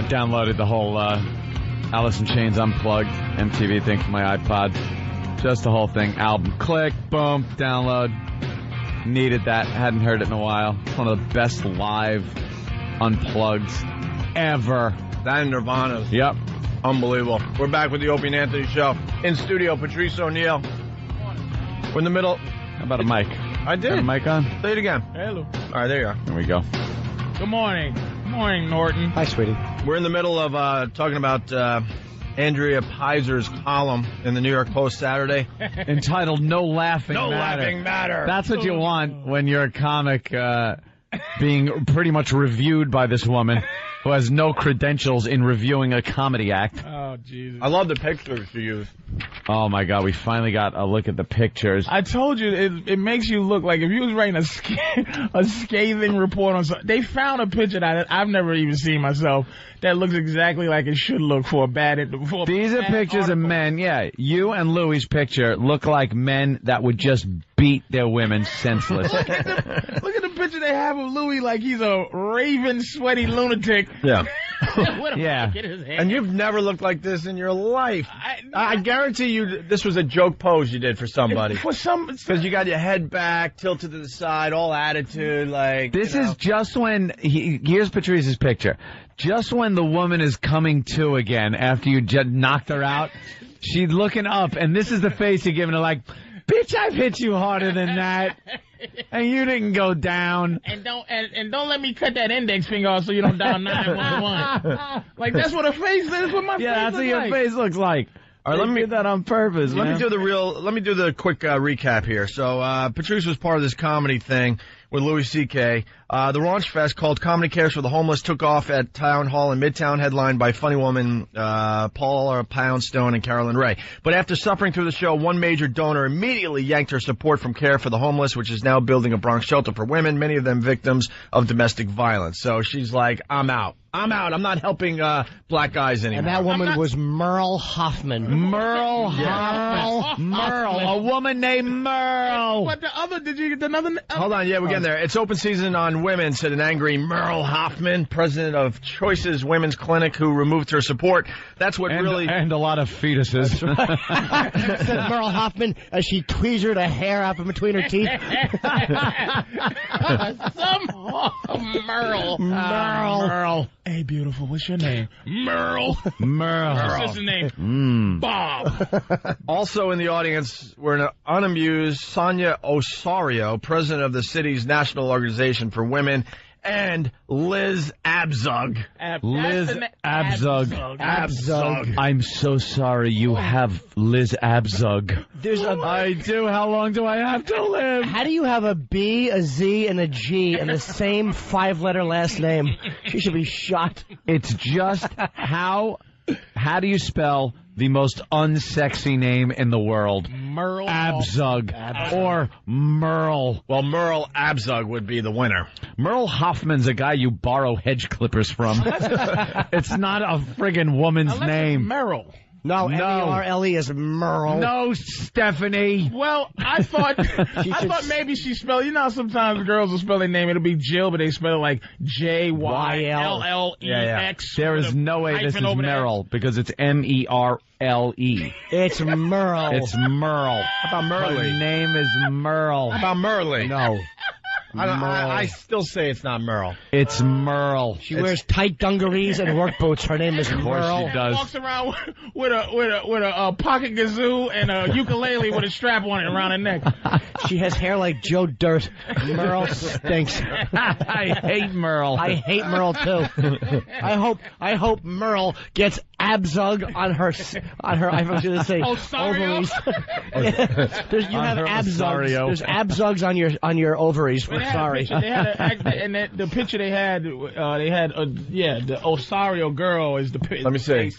downloaded the whole Alice in Chains Unplugged MTV thing from my iPod. Just the whole thing. Album. Click, boom, download. Needed that. Hadn't heard it in a while. It's one of the best live Unplugged ever. That and Nirvana's. Yep. Unbelievable. We're back with the Opie and Anthony Show. In studio, Patrice O'Neill. We're in the middle. How about a mic? I did. Got a mic on? Say it again. Hello. All right, there you are. There we go. Good morning. Good morning, Norton. Hi, sweetie. We're in the middle of talking about Andrea Peyser's column in the New York Post Saturday. Entitled No Laughing No Matter. Laughing Matter. That's what you want when you're a comic being pretty much reviewed by this woman who has no credentials in reviewing a comedy act. Oh, Jesus. I love the pictures you use. Oh, my God. We finally got a look at the pictures. I told you, it makes you look like if you was writing a scathing report on something. They found a picture that I've never even seen myself that looks exactly like it should look for a bad These are pictures of men, yeah. You and Louie's picture look like men that would just beat their women senseless. Look at the picture they have of Louie like he's a raving, sweaty lunatic. Yeah. Yeah. And you've never looked like this in your life. I guarantee you this was a joke pose you did for somebody. Because you got your head back, tilted to the side, all attitude, like... This is just when... Here's Patrice's picture. Just when the woman is coming to again after you just knocked her out, she's looking up, and this is the face you're giving her like, bitch, I've hit you harder than that. And you didn't go down. And don't let me cut that index finger off so you don't dial 911. Like, that's what a face is. That's what my face Yeah, that's what looks your like. face looks like. All right, let me do that on purpose. Let me do the quick recap here. So Patrice was part of this comedy thing with Louis C.K. The Raunch Fest, called Comedy Cares for the Homeless, took off at Town Hall in Midtown, headlined by funny woman Paula Poundstone and Carolyn Ray. But after suffering through the show, one major donor immediately yanked her support from Care for the Homeless, which is now building a Bronx shelter for women, many of them victims of domestic violence. So she's like, I'm out. I'm not helping black guys anymore. And that woman was Merle Hoffman. Merle. A woman named Merle. But the other, did you get another? Hold on, yeah, we're getting there. It's open season on women, said an angry Merle Hoffman, president of Choices Women's Clinic, who removed her support. That's what really... And a lot of fetuses. Said Merle Hoffman as she tweezered a hair out from between her teeth. Merle. Hey, beautiful, what's your name? Merle. Her sister's name? Bob. Also in the audience were an unamused Sonia Osorio, president of the city's National Organization for Women, and Liz Abzug. Liz Abzug. I'm so sorry you have Liz Abzug. I do. How long do I have to live? How do you have a B, a Z, and a G and the same 5-letter last name? She should be shot. It's just how do you spell the most unsexy name in the world? Merle Abzug. Or Merle. Well, Merle Abzug would be the winner. Merle Hoffman's a guy you borrow hedge clippers from. It's not a friggin' woman's name. Merle. No, M-E-R-L-E is Merle. No, Stephanie. Well, I thought maybe she spelled, you know how sometimes girls will spell their name, it'll be Jill, but they spell it like J-Y-L-L-E-X. There is no way this is Merle, because it's M-E-R-L-E. It's Merle. It's Merle. How about Merle? Her name is Merle. How about Merle? No. I still say it's not Merle. It's Merle. She wears tight dungarees and work boots. Her name is Of course Merle. she does. Walks around with a pocket kazoo and a ukulele with a strap on it around her neck. She has hair like Joe Dirt. Merle stinks. I hate Merle. I hate Merle too. I hope Merle gets Abzug on her. I was going to say ovaries. You have Abzugs. There's Abzugs on your ovaries. Sorry. The picture they had, the Osario girl is the picture. Let me see.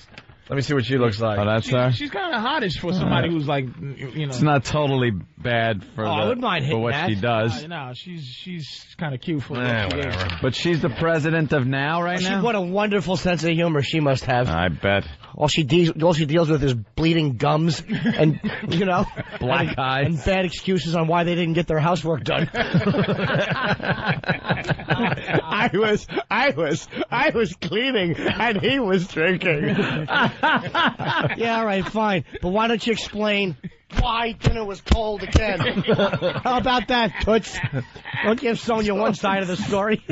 Let me see what she looks like. Oh, that's her? She's kind of hottish for somebody who's like, you know. It's not totally bad for what she does. No, she's kind of cute for whatever. But she's the president of now now? What a wonderful sense of humor she must have. I bet. All she deals with is bleeding gums and, black eyes. And bad excuses on why they didn't get their housework done. I was cleaning and he was drinking. Yeah, all right, fine. But why don't you explain why dinner was cold again? How about that, Toots? Don't give Sonia one side of the story.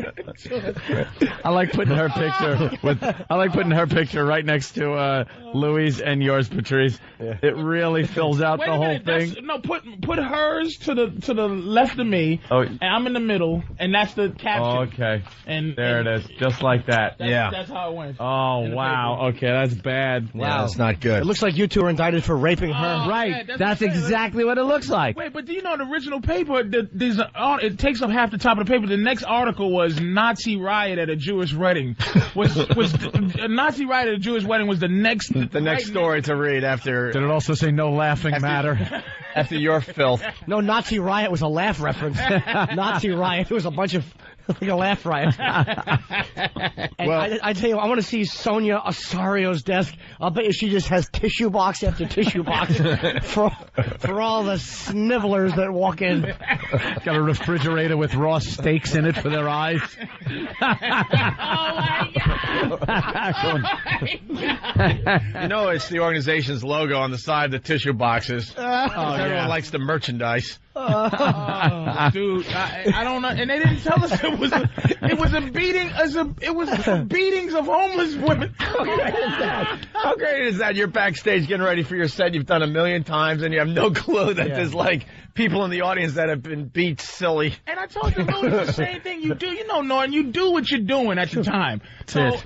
I like putting her picture right next to Louie's and yours, Patrice. Yeah. It really fills out the whole thing. No, put hers to the left of me, and I'm in the middle, and that's the caption. Oh, okay. And there it is, just like that. That's how it went. Oh, wow. Okay, that's bad. Wow, yeah, that's not good. It looks like you two are indicted for raping her. Right. Yeah, that's exactly what it looks like. Wait, but do you know the original paper? It takes up half the top of the paper. The next article was Nazi riot at a Jewish wedding. Was a Nazi riot at a Jewish wedding was the next story to read after. Did it also say no laughing matter? After your filth. No, Nazi riot was a laugh reference. Nazi riot, it was a bunch of like a laugh riot. Well, I tell you, I want to see Sonia Osario's desk. I'll bet you she just has tissue box after tissue box for all the snivellers that walk in. Got a refrigerator with raw steaks in it for their eyes. You know, it's the organization's logo on the side of the tissue boxes. Everyone likes the merchandise. Dude, I don't know, and they didn't tell us it was a beating. It was beatings of homeless women. How great is that? You're backstage getting ready for your set you've done 1,000,000 times, and you have no clue that there's like people in the audience that have been beat silly. And I told you, Louie, the same thing you do. You know, Norton, you do what you're doing at the time. So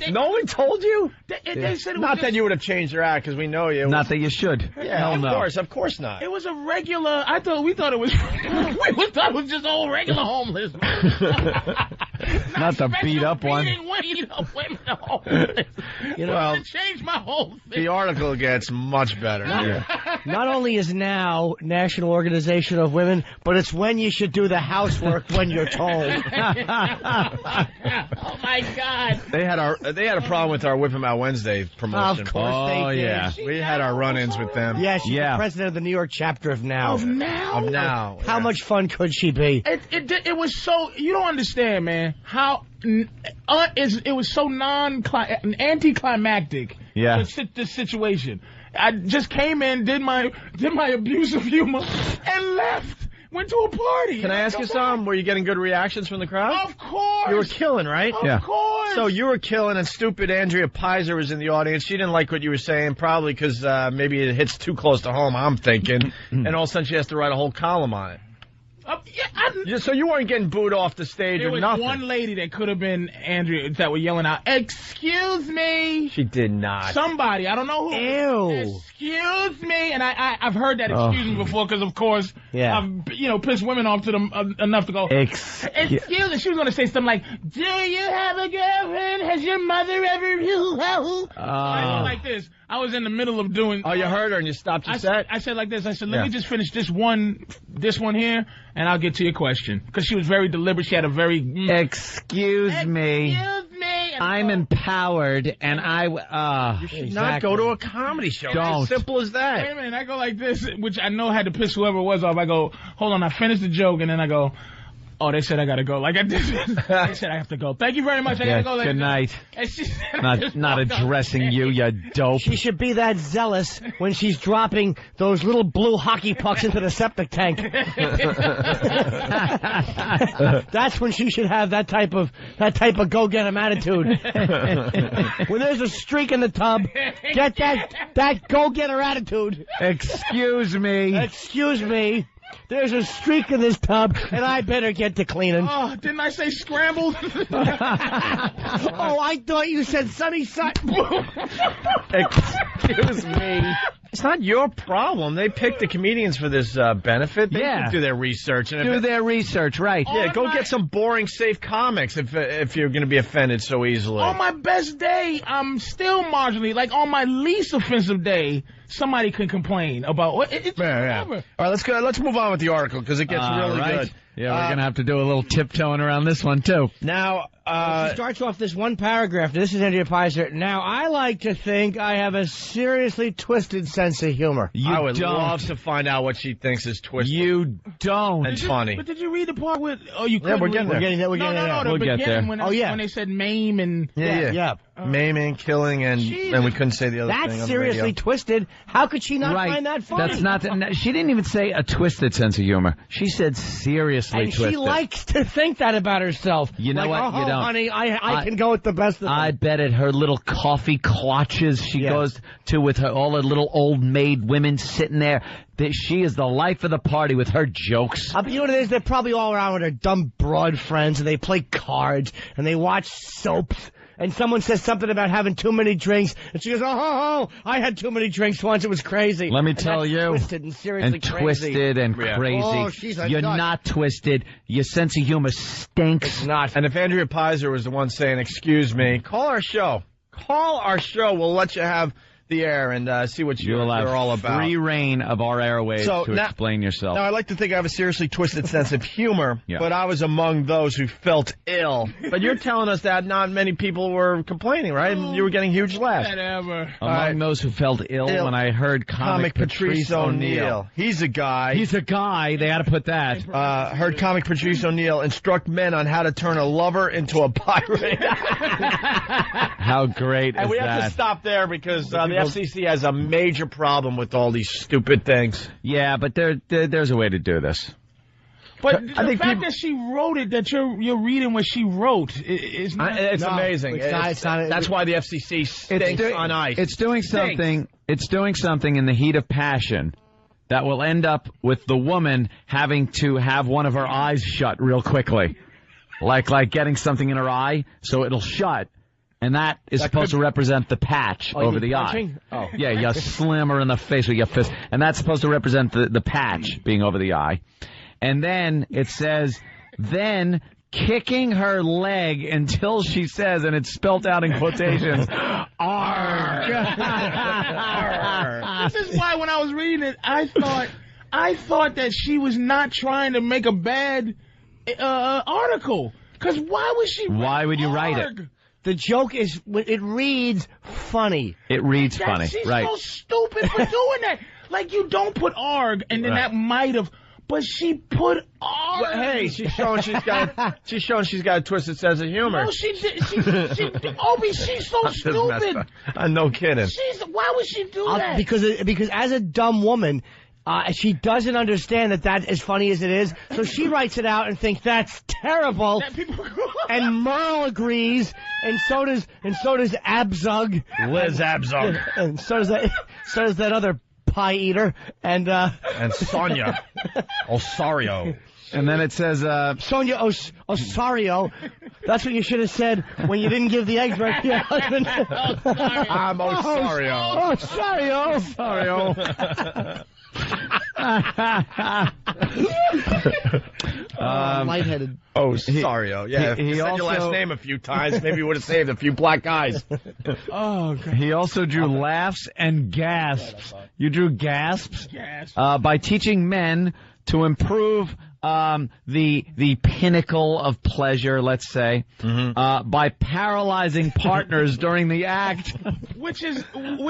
no one told you. They said it was not that you would have changed your act because we know you. Not that you should. Yeah, of course not. It was a regular. We thought it was just all regular homeless. Not the beat up one. You know, it changed my whole thing. The article gets much better. Not only is now National Organization of Women, but it's when you should do the housework when you're told. Oh my God! They had a problem with our Whip 'Em Out Wednesday promotion. Of course they did. Yeah, we had our run-ins with them. Yeah, she's the president of the New York chapter of Now. Of Now. How much fun could she be? It was so, you don't understand, man, how it was so anticlimactic. Yeah. This situation. I just came in, did my abusive humor, and left. Went to a party. Can I ask you something? Were you getting good reactions from the crowd? Of course. You were killing, right? Of course. So you were killing, and stupid Andrea Pizer was in the audience. She didn't like what you were saying, probably because maybe it hits too close to home, I'm thinking. And all of a sudden she has to write a whole column on it. So you weren't getting booed off the stage or nothing? There was one lady that could have been Andrea that were yelling out, "Excuse me." She did not. Somebody, I don't know who. Ew. Excuse me. And I've heard that excuse me before because, of course, I've pissed women off to them enough to go, excuse me. She was going to say something like, "Do you have a girlfriend? Has your mother ever?" I went like this. I was in the middle of doing. Oh, you heard her and you stopped your set? I said like this. I said, let me just finish this one here, and I'll get to your question. Because she was very deliberate. She had a very... Excuse me. I'm empowered, and you should not go to a comedy show. Don't. It's as simple as that. Wait a minute. I go like this, which I know had to piss whoever it was off. I go, hold on. I finished the joke, and then I go... Oh, they said I gotta go. Like I did. They said I have to go. Thank you very much. I gotta go. Like, good night. Not addressing you dope. She should be that zealous when she's dropping those little blue hockey pucks into the septic tank. That's when she should have that type of go get 'em attitude. When there's a streak in the tub, get that go getter attitude. Excuse me. Excuse me. There's a streak in this tub, and I better get to cleaning. Oh, didn't I say scrambled? Oh, I thought you said sunny side. Excuse me. It's not your problem. They picked the comedians for this benefit. They can do their research. And do their research, right. Yeah, go get some boring, safe comics if you're going to be offended so easily. On my best day, I'm still marginally, like on my least offensive day, somebody can complain about it's whatever. All right, let's move on with the article because it gets really good. Yeah, we're going to have to do a little tiptoeing around this one, too. Now, She starts off this one paragraph. This is Andrea Peyser. Now, I like to think I have a seriously twisted sense of humor. I would love to find out what she thinks is twisted. You don't. It's funny. But did you read the part with? Oh, you couldn't. Yeah, we're getting there. We're getting there. We'll get there. When they said maim and Yeah. Maiming, killing, and we couldn't say the other thing. That's seriously twisted. How could she not find that funny? That's not. She didn't even say a twisted sense of humor. She said seriously and twisted. She likes to think that about herself. You know what? Oh, You don't. honey, I can go with the best of them. I bet at her little coffee clutches she goes to with all her little old maid women sitting there. She is the life of the party with her jokes. You know what it is? They're probably all around with their dumb broad friends, and they play cards, and they watch soaps. And someone says something about having too many drinks, and she goes, oh, I had too many drinks once. It was crazy. Let me tell you. Twisted and seriously crazy. Twisted and crazy. Oh, she's a You're nut. not twisted. Your sense of humor stinks. It's not. And if Andrea Peyser was the one saying, excuse me, call our show. Call our show. We'll let you have the air and see what you're all about. Free reign of our airwaves to explain yourself. Now, I like to think I have a seriously twisted sense of humor, but I was among those who felt ill. But you're telling us that not many people were complaining, right? You were getting huge laughs. Whatever. Among those who felt ill when I heard comic Patrice O'Neill. He's a guy. He's a guy. They had to put that. Heard comic Patrice O'Neill instruct men on how to turn a lover into a pirate. How great is that? And we have to stop there because the FCC has a major problem with all these stupid things. Yeah, but there's a way to do this. But the fact that she wrote it, that you're reading what she wrote, is not... It's amazing. It's not, that's why the FCC stinks on ice. It's doing something. It's doing something in the heat of passion that will end up with the woman having to have one of her eyes shut real quickly, like getting something in her eye, so it'll shut. And that is supposed to represent the patch over the eye. Oh. Yeah, you slam her in the face with your fist. And that's supposed to represent the patch being over the eye. And then it says, then kicking her leg until she says, and it's spelt out in quotations, arg. This is why when I was reading it, I thought that she was not trying to make a bad article. Because why would she write it? The joke is, it reads funny. It reads funny, she's right. so stupid for doing that. Like, you don't put arg, and then that might have, but she put arg. Well, hey, she's showing she's got a twisted sense of humor. No, she did. Obi, she's so stupid. No kidding. Why would she do that? Because as a dumb woman, she doesn't understand that is funny as it is, so she writes it out and thinks that's terrible. And Merle agrees, and so does Abzug, Liz Abzug, and so does that other pie eater, and Sonia Osario. And then it says, Sonia Osario. That's what you should have said when you didn't give the eggs right to your husband. I'm Osario. Osario. Lightheaded. Osario. Yeah, if you said your last name a few times, maybe you would have saved a few black eyes. Oh, God. He also drew laughs and gasps. You drew gasps? By teaching men to improve the pinnacle of pleasure, let's say, by paralyzing partners during the act. Which was the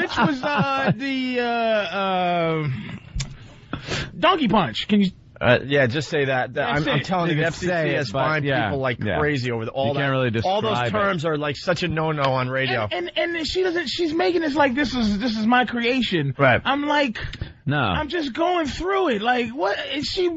donkey punch. Can you? Yeah, just say that. I'm telling you, the FCC has fined people like crazy over all that. Can't really describe all those terms are like such a no-no on radio. And she doesn't. She's making this like this is my creation. Right. I'm like, no. I'm just going through it. Like what? And she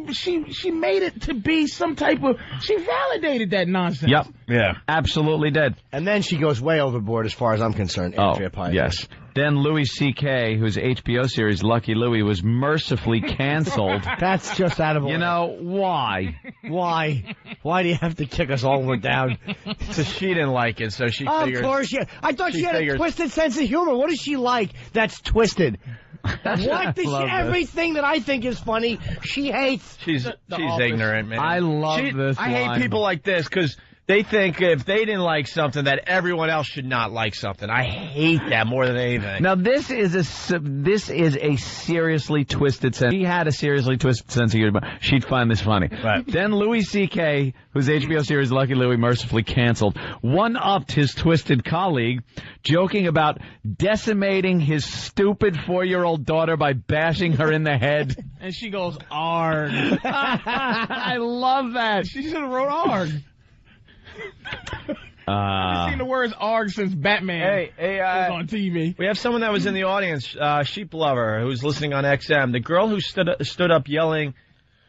made it to be some type of. She validated that nonsense. Yep. Yeah. Absolutely did. And then she goes way overboard as far as I'm concerned. Andrea Peyser. Yes. Then Louie C.K., whose HBO series Lucky Louie was mercifully canceled. That's just out of order. You know, why? Why? Why do you have to kick us all down? So she didn't like it, so she figured... Of course, I thought she had a twisted sense of humor. What does she like that's twisted? What? Everything that I think is funny, she hates. She's ignorant, man. I love this I hate people like this, because They think if they didn't like something, that everyone else should not like something. I hate that more than anything. Now, this is a seriously twisted sense. If she had a seriously twisted sense of humor, she'd find this funny. Right. Then Louis C.K., whose HBO series Lucky Louie mercifully canceled, one-upped his twisted colleague, joking about decimating his stupid 4-year-old daughter by bashing her in the head. And she goes, "Arg." I love that. She should have wrote "Arg." I've seen the words "arg" since Batman was on TV. We have someone that was in the audience, Sheep Lover, who's listening on XM. The girl who stood up yelling,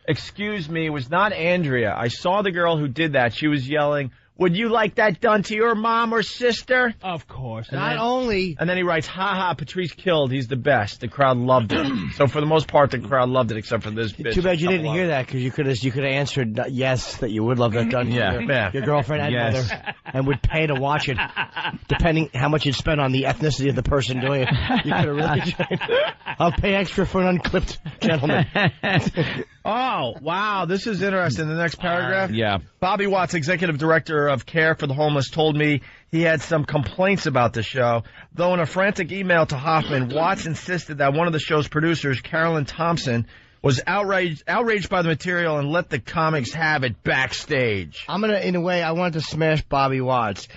"Excuse me," was not Andrea. I saw the girl who did that. She was yelling, "Would you like that done to your mom or sister?" Of course. And then he writes, "Ha ha, Patrice killed. He's the best." The crowd loved it. So for the most part, the crowd loved it, except for this bitch. Too bad you didn't hear that, because you could have answered yes, that you would love that done to your girlfriend and mother, and would pay to watch it, depending how much you'd spend on the ethnicity of the person doing it. You could have really tried. I'll pay extra for an unclipped gentleman. Oh, wow, this is interesting. The next paragraph? Yeah. Bobby Watts, executive director of Care for the Homeless, told me he had some complaints about the show. Though in a frantic email to Hoffman, Watts insisted that one of the show's producers, Carolyn Thompson, was outraged by the material and let the comics have it backstage. In a way, I wanted to smash Bobby Watts.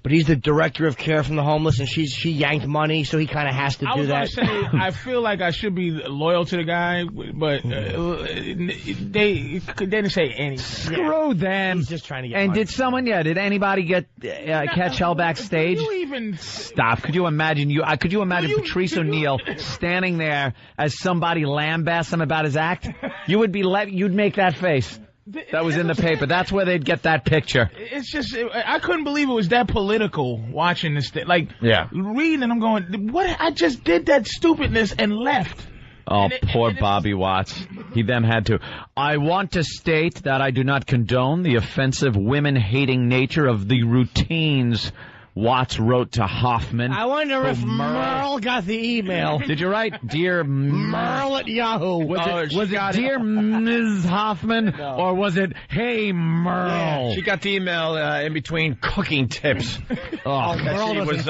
But he's the director of Care for the Homeless, and she yanked money, so he kind of has to do that. I was going to say, I feel like I should be loyal to the guy, but they didn't say anything. Screw them. He's just trying to get And money. did anybody catch hell backstage? Could you even stop? Could you imagine Patrice O'Neill standing there as somebody lambasts him about his act? You'd make that face. That was in the paper. That's where they'd get that picture. It's just, I couldn't believe it was that political watching this thing. Like, reading and I'm going, what? I just did that stupidness and left. Oh, poor Bobby Watts. He then had to. I want to state that I do not condone the offensive women-hating nature of the routines Watts wrote to Hoffman. I wonder if Merle got the email. Did you write, "Dear Merle at Yahoo"? Was it "Dear Ms. Hoffman," or was it "Hey Merle"? Yeah, she got the email in between cooking tips. Merle she was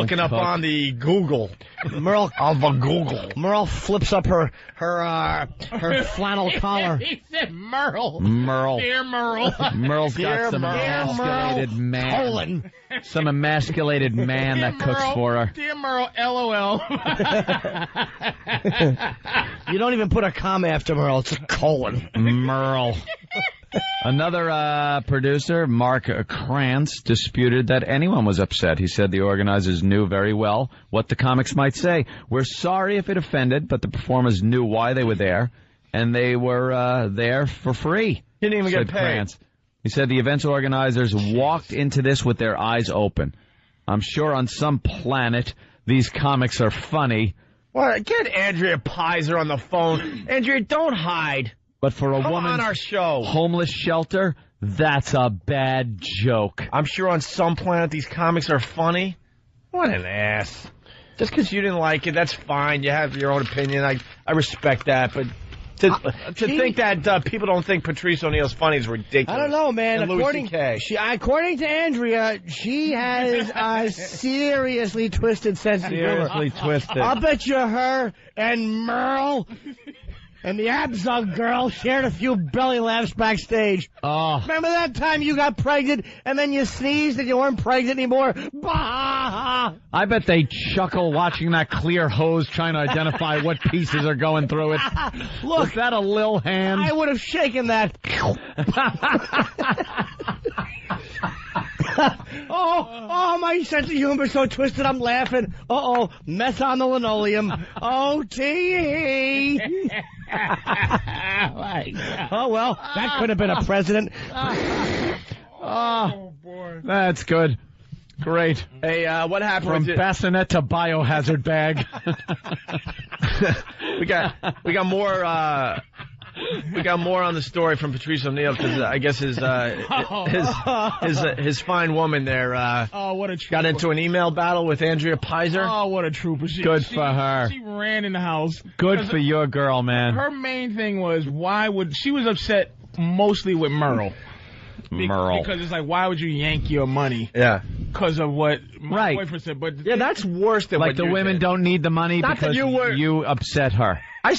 looking up on the Google. Merle on the Google. Merle flips up her flannel collar. He said Merle. Dear Merle. Merle's got some emasculated man. Some emasculated man that cooks for her. Dear Merle, LOL. You don't even put a comma after Merle. It's a colon. Merle. Another producer, Mark Krantz, disputed that anyone was upset. He said the organizers knew very well what the comics might say. We're sorry if it offended, but the performers knew why they were there, and they were there for free. Didn't even get paid. Krantz. He said the event's organizers walked into this with their eyes open. I'm sure on some planet these comics are funny. Well, get Andrea Pizer on the phone. Andrea, don't hide. But for a woman's on our show. Homeless shelter, that's a bad joke. I'm sure on some planet these comics are funny. What an ass. Just because you didn't like it, that's fine. You have your own opinion. I respect that, but to think that people don't think Patrice O'Neill's funny is ridiculous. I don't know, man. And According to Andrea, she has a seriously twisted sense of humor. Seriously twisted. I'll bet you her and Merle and the Abzug girl shared a few belly laughs backstage. Oh. Remember that time you got pregnant and then you sneezed and you weren't pregnant anymore? Bah! I bet they chuckle watching that clear hose trying to identify what pieces are going through it. Look, is that a lil hand? I would have shaken that. Oh, my sense of humor is so twisted I'm laughing. Mess on the linoleum. O-T-E. Oh, well, that could have been a president. Oh, boy. That's good. Great. Hey, what happened? From bassinet to biohazard bag. We got more. We got more on the story from Patrice O'Neill because I guess his fine woman there what a got into an email battle with Andrea Pizer. Oh, what a trooper! Good for her. She ran in the house. Good for your girl, man. Her main thing was she was upset mostly with Merle. Merle. Because it's like, why would you yank your money? Yeah. Because of what my boyfriend said. But yeah, that's worse than like what the women did. don't need the money because you upset her. I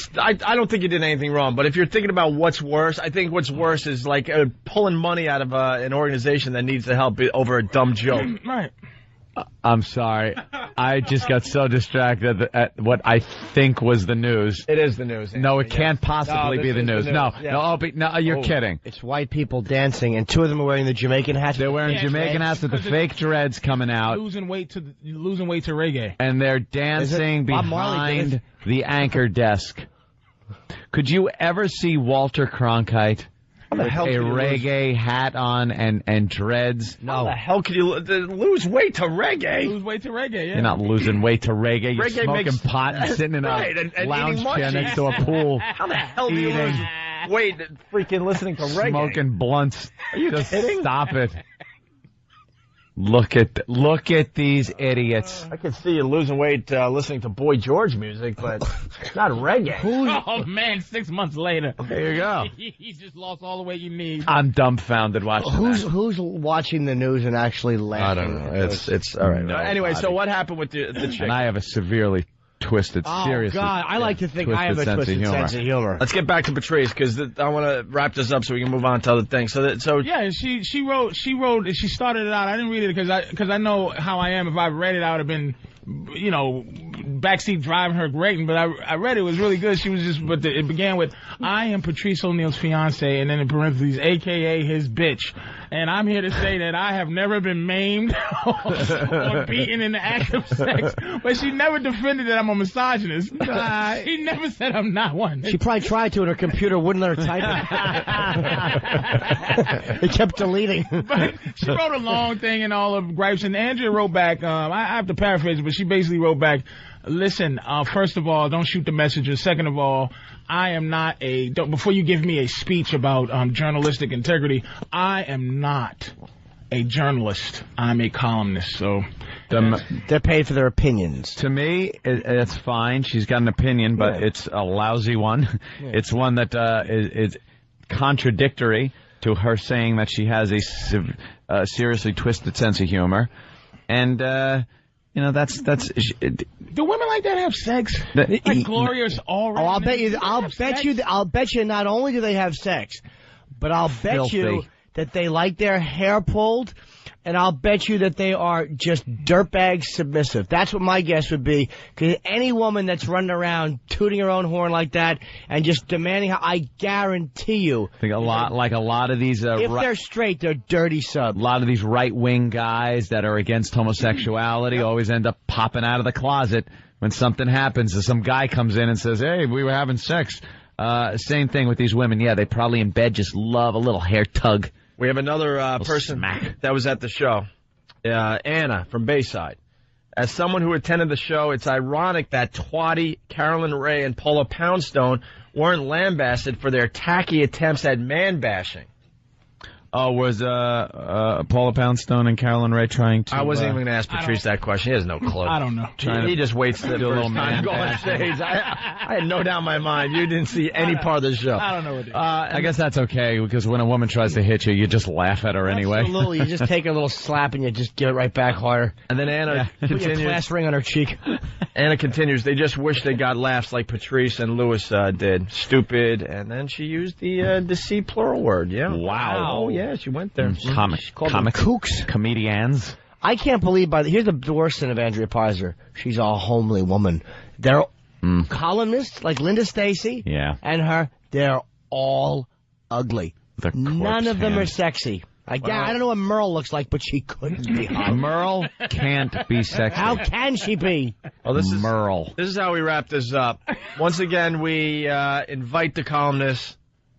don't think you did anything wrong, but if you're thinking about what's worse, I think what's worse is like pulling money out of an organization that needs the help over a dumb joke. Right. I'm sorry. I just got so distracted at what I think was the news. It is the news. Anthony. No, it can't possibly be the news. No, you're kidding. It's white people dancing, and two of them are wearing the Jamaican hats. They're wearing Jamaican hats with the fake dreads coming out. Losing weight to reggae. And they're dancing behind the anchor desk. Could you ever see Walter Cronkite? With a reggae hat on and dreads. No. How the hell could you lose weight to reggae? Lose weight to reggae, yeah. You're not losing weight to reggae. You're smoking pot and sitting in a lounge chair next to a pool. How the hell do you lose weight freaking listening to reggae? Smoking blunts. Are you just kidding? Stop it. Look at these idiots. I can see you losing weight listening to Boy George music, but not reggae. Oh, man, 6 months later. There you go. He's just lost all the weight you need. I'm dumbfounded watching Who's watching the news and actually laughing? I don't know. It's all right. Anyway, so what happened with the chick? And I have a severely twisted, seriously. Oh, God, I like to think I have a twisted sense of humor. Let's get back to Patrice, because I want to wrap this up so we can move on to other things. Yeah, she started it out. I didn't read it because I know how I am. If I read it, I would have been, backseat driving her grating. But I read it. It was really good. It began with, I am Patrice O'Neal's fiance, and then in parentheses, AKA his bitch. And I'm here to say that I have never been maimed or beaten in the act of sex. But she never defended that I'm a misogynist. She never said I'm not one. She probably tried to, and her computer wouldn't let her type it. It kept deleting. But she wrote a long thing and all of gripes. And Andrea wrote back, I have to paraphrase it, but she basically wrote back, listen, first of all, don't shoot the messenger. Second of all, I am not before you give me a speech about journalistic integrity, I am not a journalist. I'm a columnist. So they're paid for their opinions. To me, it's fine. She's got an opinion, but it's a lousy one. Yeah. It's one that is contradictory to her saying that she has a seriously twisted sense of humor. And, that's. Do women like that have sex? Like Gloria's already. I'll bet you. Not only do they have sex, but I'll bet you that they like their hair pulled, and I'll bet you that they are just dirtbag submissive. That's what my guess would be. Because any woman that's running around tooting her own horn like that and just demanding, I guarantee you, I think a lot of these. If they're straight, they're dirty subs. A lot of these right-wing guys that are against homosexuality always end up popping out of the closet when something happens. Some guy comes in and says, "Hey, we were having sex." Same thing with these women. Yeah, they probably in bed just love a little hair tug. We have another person that was at the show, Anna from Bayside. As someone who attended the show, it's ironic that twatty Carolyn Ray and Paula Poundstone weren't lambasted for their tacky attempts at man-bashing. Oh, was Paula Poundstone and Carolyn Ray trying to... I wasn't even going to ask Patrice that question. He has no clue. I don't know. He just waits to do a little man go on stage. I had no doubt in my mind. You didn't see any part of the show. I don't know what it is. I guess that's okay, because when a woman tries to hit you, you just laugh at her anyway. Absolutely. You just take a little slap and you just give it right back harder. And then Anna continues. Put your class ring on her cheek. Anna continues, they just wish they got laughs like Patrice and Louis did. Stupid. And then she used the C plural word. Yeah. Wow. Oh, yeah, she went there. Comic kooks. Comedians. I can't believe here's the worst sin of Andrea Peyser. She's a homely woman. They're columnists like Linda Stacy and they're all ugly. None of them are sexy. I don't know what Merle looks like, but she couldn't be hot. Merle can't be sexy. How can she be? Well, this is Merle. This is how we wrap this up. Once again, we invite the columnists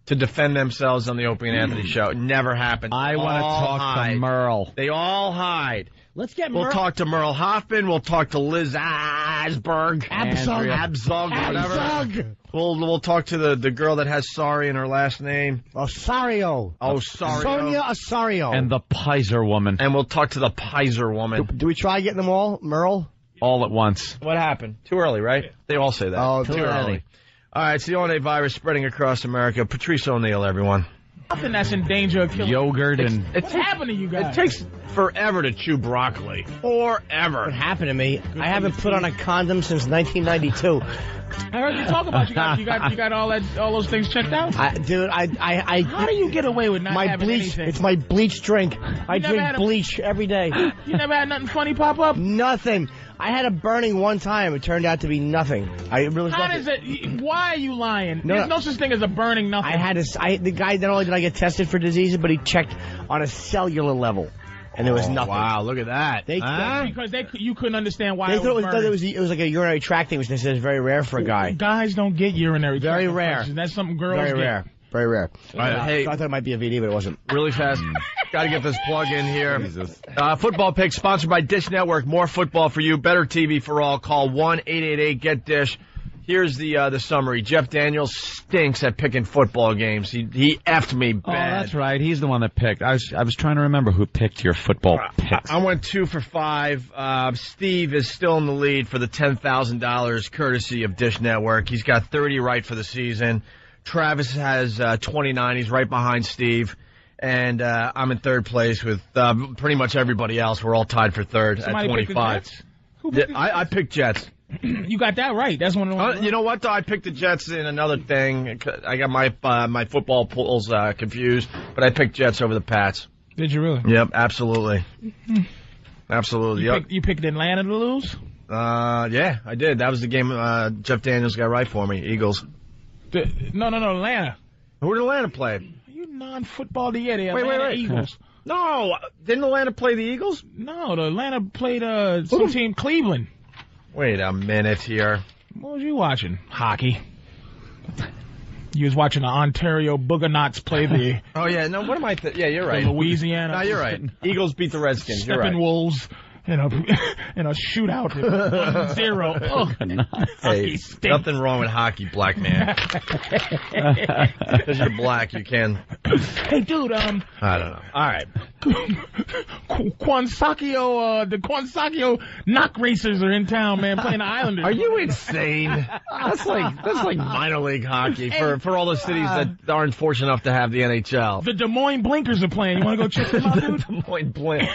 to defend themselves on the Opie and Anthony show. It never happened. I want to talk to Merle. They all hide. Let's get Merle. We'll talk to Merle Hoffman. We'll talk to Liz Asberg. Abzug, whatever. We'll talk to the girl that has sorry in her last name. Osorio. Sonia Osorio. And the Peyser woman. And we'll talk to the Peyser woman. Do we try getting them all, Merle? All at once. What happened? Too early, right? Yeah. They all say that. Oh, too early. All right, it's the All-Day virus spreading across America. Patrice O'Neal, everyone. Nothing that's in danger of killing. Yogurt and... What's happened to you guys? It takes forever to chew broccoli. Forever. What happened to me? I haven't put on a condom since 1992. I heard you talk about you got all those things checked out. Dude, How do you get away with not having anything? It's my bleach drink. I drink bleach every day. You never had nothing funny pop up? Nothing. I had a burning one time. It turned out to be nothing. How does it? Why are you lying? There's no such thing as a burning nothing. The guy, not only did I get tested for diseases, but he checked on a cellular level. And there was nothing. Wow, look at that. Because you couldn't understand why it was like a urinary tract thing, which they said is very rare for a guy. Guys don't get urinary tract Very rare. infections. That's something girls Very get. rare. Very rare. Hey, I thought it might be a VD, but it wasn't. Really fast. Got to get this plug in here. Football Picks sponsored by Dish Network. More football for you. Better TV for all. Call 1-888-GET-DISH. Here's the summary. Jeff Daniels stinks at picking football games. He effed me bad. Oh, that's right. He's the one that picked. I was trying to remember who picked your football picks. I went 2 for 5. Steve is still in the lead for the $10,000 courtesy of Dish Network. He's got 30 right for the season. Travis has 29. He's right behind Steve. And I'm in third place with pretty much everybody else. We're all tied for third at 25. Who picked I picked Jets. You got that right. That's one of the ones. You know what, though? I picked the Jets in another thing. I got my football pools confused, but I picked Jets over the Pats. Did you really? Yep, absolutely. Absolutely. You picked Atlanta to lose? Yeah, I did. That was the game Jeff Daniels got right for me. Eagles. No, Atlanta. Who did Atlanta play? You non-football the Wait. Eagles. No, didn't Atlanta play the Eagles? No, the Atlanta played some team, Cleveland. Wait a minute here. What was you watching? Hockey. You was watching the Ontario Boogonauts play the... Oh, yeah. No, what am I... Yeah, you're right. The Louisiana... No, you're right. Eagles beat the Redskins. You're right. Steppenwolves in a shootout. 1-0. Oh, hey, nothing wrong with hockey, black man. Because you're black, you can... Hey, dude, I don't know. All right. The Quansakio knock racers are in town, man, playing the Islanders. Are you insane? That's like minor league hockey for all the cities that aren't fortunate enough to have the NHL. The Des Moines Blinkers are playing. You want to go check them out, dude? Des Moines Blink.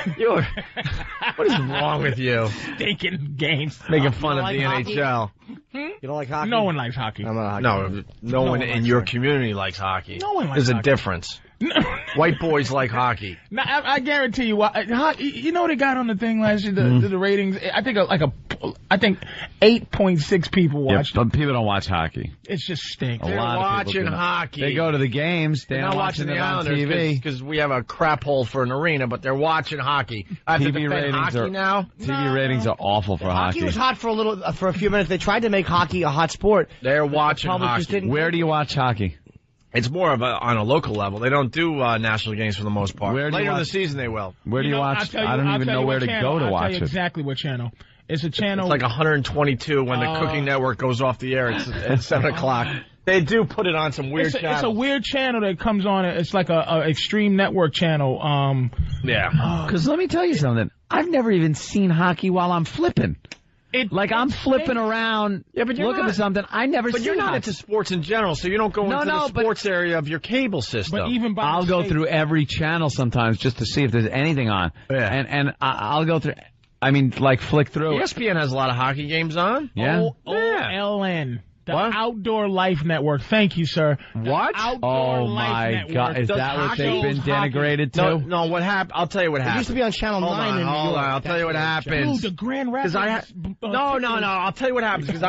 What is wrong with you? Stinking games. Making fun of the NHL. You don't like hockey? No one likes hockey. I'm not hockey. No one in your community likes hockey. No one likes hockey. There's a difference. White boys like hockey. Now, I guarantee you, hockey. You know what they got on the thing last year? The ratings. I think 8.6 people watched. But people don't watch hockey. It's just stinks. They're watching hockey. They go to the games. They're not watching it on TV because we have a crap hole for an arena. But they're watching hockey. I have TV ratings hockey now. TV ratings are awful for hockey. Hockey was hot for a few minutes. They tried to make hockey a hot sport. They're watching hockey. Where do you watch hockey? It's more of on a local level. They don't do national games for the most part. Later in the season, they will. Where do you watch? I don't even know where to go to watch it. I'll tell you exactly what channel. It's a channel. It's like 122 when the Cooking Network goes off the air. It's at 7 o'clock. They do put it on some weird channel. It's a weird channel that comes on. It's like a extreme network channel. Yeah. Because let me tell you something. I've never even seen hockey while I'm flipping. I'm flipping around, looking for something. I never see. But you're not into sports in general, so you don't go into the sports area of your cable system. But even I'll go through every channel sometimes just to see if there's anything on. Yeah. And I'll go through. I mean, flick through. ESPN has a lot of hockey games on. Yeah. OLN. The Outdoor Life Network. Thank you, sir. What? Outdoor Life Network. God. Is that what they've been denigrated to? No, what happened? I'll tell you what happened. It used to be on Channel 9 in New York. I'll tell you what happens. Dude, the Grand Rapids. No. I'll tell you what happens because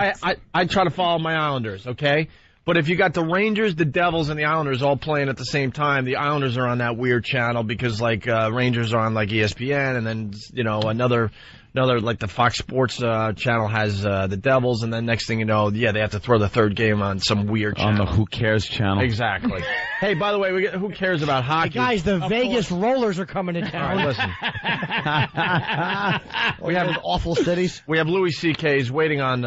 I try to follow my Islanders, okay? But if you got the Rangers, the Devils, and the Islanders all playing at the same time, the Islanders are on that weird channel because Rangers are on ESPN, and then another like the Fox Sports channel has the Devils, and then next thing you know, they have to throw the third game on some weird channel. On the Who Cares channel. Exactly. Hey, by the way, who cares about hockey? Hey guys, the Vegas Rollers are coming to town. All right, listen. We have awful cities. We have Louie C.K.'s waiting on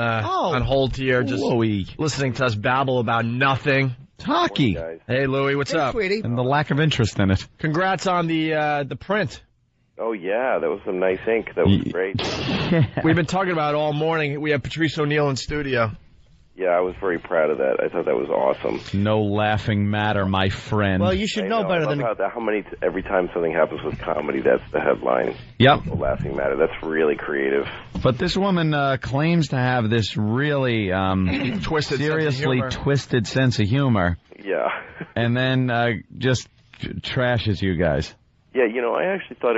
hold here, just listening to us babble about nothing. It's hockey. Hey, Louie, what's up? Sweetie. And the lack of interest in it. Congrats on the print. Oh, yeah, that was some nice ink. That was great. We've been talking about it all morning. We have Patrice O'Neill in studio. Yeah, I was very proud of that. I thought that was awesome. No laughing matter, my friend. Well, you should know better than... How many, every time something happens with comedy, that's the headline. Yep. No laughing matter. That's really creative. But this woman claims to have this really seriously twisted sense of humor. Yeah. And then just trashes you guys. Yeah, I actually thought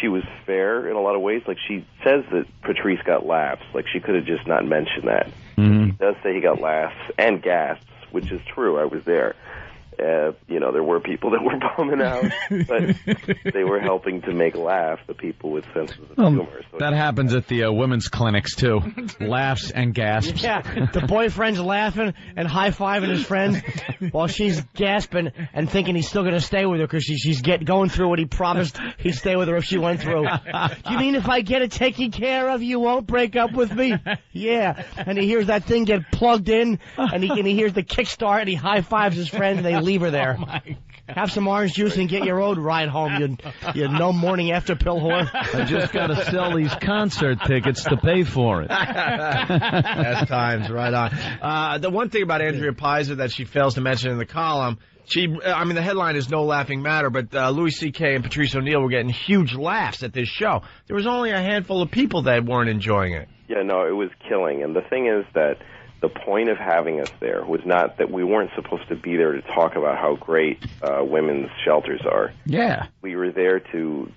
she was fair in a lot of ways. Like, she says that Patrice got laughs. Like, she could have just not mentioned that. Mm-hmm. She does say he got laughs and gasps, which is true. I was there. There were people that were bumming out, but they were helping to make laugh the people with senses of humor. So that happens at the women's clinics, too. Laughs and gasps. Yeah, the boyfriend's laughing and high-fiving his friends while she's gasping and thinking he's still going to stay with her because she's going through what he promised he'd stay with her if she went through. You mean if I get it taken care of, you won't break up with me? Yeah. And he hears that thing get plugged in, and he hears the kickstart, and he high-fives his friend, and they leave her there. Oh my God. Have some orange juice and get your road ride home, you no morning after pill whore. I just got to sell these concert tickets to pay for it. Best times, right on. The one thing about Andrea Pizer that she fails to mention in the column, the headline is No Laughing Matter, but Louis C.K. and Patrice O'Neal were getting huge laughs at this show. There was only a handful of people that weren't enjoying it. Yeah, no, it was killing. And the thing is that the point of having us there was not that we weren't supposed to be there to talk about how great women's shelters are. Yeah. We were there to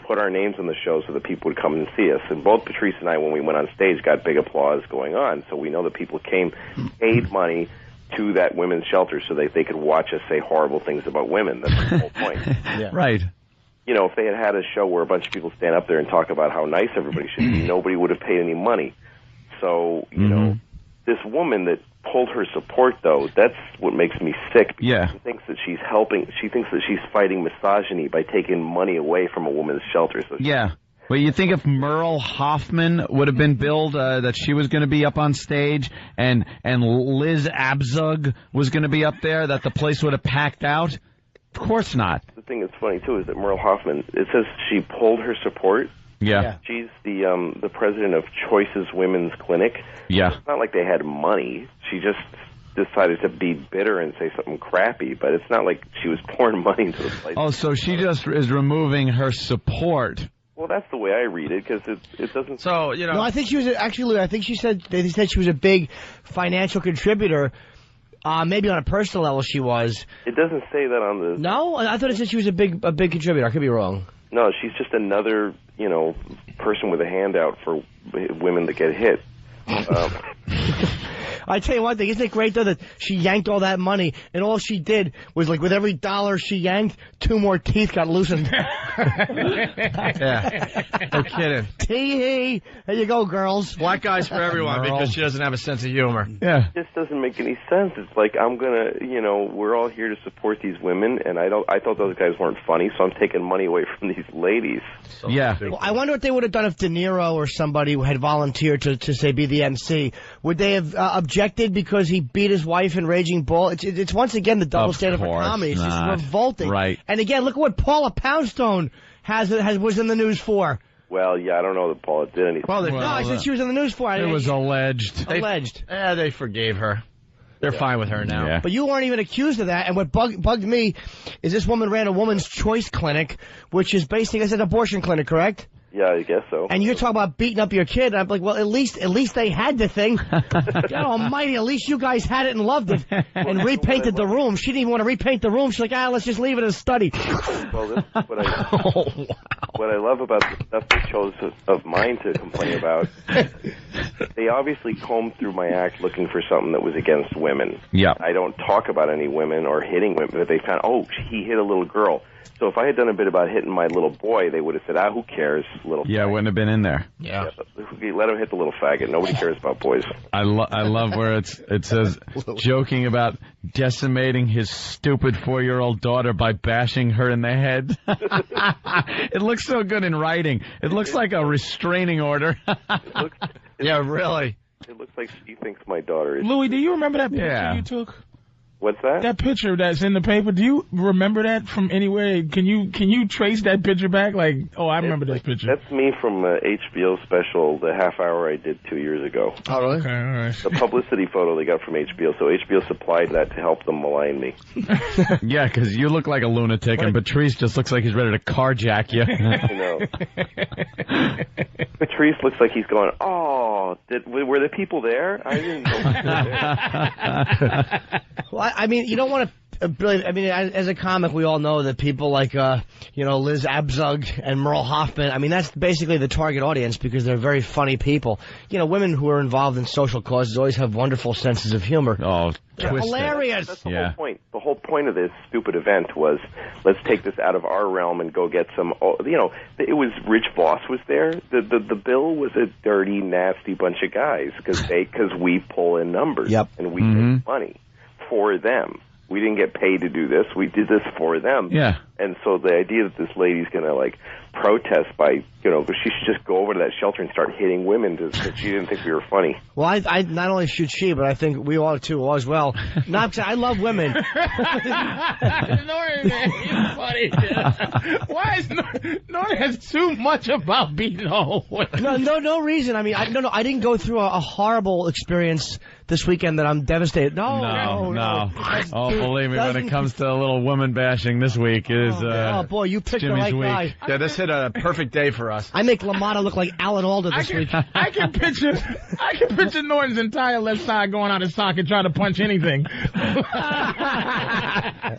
put our names on the show so that people would come and see us. And both Patrice and I, when we went on stage, got big applause going on. So we know that people paid money to that women's shelter so that they could watch us say horrible things about women. That's the whole point. Yeah. Right. If they had a show where a bunch of people stand up there and talk about how nice everybody should be, nobody would have paid any money. So, this woman that pulled her support, though, that's what makes me sick. Yeah. She thinks that she's helping. She thinks that she's fighting misogyny by taking money away from a woman's shelter. So yeah. Well, you think if Merle Hoffman would have been billed, that she was going to be up on stage, and Liz Abzug was going to be up there, that the place would have packed out? Of course not. The thing that's funny, too, is that Merle Hoffman, it says she pulled her support. Yeah. She's the president of Choices Women's Clinic. Yeah. It's not like they had money. She just decided to be bitter and say something crappy, but it's not like she was pouring money into the place. Oh, so she just is removing her support. Well, that's the way I read it, because it doesn't... So, No, I think she was... Actually, I think they said she was a big financial contributor. Maybe on a personal level she was. It doesn't say that on the... No? I thought it said she was a big contributor. I could be wrong. No, she's just another, person with a handout for women that get hit. I tell you one thing, isn't it great, though, that she yanked all that money, and all she did was, like, with every dollar she yanked, 2 more teeth got loosened. Yeah. No kidding. Tee-hee. There you go, girls. Black guys for everyone, because she doesn't have a sense of humor. Yeah. This doesn't make any sense. It's like, I'm gonna, we're all here to support these women, and I thought those guys weren't funny, so I'm taking money away from these ladies. So yeah. Well, I wonder what they would have done if De Niro or somebody had volunteered to say, be the MC. Would they have objected because he beat his wife in Raging Bull? It's once again the double standard for comedy. It's just revolting. Right. And again, look at what Paula Poundstone was in the news for. Well, yeah, I don't know that Paula did anything. No, I said she was in the news for. It was alleged. Alleged. They forgave her. They're fine with her now. Yeah. But you weren't even accused of that. And what bugged me is this woman ran a woman's choice clinic, which is basically, it's an abortion clinic, correct? Yeah, I guess so. And you're talking about beating up your kid. I'm like, well, at least they had the thing. God almighty, at least you guys had it and loved it and repainted the room. She didn't even want to repaint the room. She's like, let's just leave it as a study. Well, this is what I love about the stuff they chose of mine to complain about. They obviously combed through my act looking for something that was against women. Yeah. I don't talk about any women or hitting women, but they found, he hit a little girl. So if I had done a bit about hitting my little boy, they would have said, who cares, little Yeah, faggot. wouldn't have been in there. Yeah. Let him hit the little faggot. Nobody cares about boys. I love where it says, joking about decimating his stupid 4-year-old daughter by bashing her in the head. It looks so good in writing. It looks like a restraining order. Yeah, really. It looks like she thinks my daughter is... Louie, do you remember that picture Yeah. you took? What's that? That picture that's in the paper, do you remember that from anywhere? Can you trace that picture back? Like, oh, I remember this picture. That's me from HBO special, the half hour I did 2 years ago. Oh, really? Okay, all right. The publicity photo they got from HBO, so HBO supplied that to help them malign me. Yeah, because you look like a lunatic, and Patrice just looks like he's ready to carjack you. You know. Patrice looks like he's going, oh, were the people there? I didn't know they were there. Well, I mean, you don't want to really. I mean, as a comic, we all know that people like, Liz Abzug and Merle Hoffman. I mean, that's basically the target audience because they're very funny people. Women who are involved in social causes always have wonderful senses of humor. Oh, hilarious! That's the whole point. The whole point of this stupid event was, let's take this out of our realm and go get some. It was Rich Voss was there. The bill was a dirty, nasty bunch of guys because we pull in numbers and we make money for them. We didn't get paid to do this. We did this for them. Yeah. And so the idea that this lady's going to, protest by, because she should just go over to that shelter and start hitting women because she didn't think we were funny. Well, I not only should she, but I think we all, too, as well. Not I love women. Norton, man, he's funny. Why is Norton has too much about beating all women? No reason. I mean, I didn't go through a horrible experience this weekend that I'm devastated. No. Oh, believe me, when it comes to a little woman bashing this week, it is. Oh boy, you picked Jimmy's the right week. guy. Yeah, this hit a perfect day for us. I make LaMotta look like Alan Alda this week. I can picture Norton's entire left side going out of socket trying to punch anything.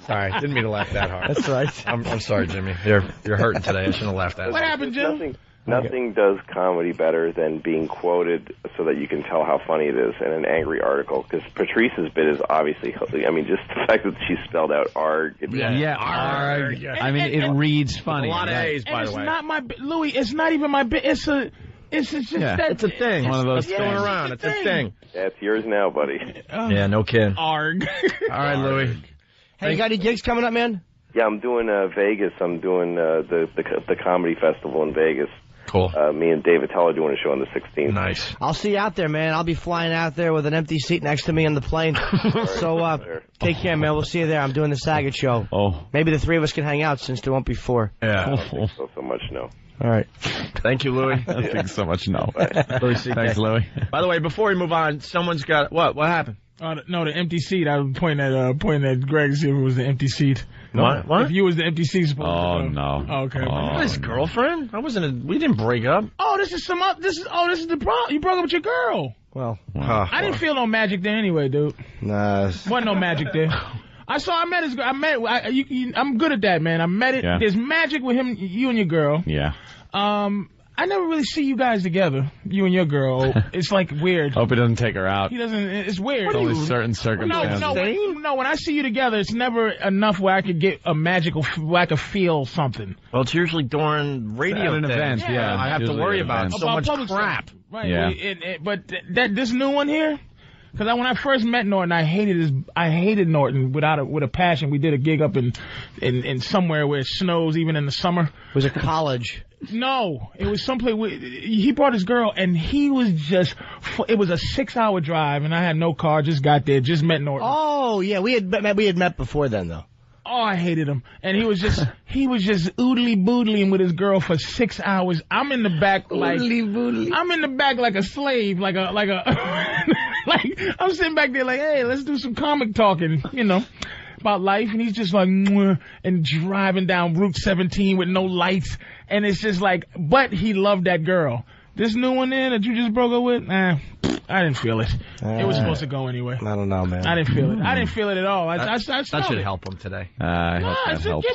Sorry, didn't mean to laugh that hard. That's right. I'm sorry, Jimmy. You're hurting today. I shouldn't have laughed that hard. What happened, Jim? Nothing does comedy better than being quoted so that you can tell how funny it is in an angry article. Because Patrice's bit is obviously, just the fact that she spelled out arg. Arg. I mean, it reads funny. A lot of A's, by the way. It's not my bit, Louie. It's not even my bit. It's just that. It's a thing. One of those things. Going around. It's a thing. Yeah, it's yours now, buddy. Yeah, no kidding. Arg. All right, Louie. Hey, you got any gigs coming up, man? Yeah, I'm doing Vegas. I'm doing the comedy festival in Vegas. Cool. Me and Dave Attell are doing a show on the 16th. Nice. I'll see you out there, man. I'll be flying out there with an empty seat next to me on the plane. So take care, man. We'll see you there. I'm doing the Saget show. Oh. Maybe the three of us can hang out since there won't be four. Yeah. I don't think so much, no. All right. Thank you, Louie. I think so much no. Louie C.K. Thanks, Louie. By the way, before we move on, someone's got what? What happened? No, the empty seat. I was pointing at Greg to see if it was the empty seat. What? If you was the empty seat, supposed Oh, to no. Oh, okay. What, his girlfriend? We didn't break up. Oh, this is the problem. You broke up with your girl. Well, I didn't feel no magic there anyway, dude. nah. Wasn't no magic there. I met his girl. I'm good at that, man. I met it. Yeah. There's magic with him, you and your girl. Yeah. I never really see you guys together, you and your girl. It's like weird. Hope he doesn't take her out. He doesn't. It's weird. Only certain circumstances. No. When I see you together, it's never enough where I could get a magical, where I could feel something. Well, it's usually during radio At an event, yeah. I have to worry about so much crap. Right. Yeah. But this new one here. Because when I first met Norton, I hated Norton with a passion. We did a gig up in somewhere where it snows even in the summer. It was a college. No, it was someplace. He brought his girl, and he was just. It was a 6-hour drive, and I had no car. Just got there, just met Norton. Oh yeah, we had met before then though. Oh, I hated him, and he was just oodly boodling with his girl for 6 hours. I'm in the back like I'm in the back like a slave, like a like I'm sitting back there like, hey, let's do some comic talking, about life, and he's just like, and driving down Route 17 with no lights, and it's just like, but he loved that girl. This new one there that you just broke up with, I didn't feel it. It was supposed to go anyway. I don't know, man. I didn't feel it. I didn't feel it at all. I that should help him today. I hope that helps.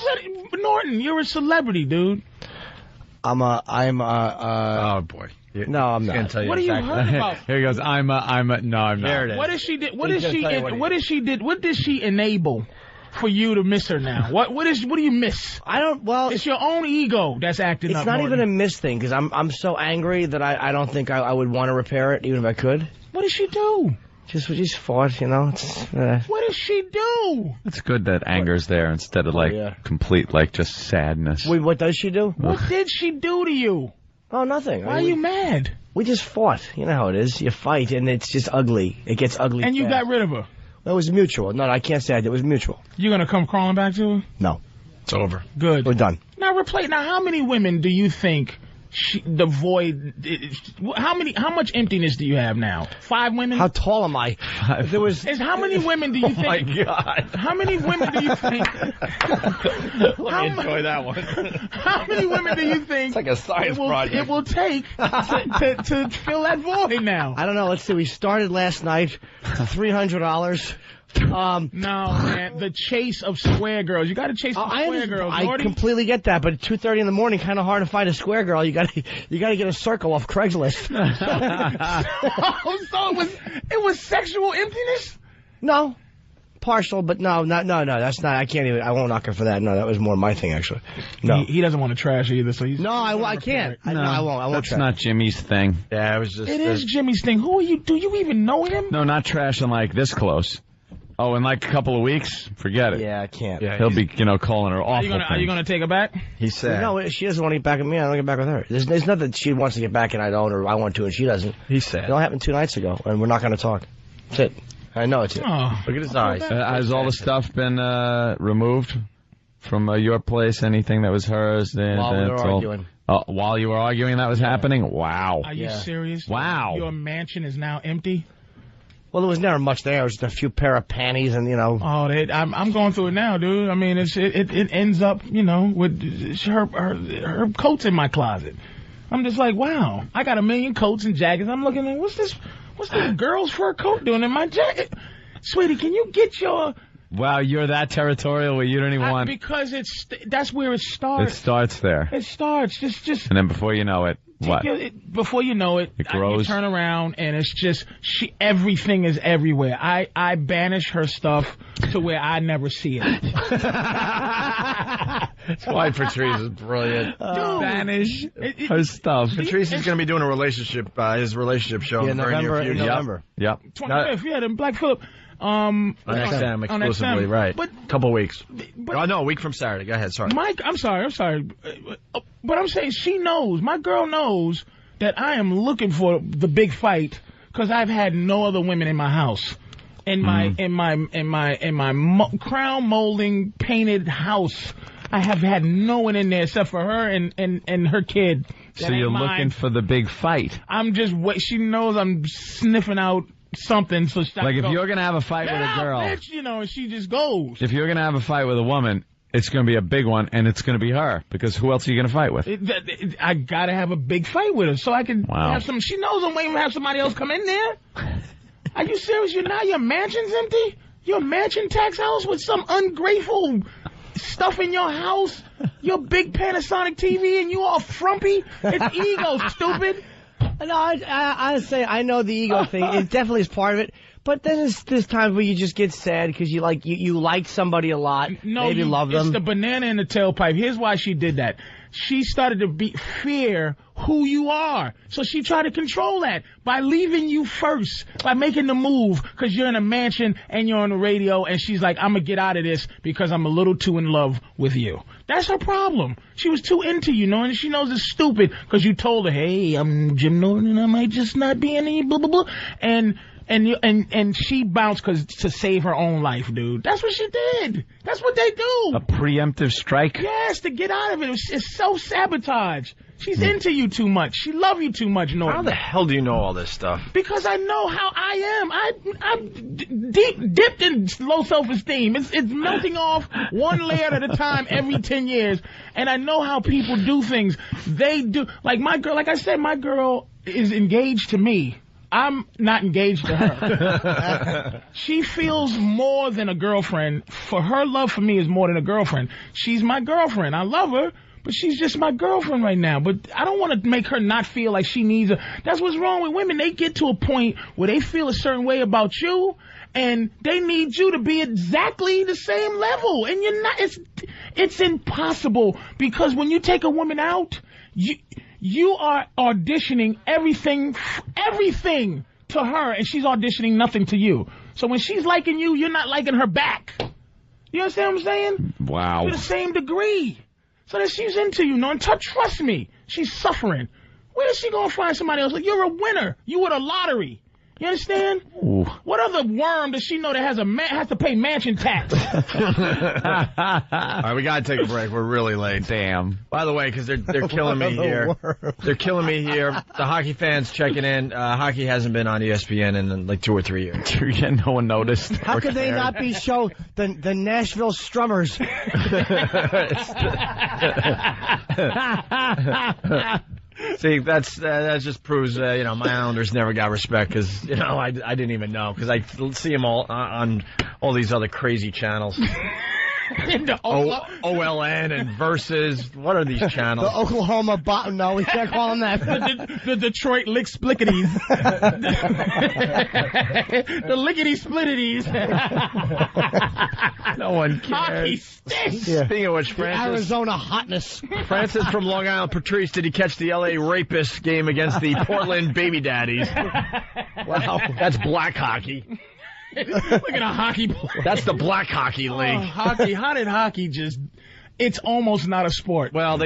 Norton, you're a celebrity, dude. I'm Oh boy. No, I'm not. Tell you What exactly. are you hurt about? Here he goes. No, I'm not. There it is. What did she did? What did she enable for you to miss her now? What do you miss? I don't. Well, it's your own ego that's acting up. It's not Norton. even a miss thing because I'm so angry that I don't think I would want to repair it even if I could. What did she do? Just fought, What did she do? It's good that anger's there instead of complete just sadness. Wait, what does she do? What did she do to you? Oh, nothing. Why are you mad? We just fought. You know how it is. You fight and it's just ugly. It gets ugly. And you fast. got rid of her. It was mutual. No, I can't say I did. It was mutual. You gonna come crawling back to her? No. It's over. Good. We're done. Now, how many women do you think the void? How much emptiness do you have now? 5 women? How tall am I? There was. How many women do you think? Oh my God! How many women do you think? Let me enjoy that one. How many women do you think? It's like a science project. It will take to fill that void now. I don't know. Let's see. We started last night. $300. No, man. The chase of square girls. You got to chase the square girls. I completely get that, but at 2:30 in the morning, kind of hard to find a square girl. You got to get a circle off Craigslist. So it was sexual emptiness? No. Partial, but no, that's not, I can't even, I won't knock her for that. No, that was more my thing, actually. No. He doesn't want to trash either, so he's... No, I can't. No, I won't that's trash. not Jimmy's thing. Yeah, it was just... It is Jimmy's thing. Who are you? Do you even know him? No, not trashing like this close. Oh, in like a couple of weeks? Forget it. Yeah, I can't. Yeah, he'll be, calling her awful Are you gonna take her back? He said. No, she doesn't want to get back at me. I don't get back with her. There's nothing she wants to get back and I don't, or I want to and she doesn't. He said. It all happened 2 nights ago, and we're not going to talk. That's it. I know it's it. Oh, look at his eyes. Has all the stuff been removed from your place? Anything that was hers? While we were arguing. While you were arguing, that was happening? Wow. Are you serious? Wow. Your mansion is now empty? Well, there was never much there. It was just a few pair of panties and, Oh, I'm going through it now, dude. I mean, it ends up, with her coats in my closet. I'm just like, wow. I got 1 million coats and jackets. I'm looking at, what's this girl's fur coat doing in my jacket? Sweetie, can you get your... Wow, you're that territorial where you don't even want... Because that's where it starts. It starts there. It starts. Just... And then before you know it, what? Before you know it, it grows. You turn around and it's just everything is everywhere. I banish her stuff to where I never see it. That's why Patrice is brilliant. Banish her stuff. Patrice is going to be doing his relationship show in November. Yep. 25th, yeah, in Black Phillip. On XM exclusively, right? But couple weeks. No, a week from Saturday. Go ahead. Sorry, Mike. I'm sorry. But I'm saying she knows. My girl knows that I am looking for the big fight because I've had no other women in my house. In my crown molding painted house, I have had no one in there except for her and her kid. So you're looking for the big fight. I'm just she knows I'm sniffing out something. So like if you're gonna have a fight with a girl, bitch, and she just goes. If you're gonna have a fight with a woman, it's gonna be a big one, and it's gonna be her because who else are you gonna fight with? I gotta have a big fight with her so I can have some. She knows I'm waiting to have somebody else come in there. Are you serious? Your mansion's empty? Your mansion tax house with some ungrateful stuff in your house? Your big Panasonic TV and you all frumpy? It's ego, stupid. No, I say I know the ego thing. It definitely is part of it. But then there's times where you just get sad because you like somebody a lot. No, maybe love them. It's the banana in the tailpipe. Here's why she did that. She started to fear who you are. So she tried to control that by leaving you first, by making the move because you're in a mansion and you're on the radio. And she's like, I'm going to get out of this because I'm a little too in love with you. That's her problem. She was too into you, and she knows it's stupid because you told her, hey, I'm Jim Norton and I might just not be any blah, blah, blah. And she bounced to save her own life, dude. That's what she did. That's what they do. A preemptive strike? Yes, to get out of it. It's self-sabotage. She's into you too much. She loves you too much, Norton. How the hell do you know all this stuff? Because I know how I am. I'm dipped in low self-esteem. It's melting off one layer at a time every 10 years. And I know how people do things. They do. Like my girl, like I said, my girl is engaged to me. I'm not engaged to her. She feels more than a girlfriend. For her love for me is more than a girlfriend. She's my girlfriend. I love her, but she's just my girlfriend right now. But I don't want to make her not feel like she needs a... That's what's wrong with women. They get to a point where they feel a certain way about you, and they need you to be exactly the same level. And you're not... It's impossible, because when you take a woman out, you are auditioning everything to her, and she's auditioning nothing to you. So when she's liking you, you're not liking her back. You understand what I'm saying? Wow. To the same degree. So that she's into you, and trust me, she's suffering. Where is she going to find somebody else? Like, you're a winner. You won a lottery. You understand? Ooh. What other worm does she know that has to pay mansion tax? All right, we gotta take a break. We're really late. Damn. By the way, because they're killing me here. They're killing me here. The hockey fans checking in. Hockey hasn't been on ESPN in like 2 or 3 years. Yeah, no one noticed. How could they not be show the Nashville Strummers? See, that just proves my Islanders never got respect because I didn't even know because I see them all on all these other crazy channels. OLN and Versus. What are these channels? The Oklahoma bottom. No, we can't call them that. The Detroit Lick Splickadies. The Lickety Splittities. No one cares. Hockey stinks. Yeah. Speaking of which, Francis. Arizona hotness. Francis from Long Island. Patrice, did he catch the L.A. Rapist game against the Portland Baby Daddies? Wow, that's black hockey. Look at a hockey player. That's the black hockey league. Hockey. How did hockey just... It's almost not a sport. Well,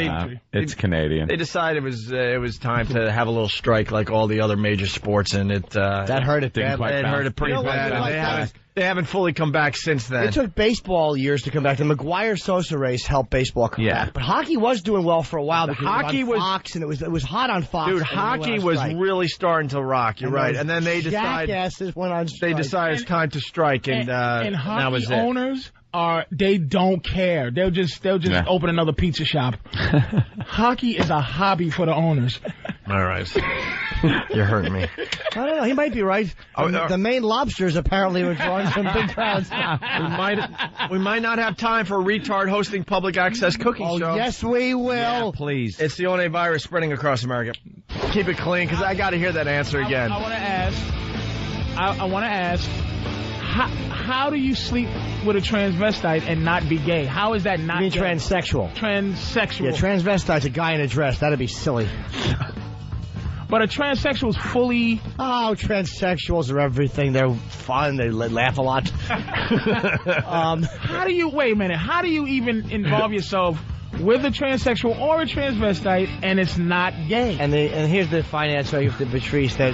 it's Canadian. They decided it was time to have a little strike like all the other major sports, and that hurt it bad. It hurt it pretty bad. They haven't fully come back since then. It took baseball years to come back. The McGuire-Sosa race helped baseball come back. But hockey was doing well for a while because hockey was Fox, and it was hot on Fox. Dude, hockey was really starting to rock. You're right. And then they decided went on strike. They decided it's time to strike, and hockey that was it. Owners they don't care. They'll just open another pizza shop. Hockey is a hobby for the owners. All right. You're hurting me. I don't know. He might be right. The Maine Lobsters apparently were drawing some big crowds. We might not have time for a retard hosting public access cooking show. Oh, yes, we will. Yeah, please. It's the only virus spreading across America. Keep it clean, because I got to hear that answer again. I want to ask. How do you sleep with a transvestite and not be gay? How is that not You mean gay? transsexual? Transsexual. Yeah, transvestite's a guy in a dress. That'd be silly. But a transsexual is fully... Oh, transsexuals are everything. They're fun. They laugh a lot. How do you... Wait a minute. How do you even involve yourself with a transsexual or a transvestite and it's not gay? And here's the fine answer to Patrice that...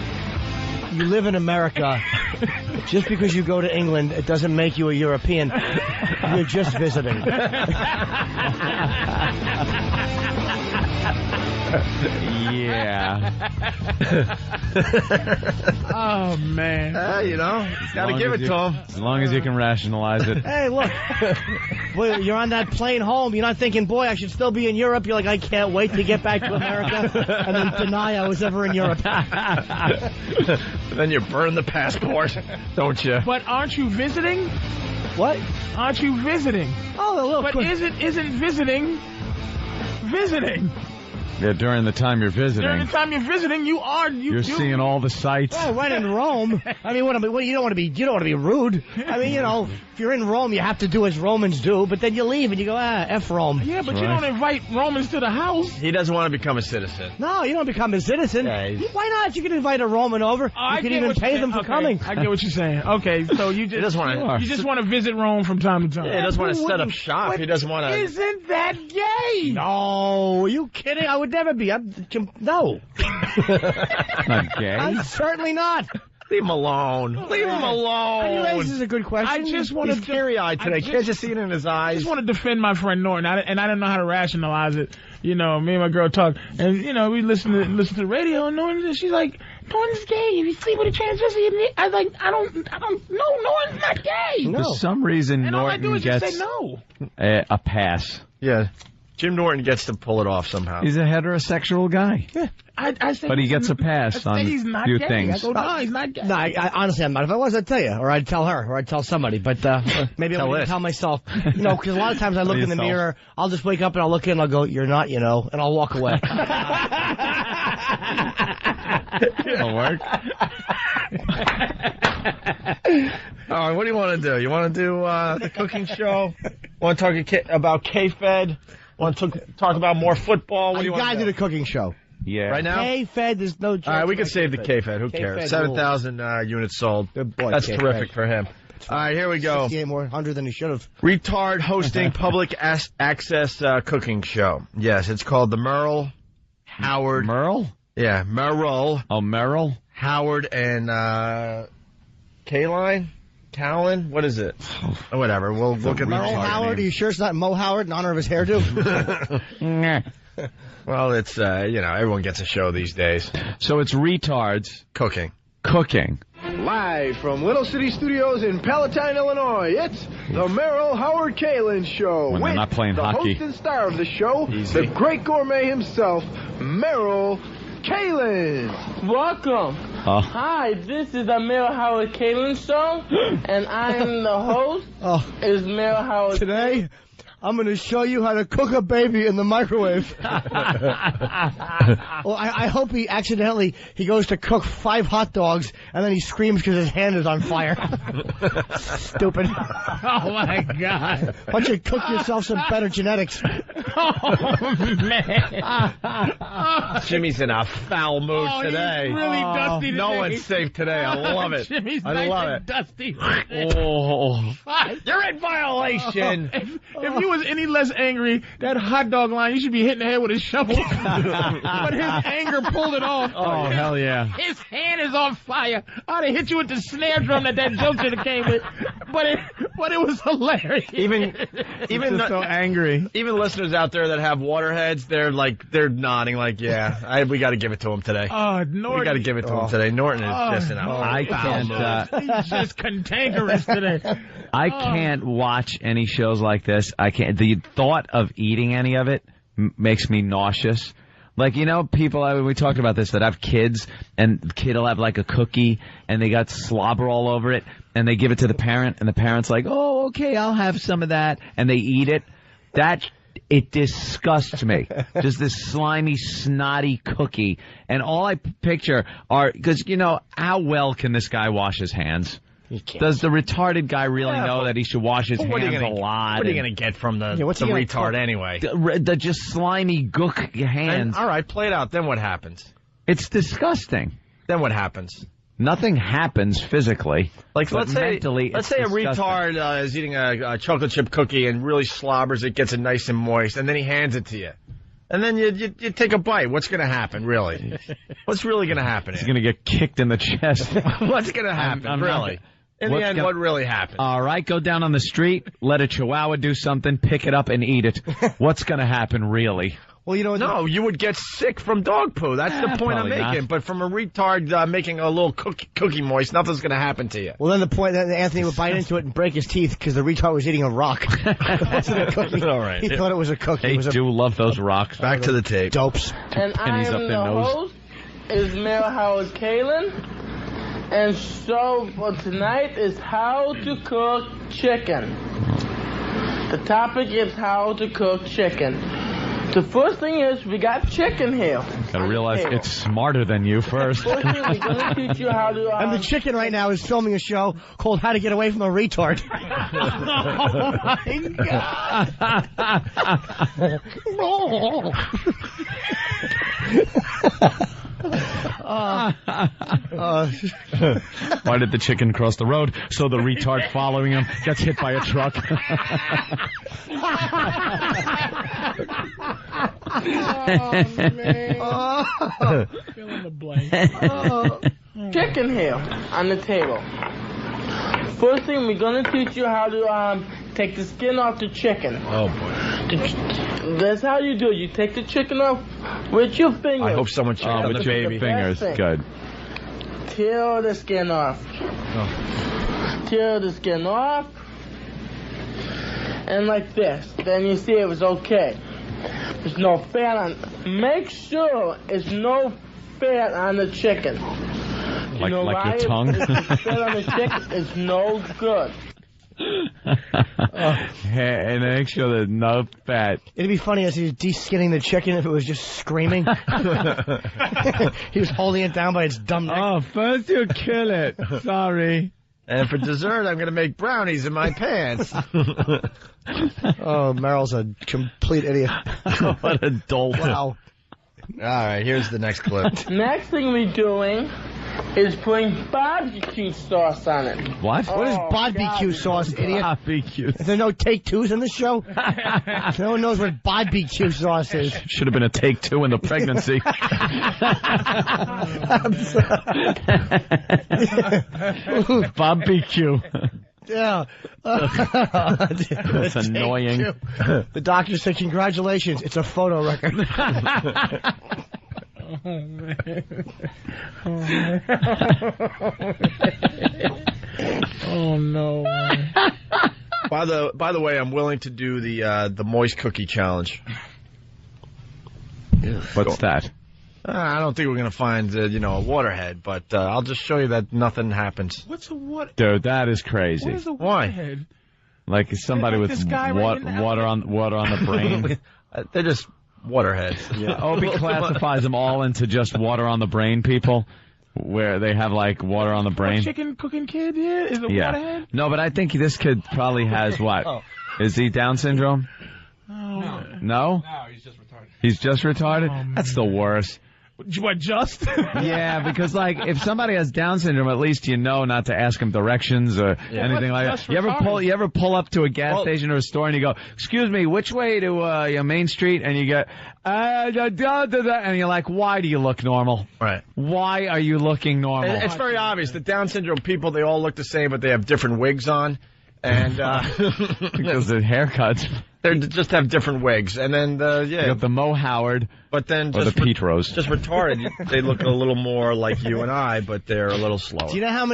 You live in America. Just because you go to England, it doesn't make you a European. You're just visiting. Yeah. Oh, man. You got to give it to him. As long as you can rationalize it. Hey, look. Boy, you're on that plane home. You're not thinking, boy, I should still be in Europe. You're like, I can't wait to get back to America. And then deny I was ever in Europe. Then you burn the passport, don't you? But aren't you visiting? What? Aren't you visiting? Oh, look. But isn't visiting? Yeah, during the time you're visiting. During the time you're visiting, you're seeing all the sights. Oh, right in Rome. I mean, you don't want to be rude. I mean, if you're in Rome, you have to do as Romans do, but then you leave and you go, F Rome. Yeah, but you don't invite Romans to the house. He doesn't want to become a citizen. No, you don't become a citizen. Yeah, why not? You can invite a Roman over. You can even pay them for coming. I get what you're saying. Okay, so you just want to visit Rome from time to time. Yeah, he doesn't want to set up shop. He doesn't want to. Isn't that gay? No, are you kidding? I would never be. No. Not gay. I'm certainly not. Leave him alone. Leave him alone. This is a good question. I just want to... He's teary-eyed today. Can't you see it in his eyes? I just want to defend my friend Norton, and I didn't know how to rationalize it. Me and my girl talk, and we listen to the radio, and Norton, she's like, Norton's gay. If you sleep with a transvestite, I was like, I don't. No, Norton's not gay. No. For some reason, and Norton all I do is gets just say no. A pass. Yeah. Jim Norton gets to pull it off somehow. He's a heterosexual guy. Yeah. I say but he gets a pass on he's not few gay. things. I go, no, he's not gay. No, I honestly, I'm not. If I was, I'd tell you, or I'd tell her, or I'd tell somebody. But maybe I'll tell myself. Because a lot of times I look in the mirror, I'll just wake up and I'll look in and I'll go, you're not, and I'll walk away. It'll work. All right, what do you want to do? You want to do the cooking show? Want to talk about K-Fed? Want to talk about more football? What do you want to do? The cooking show. Yeah. Right now? K-Fed, there's no... All right, we can save the K-Fed. Who cares? 7,000 units sold. Good boy, That's K-Fed. terrific for him. All right, here we go. 68 more 100 than he should have. Retard hosting public access cooking show. Yes, it's called the Merle Howard... Merle? Yeah, Merle. Oh, Merle? Howard and Kaline? Callan? What is it? Oh, whatever. We'll look at Merle Howard? Are you sure it's not Mo Howard in honor of his hairdo? Well, it's, everyone gets a show these days. So it's retards. Cooking. Live from Little City Studios in Palatine, Illinois, it's the Merrill Howard Kalin Show. When they're not playing hockey. Host and star of the show, Easy. the great gourmet himself, Merrill Kalin. Welcome. Hi, this is the Merrill Howard Kalin Show, and I am the host. Is Merrill Howard. Today, I'm going to show you how to cook a baby in the microwave. Well, I hope he goes to cook 5 hot dogs, and then he screams because his hand is on fire. Stupid. Oh, my God. Why don't you cook yourself some better genetics? Oh, man. Jimmy's in a foul mood today. He's really dusty today. No one's safe today. I love it. Jimmy's I love it. Dusty. Oh. You're in violation. If you was any less angry, that hot dog line, you should be hitting the head with a shovel. But his anger pulled it off. Oh, hell yeah. His hand is on fire. I'd have hit you with the snare drum that joke should have came with. But it was hilarious. Even so angry. Even listeners out there that have waterheads, they're nodding like, yeah, we got to give it to him today. Norton. We got to give it to him today. Norton is just in a I can't. He's just cantankerous today. I can't watch any shows like this. I can't. The thought of eating any of it makes me nauseous. Like, people, we talked about this, that have kids, and the kid will have like a cookie, and they got slobber all over it, and they give it to the parent, and the parent's like, oh, okay, I'll have some of that, and they eat it. It disgusts me. Just this slimy, snotty cookie. And all I picture are, because, how well can this guy wash his hands? Does the retarded guy really know that he should wash his hands a lot? What are you going to get from the retard anyway? The just slimy gook hands. All right, play it out. Then what happens? It's disgusting. Then what happens? Nothing happens physically. Like, let's say a disgusting. retard is eating a chocolate chip cookie and really slobbers it, gets it nice and moist, and then he hands it to you. And then you take a bite. What's going to happen, really? What's really going to happen? He's going to get kicked in the chest. What's going to happen, really? In the end, what really happened? All right, go down on the street, let a chihuahua do something, pick it up and eat it. What's going to happen, really? Well, no, you would get sick from dog poo. That's the point I'm making. Not. But from a retard making a little cookie moist, nothing's going to happen to you. Well, then the point that Anthony would bite into it and break his teeth because the retard was eating a rock. It wasn't a cookie. All right. He thought it was a cookie. They do love those rocks. Back to the tape. Dopes. And I am the host, is Merrill Howard Kalin. And so for tonight is how to cook chicken. The topic is how to cook chicken. The first thing is we got chicken here. Gotta realize it's smarter than you first. First thing we're gonna teach you how to. And the chicken right now is filming a show called How to Get Away from a Retard. Oh my God. Why did the chicken cross the road? So the retard following him gets hit by a truck. Oh, man. Fill in the blank. Chicken here on the table. First thing, we're going to teach you how to take the skin off the chicken. Oh, boy. That's how you do it. You take the chicken off with your fingers. I hope someone checked on the with your baby. fingers. Good. Tear the skin off. Oh. Tear the skin off. And like this. Then you see it was okay. There's no fat on. Make sure there's no fat on the chicken. Like your tongue? If there's fat on the chicken, it's no good. And make sure there's no fat. It'd be funny as he was de-skinning the chicken if it was just screaming. He was holding it down by its dumb neck. Oh, first you kill it. Sorry. And for dessert, I'm going to make brownies in my pants. Oh, Merrill's a complete idiot. What a dolt. Wow. All right, here's the next clip. Next thing we're doing is putting barbecue sauce on it. What? What is barbecue sauce, idiot? Barbecue. Is there no take twos in the show? No one knows what barbecue sauce is. Should have been a take two in the pregnancy. Barbecue. Yeah. That's annoying. The doctor said, congratulations, it's a photo record. Oh no. By the way, I'm willing to do the moist cookie challenge. What's that? I don't think we're gonna find a waterhead, but I'll just show you that nothing happens. What's a what? Dude, that is crazy. What is a Why? waterhead? Like somebody Like with this guy right water on the brain. They're just waterheads. Yeah. Obi classifies them all into just water on the brain people, where they have like water on the brain. Chicken cooking kid here is a waterhead. No, but I think this kid probably has what? Is he Down syndrome? No. No, he's just retarded. He's just retarded? Oh, that's the worst. What, just? Yeah, because like if somebody has Down syndrome, at least you know not to ask them directions or anything like that. You ever pull up to a gas station or a store and you go, "Excuse me, which way to Main Street?" And you get and you're like, "Why do you look normal? Right? Why are you looking normal?" It's very obvious. The Down syndrome people, they all look the same, but they have different wigs on, and because the haircuts. They just have different wigs, and then You got the Mo Howard, but then or just the Petros. Just retarded. They look a little more like you and I, but they're a little slower. Do you know how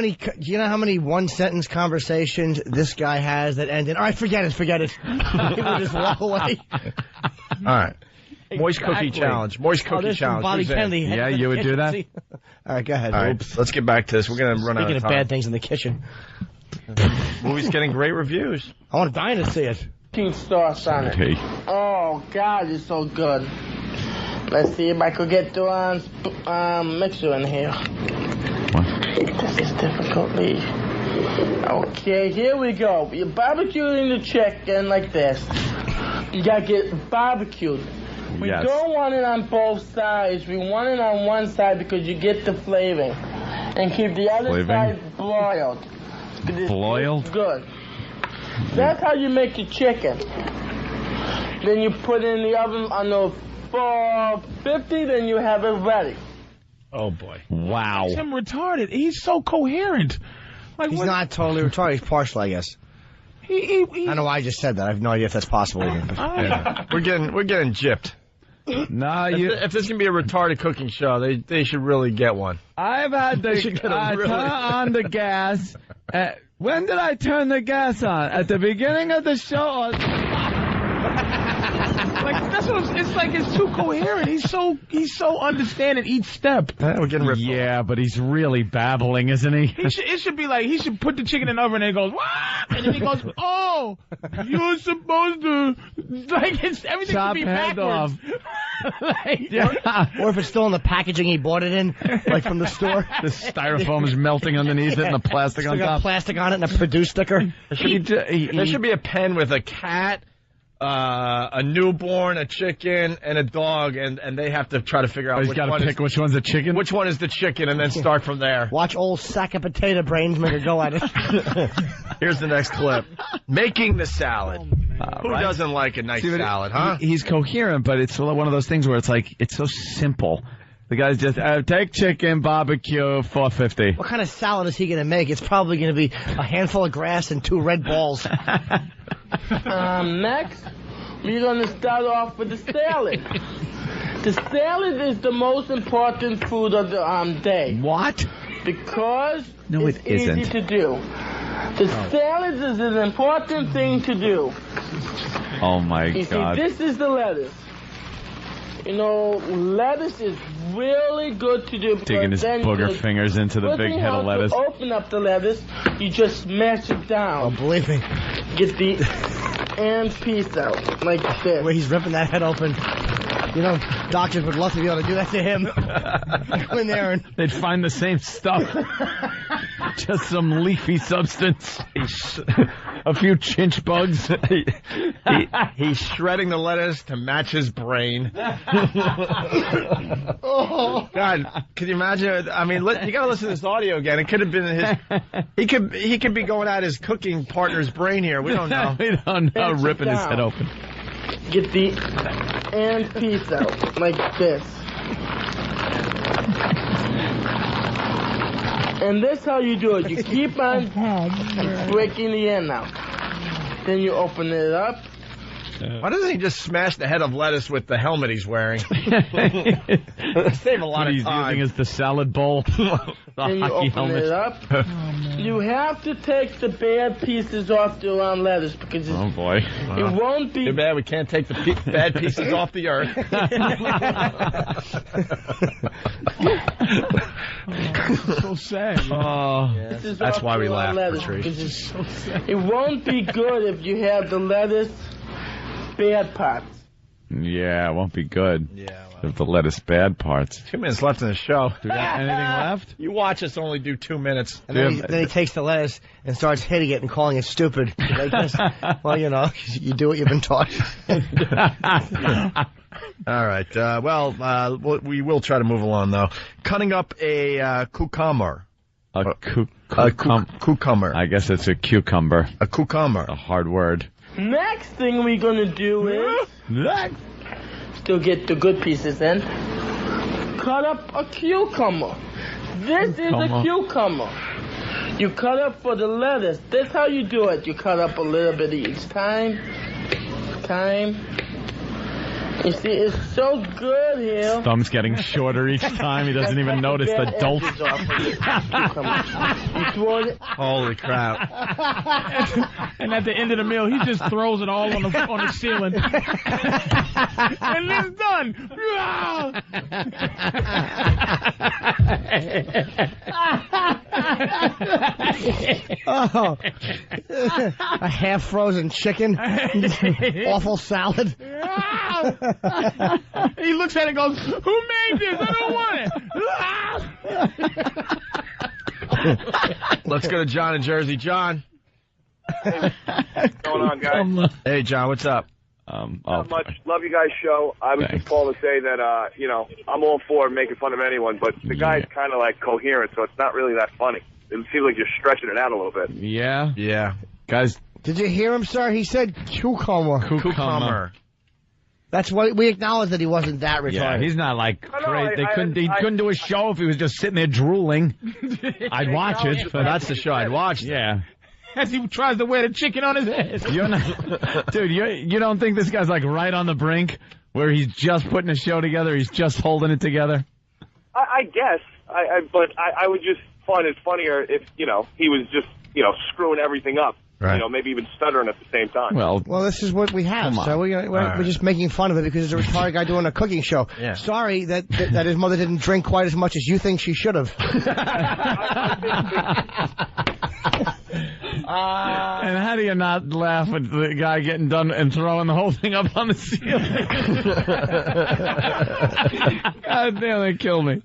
many one sentence conversations this guy has that end in, all right, forget it. He will just walk away. All right. Moist cookie challenge. Moist cookie challenge. Bobby Kennedy. Yeah, you would do that? All right, go ahead. All right, let's get back to this. We're going to run out of time. Speaking of bad things in the kitchen. Movie's getting great reviews. I want dying to see it. Sauce on it. Okay. Oh God, it's so good. Let's see if I could get the mixer in here. What? This is difficultly. Okay, here we go. You're barbecuing the chicken like this. You gotta get barbecued. We don't want it on both sides. We want it on one side because you get the flavoring. And keep the other side broiled. Broiled? Good. That's how you make your chicken. Then you put it in the oven on the 450, then you have it ready. Oh, boy. Wow. He's retarded. He's so coherent. Like, he's not totally retarded. He's partial, I guess. I don't know why I just said that. I have no idea if that's possible even. Yeah. We're getting gypped. No, if this can be a retarded cooking show, they should really get one. I've had to turn on the gas. When did I turn the gas on? At the beginning of the show? Like that's what it's like. It's too coherent. He's so understanding each step. We're getting ripped. Yeah, but he's really babbling, isn't he? It should be like he should put the chicken in the oven and it goes what? And then he goes, oh, you're supposed to like it's everything chop should be head backwards. Off. Or if it's still in the packaging he bought it in, like from the store. The styrofoam is melting underneath it and the plastic on top. Got plastic on it and a Purdue sticker. There should be a pen with a cat, a newborn, a chicken, and a dog, and they have to try to figure out which one's the chicken. Which one is the chicken, and then start from there. Watch old sack of potato brains make her go at it. Here's the next clip. Making the salad. Who doesn't like a nice salad, huh? He's coherent, but it's one of those things where it's like, it's so simple. The guy's just, take chicken, barbecue, $4.50. What kind of salad is he going to make? It's probably going to be a handful of grass and 2 red balls. Next, we're going to start off with the salad. The salad is the most important food of the day. What? Because it's easy to do. The salad is an important thing to do. Oh, my God. You see, this is the lettuce. You know, lettuce is really good to do. Digging his booger fingers into the big head of lettuce. To open up the lettuce, you just smash it down. Oh, believe me. Get the end piece out, like this. Where he's ripping that head open. You know, doctors would love to be able to do that to him. Go in there and... They'd find the same stuff. Just some leafy substance. A few chinch bugs. He's shredding the lettuce to match his brain. God, can you imagine? I mean, you got to listen to this audio again. It could have been his. He could be going at his cooking partner's brain here. We don't know. We don't know. Ripping his head open. Get the end piece out like this. And that's how you do it. You keep on breaking the end out. Then you open it up. Why doesn't he just smash the head of lettuce with the helmet he's wearing? Save a lot of he's time. using is the salad bowl. Then you open it up. You have to take the bad pieces off the round lettuce because it won't be. Too bad we can't take the bad pieces off the earth. So sad. That's why we laugh, Patrice. So sad. It won't be good if you have the lettuce bad parts. Yeah, it won't be good. Yeah. If the lettuce bad parts. 2 minutes left in the show. Do we have anything left? You watch us only do 2 minutes. And then he takes the lettuce and starts hitting it and calling it stupid. Well, you know, you do what you've been taught. All right. We will try to move along, though. Cutting up a cucumber. A cucumber. I guess it's a cucumber. A cucumber. A hard word. Next thing we're going to do is... Still get the good pieces in. Cut up a cucumber. This is a cucumber. You cut up for the lettuce. That's how you do it. You cut up a little bit each time. You see, it's so good here. Thumb's getting shorter each time. He doesn't even notice the dolt. Holy crap. And at the end of the meal, he just throws it all on the ceiling. And it's done. Oh, a half-frozen chicken. Awful salad. He looks at it and goes, "Who made this? I don't want it." Let's go to John in Jersey. John. What's going on, guys? Hey, John, what's up? Not much. Love you guys' show. I was just calling to say that, I'm all for making fun of anyone, but the guy's kind of like coherent, so it's not really that funny. It seems like you're stretching it out a little bit. Yeah. Yeah. Guys. Did you hear him, sir? He said cucumber. Cucumber. That's what we acknowledge that he wasn't that retarded. Yeah, he's not like crazy. He couldn't do a show if he was just sitting there drooling. I'd watch it. But that's the show I'd watch. Yeah. As he tries to wear the chicken on his head. You're not, dude, you don't think this guy's like right on the brink where he's just putting a show together? He's just holding it together? I guess. But I would just find it funnier if, he was just, screwing everything up. Right. Maybe even stuttering at the same time. Well, this is what we have. So we're just making fun of it because it's a retarded guy doing a cooking show. Yeah. Sorry that his mother didn't drink quite as much as you think she should have. And how do you not laugh at the guy getting done and throwing the whole thing up on the ceiling? God damn, they kill me.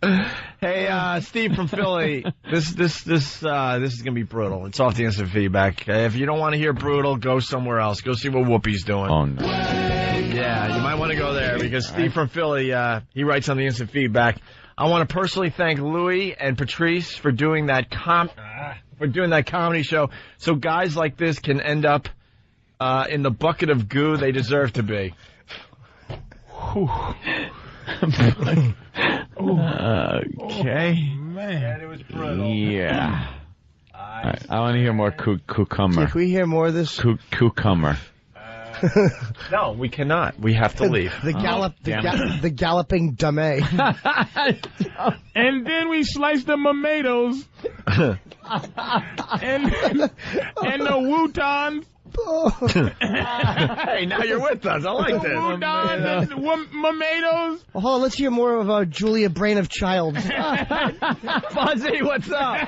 Hey, Steve from Philly. This is gonna be brutal. It's off the instant feedback. If you don't want to hear brutal, go somewhere else. Go see what Whoopi's doing. Oh no. Yeah, you might want to go there because Steve from Philly, he writes on the instant feedback. I want to personally thank Louie and Patrice for doing that comedy show, so guys like this can end up in the bucket of goo they deserve to be. Okay. Man, it was brutal. Yeah. Right, I want to hear more cucumber. Can we hear more of this? Cucumber. No, we cannot. We have to leave. The galloping dummy. And then we slice the tomatoes. and the woutons. Hey, now you're with us. I like this. Woutons and tomatoes. Well, hold on, let's hear more of Julia Brain of Childs. Fuzzy, what's up?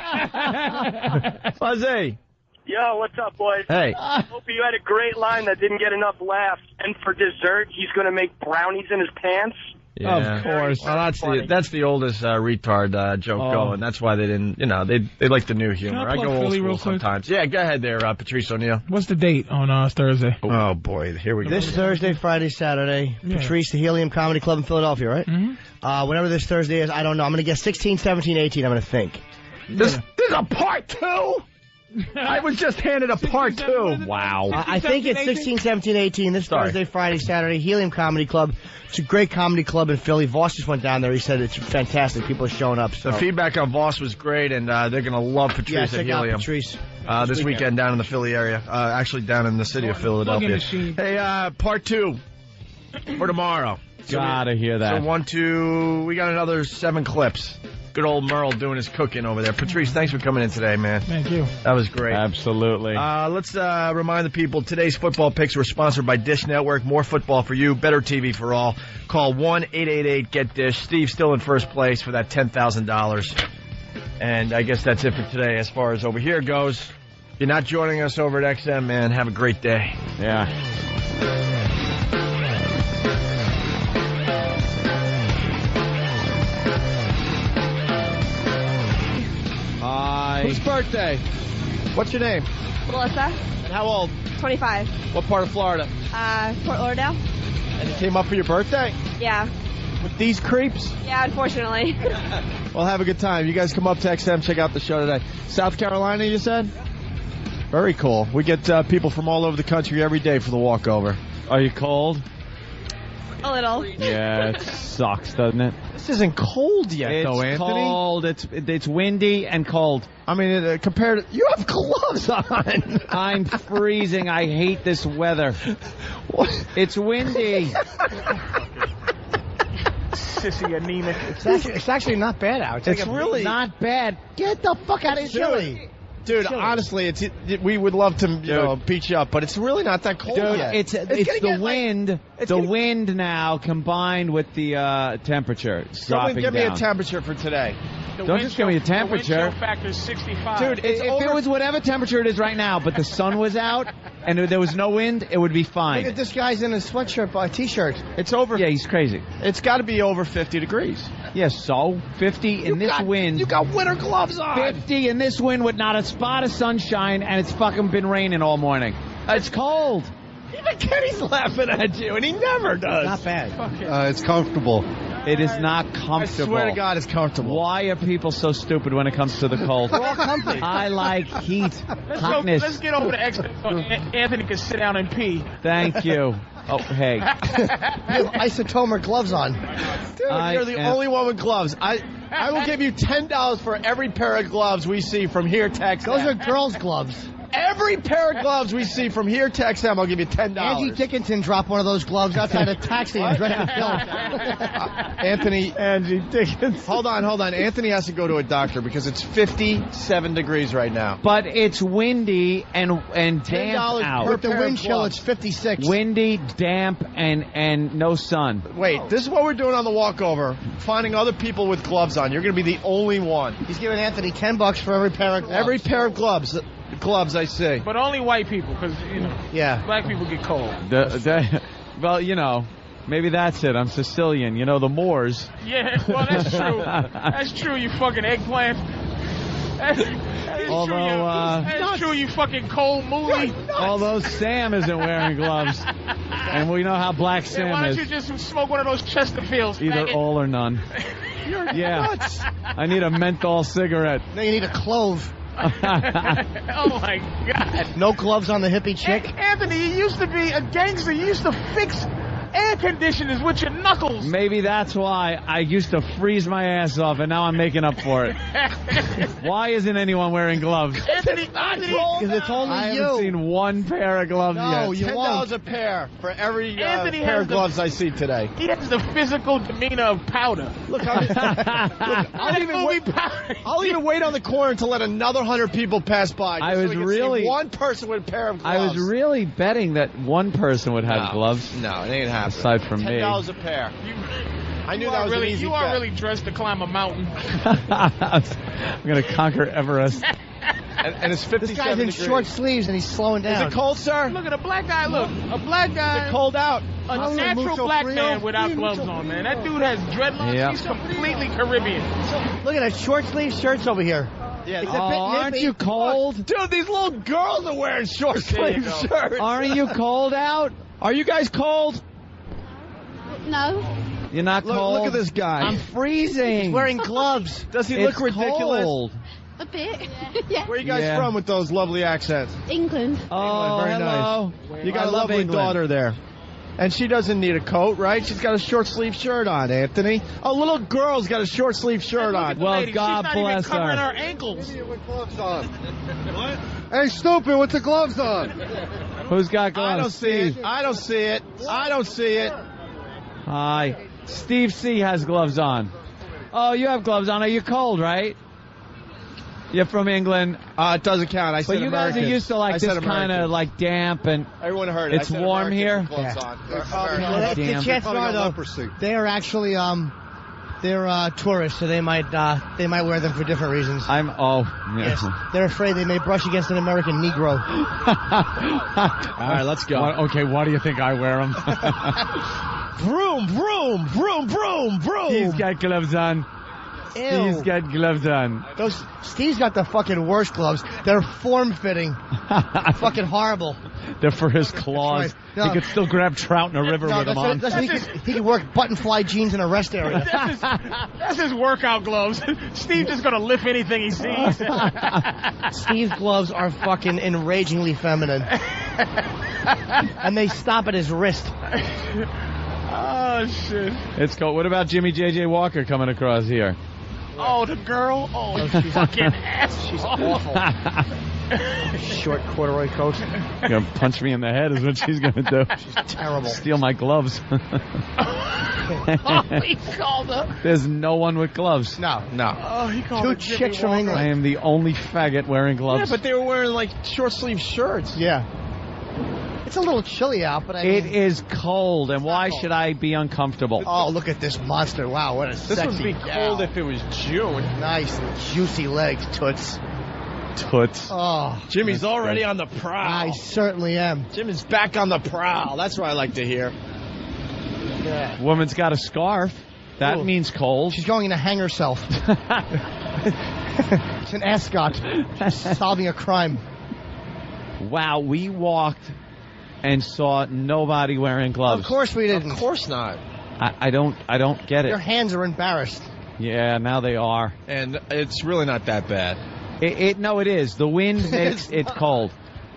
Fuzzy. Yo, what's up, boys? Hey. Hope you had a great line that didn't get enough laughs. And for dessert, he's going to make brownies in his pants. Yeah. Of course. Well, that's the oldest retard joke going. That's why they didn't, they like the new humor. I go old school sometimes. Yeah, go ahead there, Patrice O'Neill. What's the date on Thursday? Oh, boy. Here we go. This Thursday, Friday, Saturday. Yeah. Patrice, the Helium Comedy Club in Philadelphia, right? Mm-hmm. Whenever this Thursday is, I don't know. I'm going to guess 16, 17, 18, I'm going to think. This is a part 2? I was just handed a part 2. Wow. I think it's 16, 17, 18. This Thursday, Friday, Saturday. Helium Comedy Club. It's a great comedy club in Philly. Voss just went down there. He said it's fantastic. People are showing up. So. The feedback on Voss was great, and they're going to love Patrice at Helium. Out Patrice. This weekend down in the Philly area. Actually, down in the city of Philadelphia. Hey, part 2 for tomorrow. Gotta hear that. So 1, 2, we got another 7 clips. Good old Merle doing his cooking over there. Patrice, thanks for coming in today, man. Thank you. That was great. Absolutely. Let's remind the people, today's football picks were sponsored by Dish Network. More football for you, better TV for all. Call 1-888-GET-DISH. Steve's still in first place for that $10,000. And I guess that's it for today as far as over here goes. If you're not joining us over at XM, man, have a great day. Yeah. Whose birthday? What's your name? Melissa. And how old? 25. What part of Florida? Fort Lauderdale. And you came up for your birthday? Yeah. With these creeps? Yeah, unfortunately. Well, have a good time. You guys come up to XM, check out the show today. South Carolina, you said? Very cool. We get people from all over the country every day for the walkover. Are you cold? A little. Yeah, it sucks, doesn't it? This isn't cold yet, though, Anthony. It's cold. It's windy and cold. I mean, compared to... You have gloves on. I'm freezing. I hate this weather. What? It's windy. Sissy anemic. It's actually not bad out. It's really not bad. Get the fuck out of Chile. Dude, honestly, we would love to beat you up, but it's really not that cold yet. It's the wind. Wind now combined with the temperature. Someone give me a temperature for today. Don't just give me a temperature. The wind chill factor is 65. Dude, if it was whatever temperature it is right now, but the sun was out and there was no wind, it would be fine. Look at this guy's in a sweatshirt, t-shirt. It's over. Yeah, he's crazy. It's got to be over 50 degrees. Yes, so 50 in this wind. You got winter gloves on. 50 in this wind with not a spot of sunshine, and it's fucking been raining all morning. It's cold. Even Kenny's laughing at you, and he never does. Not bad. It's comfortable. It is not comfortable. I swear to God, it's comfortable. Why are people so stupid when it comes to the cold? We're all comfy. I like heat. Hotness. Let's get over to exit so Anthony can sit down and pee. Thank you. Oh, hey. You have isotomer gloves on. Dude, you're the only one with gloves. I will give you $10 for every pair of gloves we see from here, Texas. Those are girls' gloves. Every pair of gloves we see from here to XM, I'll give you $10. Angie Dickinson dropped one of those gloves outside a taxi and was ready to film. Angie Dickinson. Hold on. Anthony has to go to a doctor because it's 57 degrees right now. But it's windy and damp out. With the wind chill, it's 56. Windy, damp, and no sun. Wait, this is what we're doing on the walkover. Finding other people with gloves on. You're going to be the only one. He's giving Anthony $10 for every pair of gloves. Every pair of gloves. Gloves, I see. But only white people, because, black people get cold. Well, maybe that's it. I'm Sicilian. The Moors. Yeah, well, that's true. That's true, you fucking eggplant. That's true, you fucking cold mooly. Although Sam isn't wearing gloves. And we know how black Sam is. Why don't you just smoke one of those Chesterfields? Either all or none. You're nuts. I need a menthol cigarette. No, you need a clove. Oh my God! No gloves on the hippie chick. Anthony, you used to be a gangster. You used to fix air conditioners with your knuckles. Maybe that's why I used to freeze my ass off, and now I'm making up for it. Why isn't anyone wearing gloves? Anthony, because it's only I you. haven't seen one pair of gloves yet. No, you won't. $10 a pair for every Anthony pair of gloves I see today. He has the physical demeanor of powder. Look, I'll even wait on the corner to let another 100 people pass by. I was really one person with a pair of gloves. I was really betting that one person would have gloves. No, it ain't happening. Aside from me. $10 a pair. I knew that was really, an easy You bet. are really dressed to climb a mountain. I'm going to conquer Everest. and it's 57 This guy's in degrees. short sleeves and he's slowing down. Is it cold, sir? Look at a black guy. Look, a black guy. Is it cold out? a natural black man without gloves on, man. That dude has dreadlocks. Yep. He's completely Caribbean. Look at that short sleeve shirts over here. Yeah, aren't you cold? Dude, these little girls are wearing short sleeve shirts. Aren't you cold out? Are you guys cold? No. You're not cold? Look at this guy. I'm freezing. He's wearing gloves. Does he look ridiculous? Cold. A bit. Yeah. Where are you guys from with those lovely accents? England. Oh, very hello. Nice. You got I a lovely England. daughter there. And she doesn't need a coat, right? She's got a short sleeve shirt on, Anthony. Oh, little girl's got a short sleeve shirt on. Well, lady. God She's not bless even covering her. her ankles. With gloves on. What? Hey, stupid, what's the gloves on? Who's got gloves? I don't see it. I don't see it. I don't see it. Hi. Steve C. has gloves on. Oh, you have gloves on. Are you cold, right? You're from England. It doesn't count. I said But you guys are used to like this kind of like damp and everyone heard it. It's warm here. Gloves on. The chances are though, they are actually they're tourists, so they might wear them for different reasons. Yes. They're afraid they may brush against an American Negro. All right, let's go. Okay, why do you think I wear them? Vroom, vroom, vroom, vroom, vroom. He's got gloves on. Ew. Steve's got gloves on. Steve's got the fucking worst gloves. They're form-fitting. Fucking horrible. They're for his claws. Right. No. He could still grab trout in a river with them on. He can work button-fly jeans in a rest area. That's his workout gloves. Steve's just going to lift anything he sees. Steve's gloves are fucking enragingly feminine. And they stop at his wrist. Oh, shit. It's cold. What about Jimmy J.J. Walker coming across here? Oh, the girl? Oh, she's fucking ass. She's awful. Short corduroy coat. You're going to punch me in the head is what she's going to do. She's terrible. Steal my gloves. Oh, he called her. There's no one with gloves. No. Oh, he called Two her chicks Jimmy from England. I am the only faggot wearing gloves. Yeah, but they were wearing like short sleeve shirts. Yeah. It's a little chilly out, but it is cold, and why should I be uncomfortable? Oh, look at this monster. Wow, what a This sexy would be gal. cold if it was June. Nice, juicy legs, toots. Toots. Oh. Jimmy's already on the prowl. I certainly am. Jimmy's back on the prowl. That's what I like to hear. Yeah. Woman's got a scarf. That means cold. She's going to hang herself. It's an ascot. She's solving a crime. Wow, we walked and saw nobody wearing gloves. Of course we didn't. Of course not. I don't get it. Your hands are embarrassed. Yeah, now they are. And it's really not that bad. No, it is. The wind makes it cold.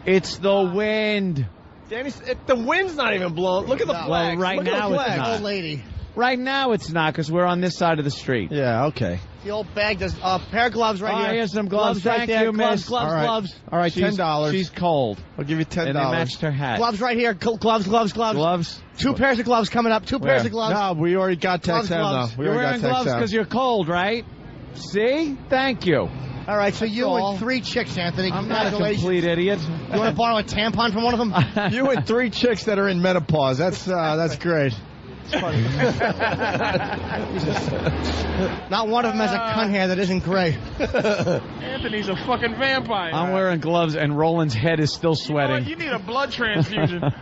It's the wind. Danny, the wind's not even blowing. Look at the flag. Well, right Look now at the it's flag. not. Old lady. Right now it's not because we're on this side of the street. Yeah, okay. The old bag does a pair of gloves right here. Here's some gloves. right Thank there. you, gloves, miss. gloves, All right. gloves. All right, $10. She's cold. I'll give you $10. And they matched her hat. Gloves right here. Gloves, gloves, gloves. Gloves? Two pairs of gloves coming up. Two pairs of gloves. No, we already got Gloves, text gloves. though. We You're already wearing got gloves text because you're cold, right? See? Thank you. All right, so you all. and three chicks, Anthony. I'm not a Congratulations. complete idiot. You want to borrow a tampon from one of them? You and three chicks that are in menopause. That's great. It's funny. Not one of them has a cunt hair that isn't gray. Anthony's a fucking vampire. I'm wearing gloves and Roland's head is still sweating. You need a blood transfusion. All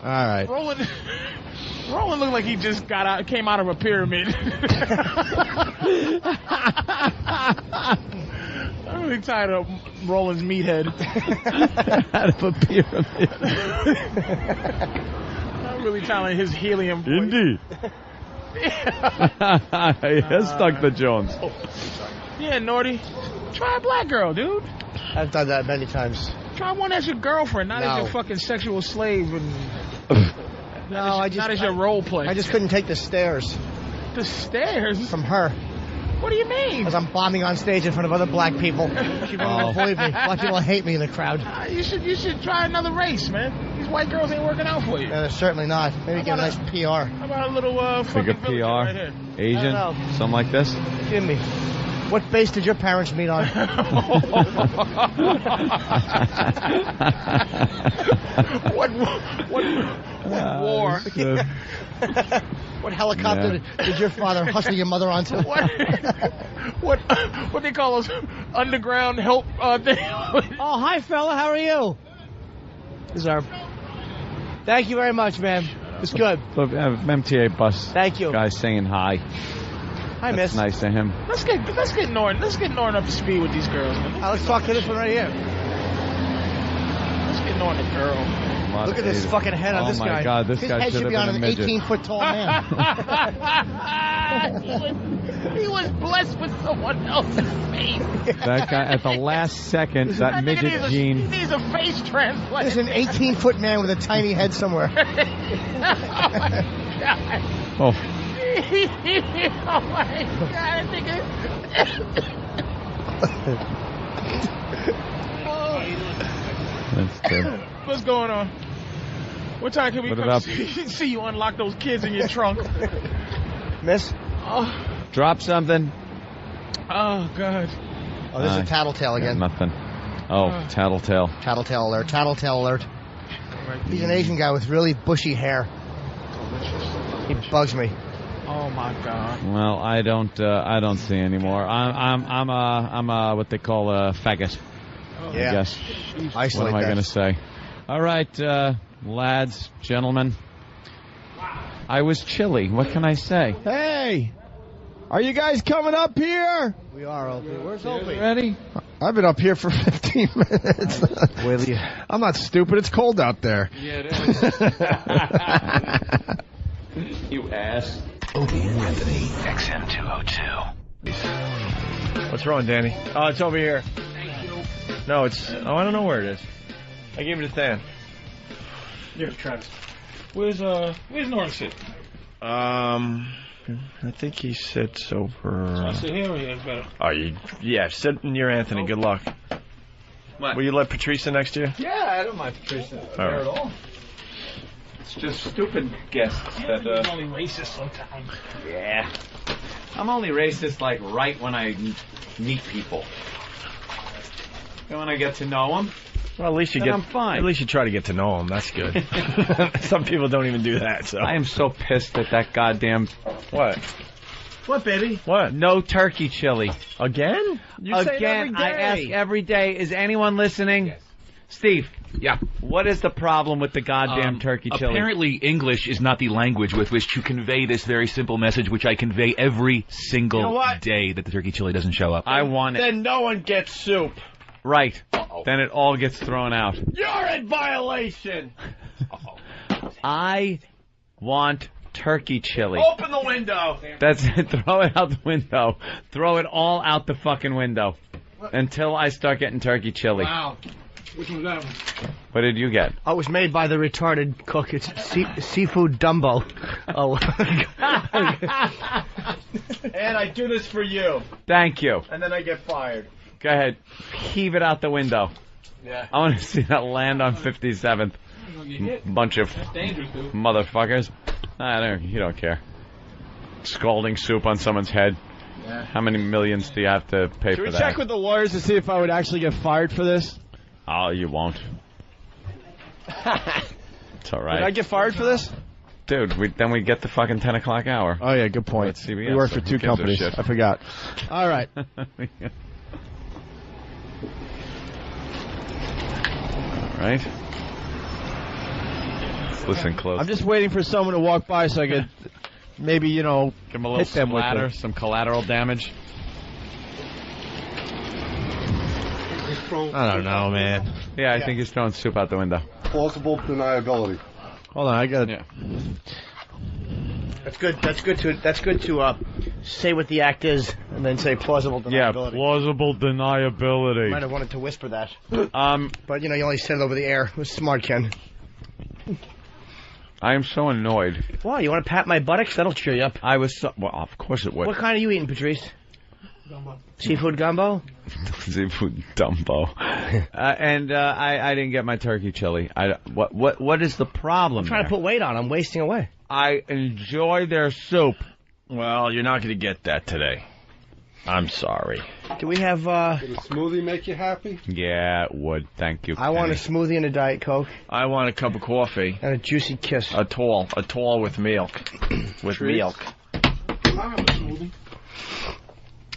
right. Roland looked like he just came out of a pyramid. I'm really tired of Roland's meathead. Out of a pyramid. I'm really tired of his helium voice. Indeed. He has stuck the Jones. Yeah, Norty. Try a black girl, dude. I've done that many times. Try one as your girlfriend, not as your fucking sexual slave. And not as your role play. I just couldn't take the stares. The stares? From her. What do you mean? As I'm bombing on stage in front of other black people. She won't avoid me. Black people hate me in the crowd. You should try another race, man. These white girls ain't working out for you. Certainly not. Maybe get a nice PR. How about a little fucking PR, right here? Asian, something like this. Give me. What base did your parents meet on? What war? What helicopter did your father hustle your mother onto? What they call those underground help thing? Oh, hi, fella. How are you? Thank you very much, man. It's good. MTA bus. Thank you. Guy saying hi. Hi, That's miss. nice of him. Let's get Norton. Let's get Norton up to speed with these girls, man. Let's talk to this one right here. Let's get Norton a girl. Look at this fucking head on this guy. Oh my God, this His guy head should be on an 18-foot tall man. he was blessed with someone else's face. That guy at the last second, that midget gene. He needs a face transplant. There's an 18-foot man with a tiny head somewhere. Oh my God. Oh. Oh my God, I think That's good. What's going on? What time can we come see you unlock those kids in your trunk? Miss? Oh. Drop something. Oh, God. Oh, this is a tattletale again. Nothing. Oh, tattletale. Tattletale alert. Tattletale alert. He's an Asian guy with really bushy hair. He bugs me. Oh my God. Well, I don't see anymore. I'm what they call a faggot. I guess. Isolate what am I going to say? All right, lads, gentlemen. I was chilly. What can I say? Hey! Are you guys coming up here? We are, Opie. Where's Opie? Ready? I've been up here for 15 minutes. I'm not stupid. It's cold out there. Yeah, it is. You ass. Opie and Anthony, XM202. What's wrong, Danny? Oh, it's over here. No, it's... Oh, I don't know where it is. I gave it to Than. Here's Travis. Where's Norton sit? I think he sits over... I sit here or here? Better. Oh, yeah, sit near Anthony. Good luck. What? Will you let Patrice in next year? Yeah, I don't mind Patrice there at all. It's just stupid guests that... He's only racist sometimes. Yeah. I'm only racist, like, right when I meet people. And when I get to know them, well, at least I'm fine. At least you try to get to know them. That's good. Some people don't even do that. So I am so pissed at that goddamn... What? What, baby? What? No turkey chili. Again? You say it every day. I ask every day, is anyone listening? Yes. Steve. Yeah. What is the problem with the goddamn turkey chili? Apparently, English is not the language with which to convey this very simple message, which I convey every single day that the turkey chili doesn't show up. I want it. Then no one gets soup. Right. Then it all gets thrown out. You're in violation. I want turkey chili. Open the window. That's it. Throw it out the window. Throw it all out the fucking window until I start getting turkey chili. Wow. Which one's that one? What did you get? Oh, it was made by the retarded cook. It's seafood Dumbo. Oh. And I do this for you. Thank you. And then I get fired. Go ahead. Heave it out the window. Yeah. I want to see that land on 57th. Bunch of motherfuckers. You don't care. Scalding soup on someone's head. Yeah. How many millions do you have to pay for that? Should we check with the lawyers to see if I would actually get fired for this? Oh, you won't. It's all right. Did I get fired for this? Dude, then we get the fucking 10 o'clock hour. Oh, yeah, good point. CBS, we work for two companies. I forgot. All right. All right. Let's listen close. I'm just waiting for someone to walk by so I could maybe, give them a little splatter, some collateral damage. I don't know, man. Yeah, I think he's throwing soup out the window. Plausible deniability. Hold on, I got it. Yeah. That's good. That's good to say what the act is and then say plausible deniability. Yeah, plausible deniability. Might have wanted to whisper that. But you only said it over the air. It was smart, Ken. I am so annoyed. Why? You want to pat my buttocks? That'll cheer you up. Well, of course it would. What kind are you eating, Patrice? Gumbo. Seafood gumbo? Seafood Dumbo. And I didn't get my turkey chili. What is the problem? I'm trying to put weight on. I'm wasting away. I enjoy their soup. Well, you're not going to get that today. I'm sorry. Do we have... Would a smoothie make you happy? Yeah, it would. Thank you, I want a smoothie and a Diet Coke. I want a cup of coffee. And a juicy kiss. A tall with milk. With milk. I have a smoothie.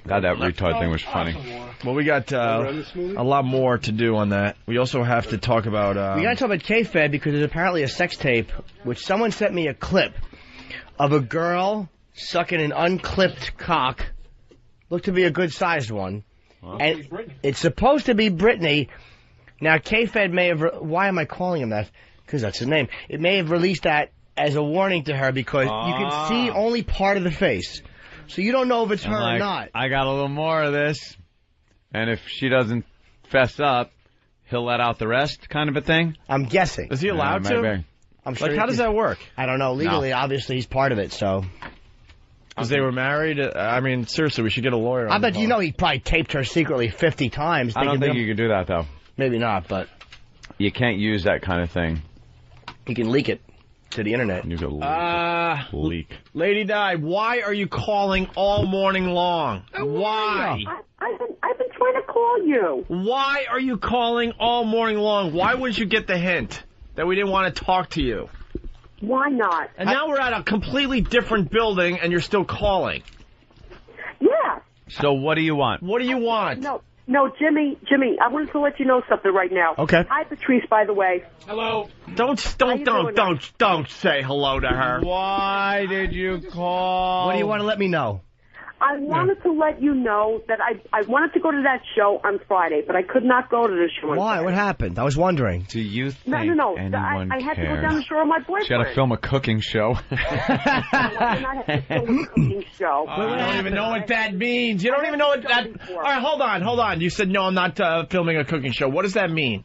God, that retard thing was funny. Well, we got a lot more to do on that. We also have to talk about... We got to talk about K-Fed because there's apparently a sex tape, which someone sent me a clip of a girl sucking an unclipped cock. Looked to be a good-sized one. Well, and it's supposed to be Britney. Now, K-Fed may have... Why am I calling him that? Because that's his name. It may have released that as a warning to her because you can see only part of the face. So you don't know if it's her or not. I got a little more of this, and if she doesn't fess up, he'll let out the rest, kind of a thing. I'm guessing. Is he allowed to? Maybe. I'm sure. Like, how does that work? I don't know. Legally, obviously, he's part of it, so... Because they were married? I mean, seriously, we should get a lawyer on I bet you know he probably taped her secretly 50 times. I don't think you could do that, though. Maybe not, but... You can't use that kind of thing. You can leak it to the internet. You can leak. Lady Di, why are you calling all morning long? Why? I've been trying to call you. Why are you calling all morning long? Why would you get the hint that we didn't want to talk to you? Why not? And now we're at a completely different building and you're still calling. Yeah. So what do you want? What do you want? No, Jimmy, I wanted to let you know something right now. Okay. Hi, Patrice, by the way. Hello. Don't say hello to her. Why did you call? What do you want to let me know? I wanted to let you know that I wanted to go to that show on Friday, but I could not go to the show on Why? Friday. What happened? I was wondering. Do you think No. anyone I had to go cares? down the shore with my boyfriend. She got to film a cooking show. I did not have to film a cooking show. I don't even know what that means. You don't even know what that... All right, hold on. You said, no, I'm not filming a cooking show. What does that mean?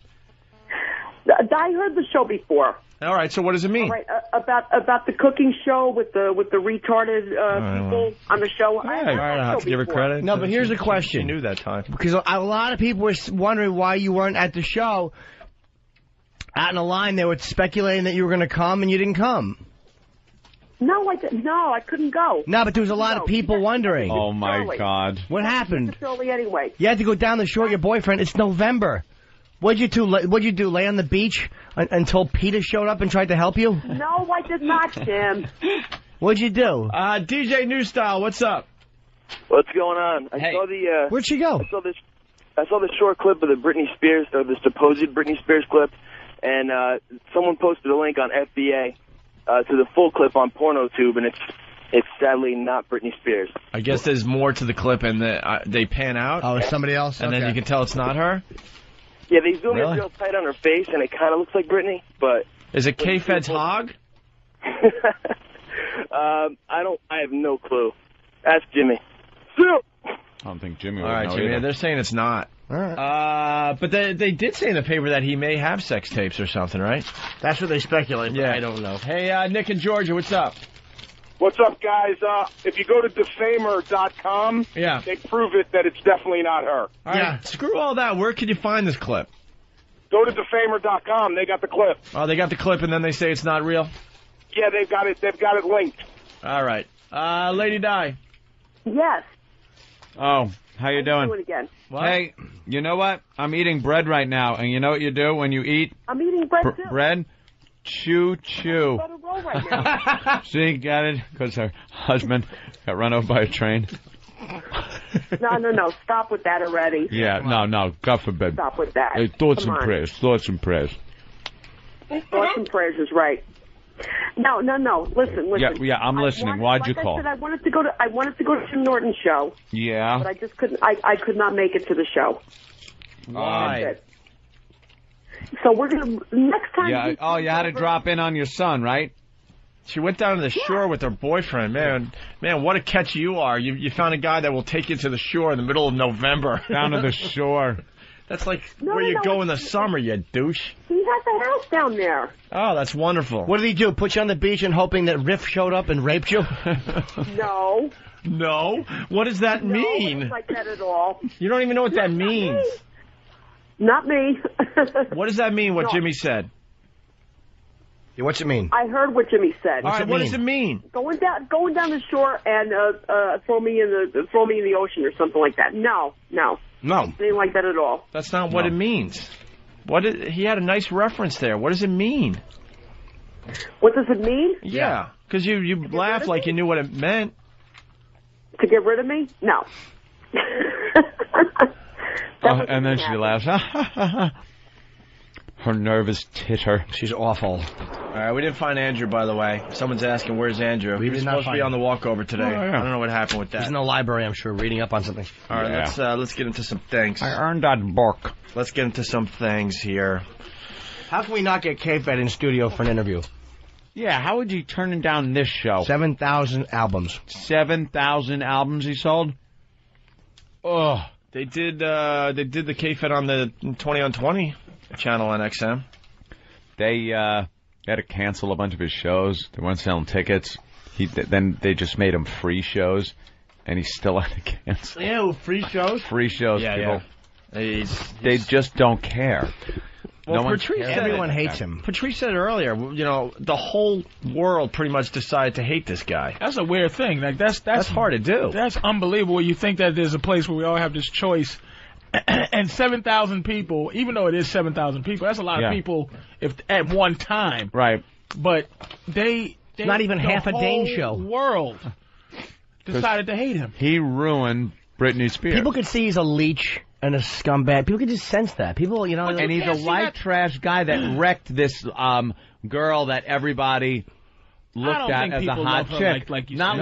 I heard the show before. All right, so what does it mean? All right, about the cooking show with the retarded people on the show. I have to give her credit. No, but here's the question. She knew that time. Because a lot of people were wondering why you weren't at the show. Out in the line, they were speculating that you were going to come, and you didn't come. No, I couldn't go. No, but there was a lot of people wondering. Oh, my God. What happened? It's early anyway. You had to go down the shore with your boyfriend. It's November. What'd you do, lay on the beach until Peter showed up and tried to help you? No, I did not, Jim. What'd you do? DJ New Style, what's up? What's going on? I saw where'd she go? I saw the short clip of the Britney Spears, or the supposed Britney Spears clip, and someone posted a link on FBA to the full clip on PornoTube, and it's sadly not Britney Spears. I guess there's more to the clip, and they pan out. Oh, it's somebody else? And then you can tell it's not her? Yeah, they zoom in real tight on her face, and it kind of looks like Britney, but... Is it K-Fed's hog? I have no clue. Ask Jimmy. I don't think Jimmy would know Jimmy, either. they're saying it's not. All right. But they did say in the paper that he may have sex tapes or something, right? That's what they speculate, but Yeah. I don't know. Hey, Nick in Georgia, what's up? What's up, guys? If you go to defamer.com, they prove it that it's definitely not her. All right, screw all that. Where can you find this clip? Go to defamer.com. They got the clip. Oh, they got the clip, and then they say it's not real? Yeah, they've got it linked. All right. Lady Di. Yes. Oh, how you doing? Do it again. What? Hey, you know what? I'm eating bread right now, and you know what you do when you eat I'm eating bread too. bread? Chew. Let it roll right now. See, got it? Because her husband got run over by a train. No. Stop with that already. Yeah, no. God forbid. Stop with that. Hey, thoughts Come and on. prayers. Thoughts and prayers is right. No. Listen. Yeah, I'm listening. Why'd you call? I said, I wanted to go to the Norton show. Yeah. But I just couldn't. I could not make it to the show. Why? That's it. So we're gonna next time. Yeah. Oh, you had to drop in on your son, right? She went down to the shore with her boyfriend. Man, what a catch you are. You found a guy that will take you to the shore in the middle of November. Down to the shore. That's like where you go in the summer, you douche. He has a house down there. Oh, that's wonderful. What did he do? Put you on the beach and hoping that Riff showed up and raped you? No. No? What does that mean? Not like that at all. You don't even know what that means. Not me. What does that mean, what Jimmy said? Yeah, what's it mean? I heard what Jimmy said. All right, what does it mean? Going down the shore and throw me in the ocean or something like that. No. Anything like that at all. That's not what it means. He had a nice reference there. What does it mean? What does it mean? Yeah, because you laughed like you knew what it meant. To get rid of me? No. And then she laughs. Her nervous titter. She's awful. All right, we didn't find Andrew, by the way. Someone's asking, where's Andrew? He was supposed to be on the walkover today. Oh, yeah. I don't know what happened with that. He's in the library, I'm sure, reading up on something. All right, let's get into some things. I earned that book. Let's get into some things here. How can we not get K-Fed in studio for an interview? Yeah, how would you turn down this show? 7,000 albums. 7,000 albums he sold? Oh, they did the K-Fed on the 20 on 20 channel on XM. They had to cancel a bunch of his shows. They weren't selling tickets. Then they just made him free shows, and he still had to cancel. Ew, free shows? Free shows, people. Yeah. They just don't care. Well, Patrice said everyone hates him. Patrice said earlier, you know, the whole world pretty much decided to hate this guy. That's a weird thing. Like that's hard to do. That's unbelievable. You think that there's a place where we all have this choice, and 7,000 people, even though it is 7,000 people, that's a lot of people if at one time. Right. But they not even half a Dane show. World decided to hate him. He ruined Britney Spears. People could see he's a leech and a scumbag. People can just sense that. People, you know... And he's a white trash guy that wrecked this girl that everybody looked at as a hot chick. Like not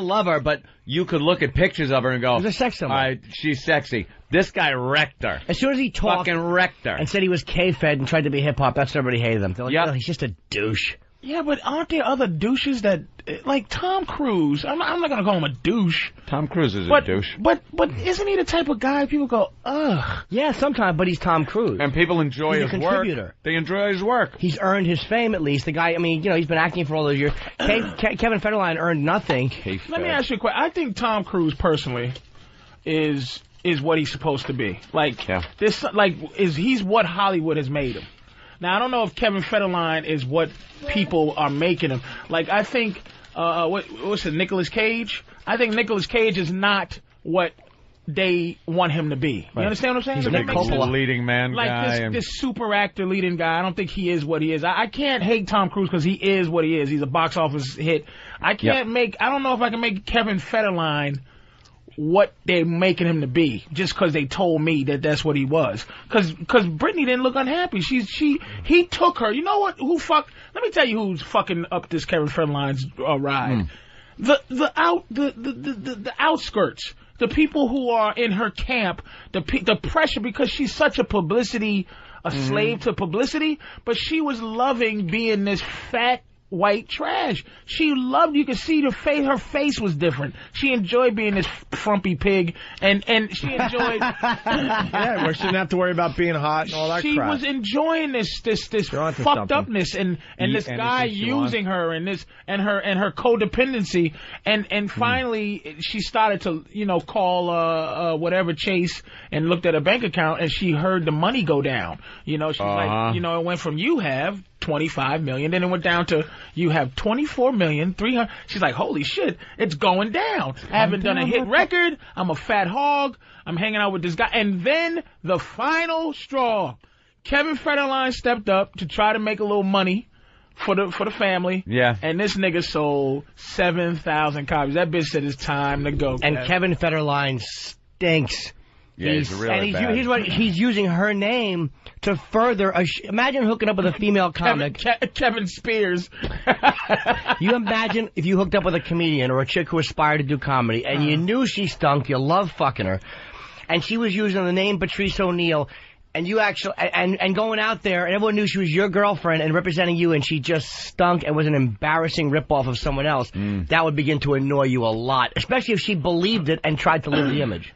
love her, but you could look at pictures of her and go... She's a sex symbol. All right, she's sexy. This guy wrecked her. As soon as he talked... Fucking wrecked her. And said he was K-Fed and tried to be hip-hop, that's everybody hated him. They're like, oh, he's just a douche. Yeah, but aren't there other douches that, like Tom Cruise? I'm not going to call him a douche. Tom Cruise is a douche. But isn't he the type of guy people go, ugh? Yeah, sometimes, but he's Tom Cruise. And people enjoy his work. They enjoy his work. He's earned his fame, at least. The guy, I mean, you know, he's been acting for all those years. Kevin Federline earned nothing. Let me ask you a question. I think Tom Cruise, personally, is what he's supposed to be. Like, he's what Hollywood has made him. Now, I don't know if Kevin Federline is what people are making him. Like, I think, what's it, Nicolas Cage? I think Nicolas Cage is not what they want him to be. You understand what I'm saying? He's a leading man guy. Like this super actor leading guy, I don't think he is what he is. I can't hate Tom Cruise because he is what he is. He's a box office hit. I don't know if I can make Kevin Federline what they're making him to be, just because they told me that that's what he was. Because Britney didn't look unhappy. He took her. You know what? Let me tell you who's fucking up this Kevin Federline's ride. The outskirts, the people who are in her camp, the pressure, because she's such a slave to publicity. But she was loving being this fat white trash. She loved, you could see her face was different. She enjoyed being this frumpy pig, and she enjoyed yeah, where she didn't have to worry about being hot and all that crap. She was enjoying this fucked upness and this guy using her and her codependency, and finally she started to call whatever Chase and looked at her bank account, and she heard the money go down. She's like, it went from you have $25 million, then it went down to you have $24,300,000. She's like, holy shit, it's going down. I haven't done a hit record. I'm a fat hog. I'm hanging out with this guy. And then the final straw, Kevin Federline stepped up to try to make a little money for the family. Yeah. And this nigga sold 7,000 copies. That bitch said it's time to go. And Kevin Federline stinks. Yeah, he's really bad. He's using her name to further imagine hooking up with a female comic. Kevin Spears. You imagine if you hooked up with a comedian or a chick who aspired to do comedy, and you knew she stunk, you loved fucking her, and she was using the name Patrice O'Neill, and you actually and going out there, and everyone knew she was your girlfriend and representing you, and she just stunk and was an embarrassing ripoff of someone else. That would begin to annoy you a lot, especially if she believed it and tried to live the image.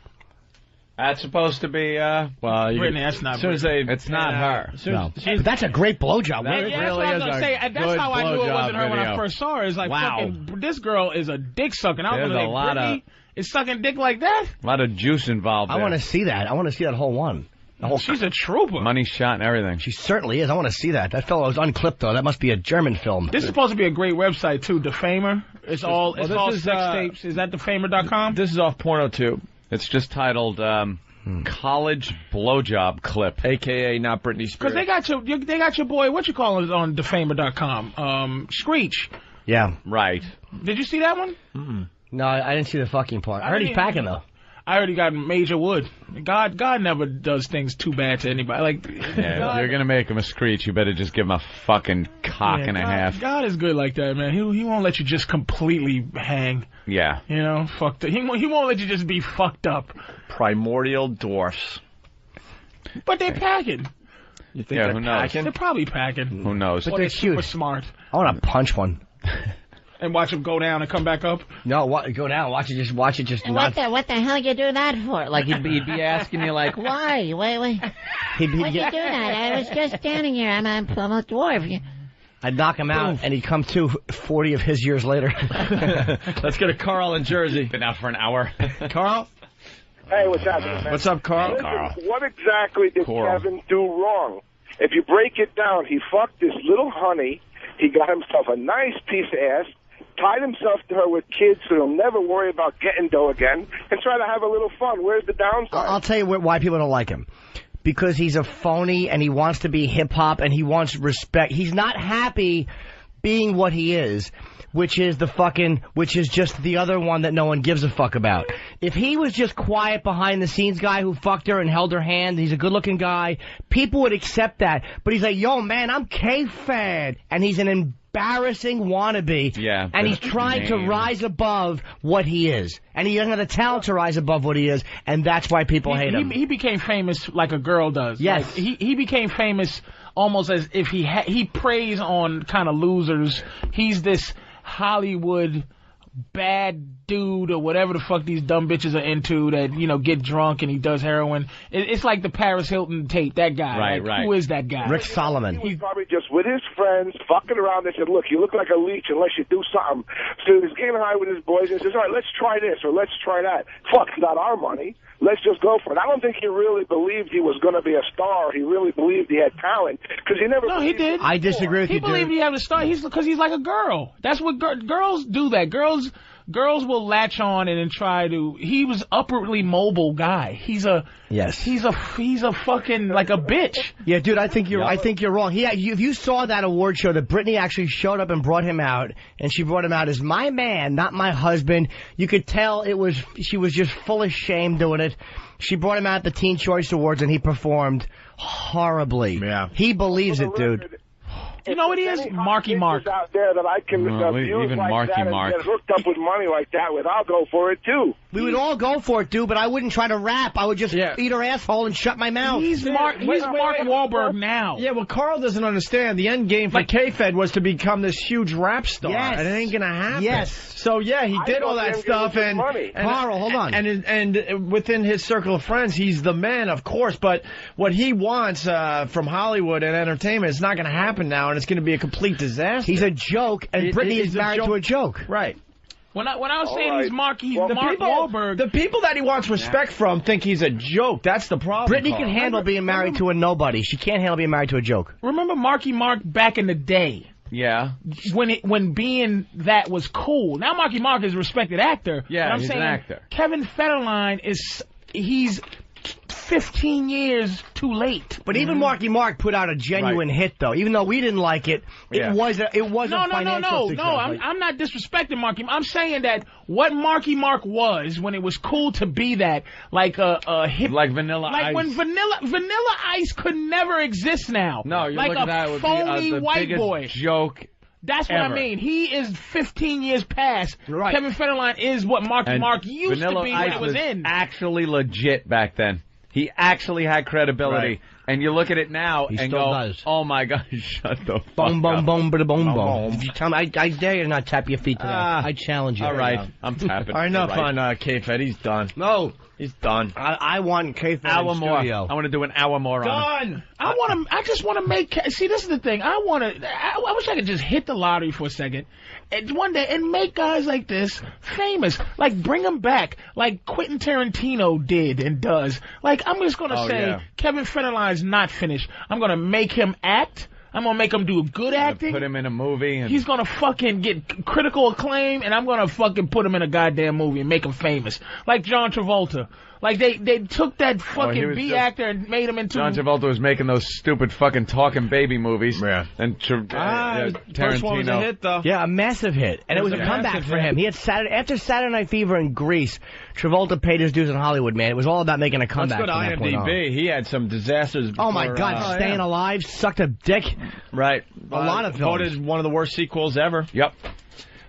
That's supposed to be, Britney, that's not Britney. It's not her. No. But that's a great blowjob. That really is what I was going to say. That's how I knew it wasn't her when I first saw her. It's like, fucking, this girl is a dick sucking. I was going to say, Britney is sucking dick like that? A lot of juice involved there. I want to see that. I want to see that whole one. She's a trooper. Money shot and everything. She certainly is. I want to see that. That fellow is unclipped, though. That must be a German film. This is supposed to be a great website, too. Defamer. It's all sex tapes. Is that defamer.com? This is off PornoTube. It's just titled... College blowjob clip, a.k.a. not Britney Spears. Because they got your boy, what you call it, on Defamer.com, Screech. Yeah. Right. Did you see that one? No, I didn't see the fucking part. I heard he's packing, though. I already got major wood. God never does things too bad to anybody. Like, if you're gonna make him a screech, you better just give him a fucking cock and a half. God is good like that, man. He won't let you just completely hang. Yeah. You know, fucked up. He won't let you just be fucked up. Primordial dwarfs. But they're packing. You think they're packing? They're probably packing. Who knows? But they're super cute. smart. I want to punch one. And watch them go down and come back up? No, go down. Watch it just and what the hell you do that for? Like, he'd be asking you, like, why? Wait. Why'd you do that? I was just standing here. I'm a dwarf. I'd knock him out, and he'd come to 40 of his years later. Let's get a Carl in Jersey. Been out for an hour. Carl? Hey, what's happening, man? What's up, Carl? Listen, Carl. What exactly did Kevin do wrong? If you break it down, he fucked this little honey. He got himself a nice piece of ass, tied himself to her with kids so he'll never worry about getting dough again, and try to have a little fun. Where's the downside? I'll tell you why people don't like him. Because he's a phony, and he wants to be hip-hop, and he wants respect. He's not happy being what he is, which is just the other one that no one gives a fuck about. If he was just quiet behind-the-scenes guy who fucked her and held her hand, he's a good-looking guy, people would accept that. But he's like, yo, man, I'm K-Fed, and he's an embarrassing wannabe. Yeah. And he's trying to rise above what he is. And he doesn't have the talent to rise above what he is, and that's why people hate him. He became famous like a girl does. Yes. Like, he became famous almost as if he preys on kind of losers. He's this Hollywood bad dude or whatever the fuck these dumb bitches are into that, you know, get drunk and he does heroin. It's like the Paris Hilton tape, that guy. Right. Who is that guy? Rick Solomon. He was probably just with his friends, fucking around. They said, look, you look like a leech unless you do something. So he was getting high with his boys and says, all right, let's try this or let's try that. Fuck, it's not our money. Let's just go for it. I don't think he really believed he was going to be a star. He really believed he had talent because he never. No, he did. I disagree with you, dude. He believed he had a star. Because he's like a girl. That's what girls do. That girls will latch on and then try to. He was upwardly mobile guy. He's a fucking like a bitch. Yeah, dude, I think you're wrong. If you saw that award show that Britney actually showed up and brought him out, and she brought him out as my man, not my husband. You could tell she was just full of shame doing it. She brought him out at the Teen Choice Awards and he performed horribly. Yeah. He believes it, dude. You know what he is? Marky Mark. Out there that I can abuse even like Marky that Mark. and get hooked up with money like that with, I'll go for it too. We would all go for it, dude, but I wouldn't try to rap. I would just eat her asshole and shut my mouth. He's Mark Wahlberg now. Yeah, well, Carl doesn't understand. The end game for K-Fed was to become this huge rap star. Yes. And it ain't gonna happen. Yes. So, yeah, he did all that stuff. And Carl, hold on. And within his circle of friends, he's the man, of course. But what he wants from Hollywood and entertainment is not going to happen now, and it's going to be a complete disaster. He's a joke, and Britney is married to a joke. Right. When I was saying he's Mark Wahlberg. The people that he wants respect from think he's a joke. That's the problem. Britney can handle being married to a nobody. She can't handle being married to a joke. Remember Marky Mark back in the day? Yeah. When being that was cool. Now Marky Mark is a respected actor. Yeah, I'm he's saying an actor. Kevin Federline he's 15 years too late. But even Marky Mark put out a genuine hit, though. Even though we didn't like it, it was a financial success. No, I'm not disrespecting Marky. I'm saying that what Marky Mark was when it was cool to be that, like a hip, like Vanilla Ice. Like when Vanilla Ice could never exist now. No, you're like looking at it phony the white biggest boy joke. That's what I mean. He is 15 years past. Right. Kevin Federline is what Marky Mark used to be when it was in. Actually legit back then. He actually had credibility. Right. And you look at it now and go, oh my God, shut the fuck up. Boom, boom. If you tell me, I dare you to not tap your feet today. I challenge you. All right, I'm tapping. All right, enough on K-Fed. He's done. No. He's done. I want K-Fed hour more. Studio. I want to do an hour more on him. I just want to make. See, this is the thing. I wish I could just hit the lottery for a second, and one day, and make guys like this famous. Like bring them back, like Quentin Tarantino did and does. Like I'm just gonna say, Kevin Federline's not finished. I'm gonna make him act. I'm gonna make him do good acting. Put him in a movie. And he's gonna fucking get critical acclaim, and I'm gonna fucking put him in a goddamn movie and make him famous. Like John Travolta. Like they took that fucking B actor and made him into. John Travolta was making those stupid fucking talking baby movies. Yeah. And Tarantino. First one was a hit, though. Yeah, a massive hit, and it was a comeback for him. He had after Saturday Night Fever in Greece, Travolta paid his dues in Hollywood. Man, it was all about making a comeback. Let's go to IMDb. He had some disasters. Oh my God, Staying Alive, Sucked a Dick. Right. A lot of films. Voted one of the worst sequels ever. Yep.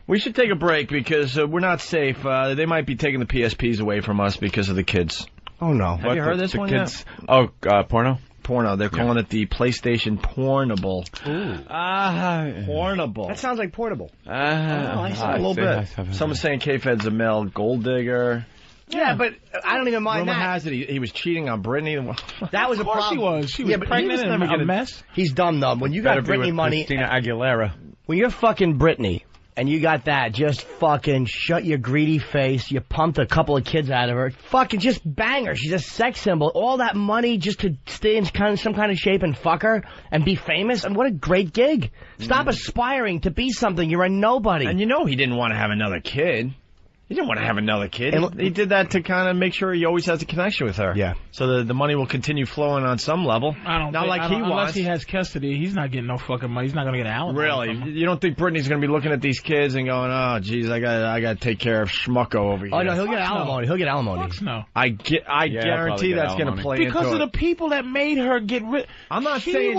We should take a break because we're not safe. They might be taking the PSPs away from us because of the kids. Oh, no. Have you heard this one kids? yet? Oh, porno? Porno. They're calling it the PlayStation Pornable. Ooh. Pornable. That sounds like portable. I see a little bit. Someone's saying K-Fed's a male gold digger. Yeah, but I don't even mind Rumor that. has it he was cheating on Britney. That was a problem. She was. She was pregnant and a mess. He's dumb, though. When you got Britney money... Christina Aguilera. When you're fucking Britney... And you got that, just fucking shut your greedy face. You pumped a couple of kids out of her. Fucking just bang her. She's a sex symbol. All that money just to stay in some kind of shape and fuck her and be famous. And what a great gig. Stop aspiring to be something. You're a nobody. And you know he didn't want to have another kid. He didn't want to have another kid. He did that to kind of make sure he always has a connection with her. Yeah. So the money will continue flowing on some level. Unless he has custody, he's not getting no fucking money. He's not going to get alimony. Really? You don't think Britney's going to be looking at these kids and going, oh, geez, I got to take care of Schmucko over here. Oh, no, he'll get alimony. He'll get alimony. Fuck no. I guarantee that's going to play into it. Because of the people that made her get rich. I'm not saying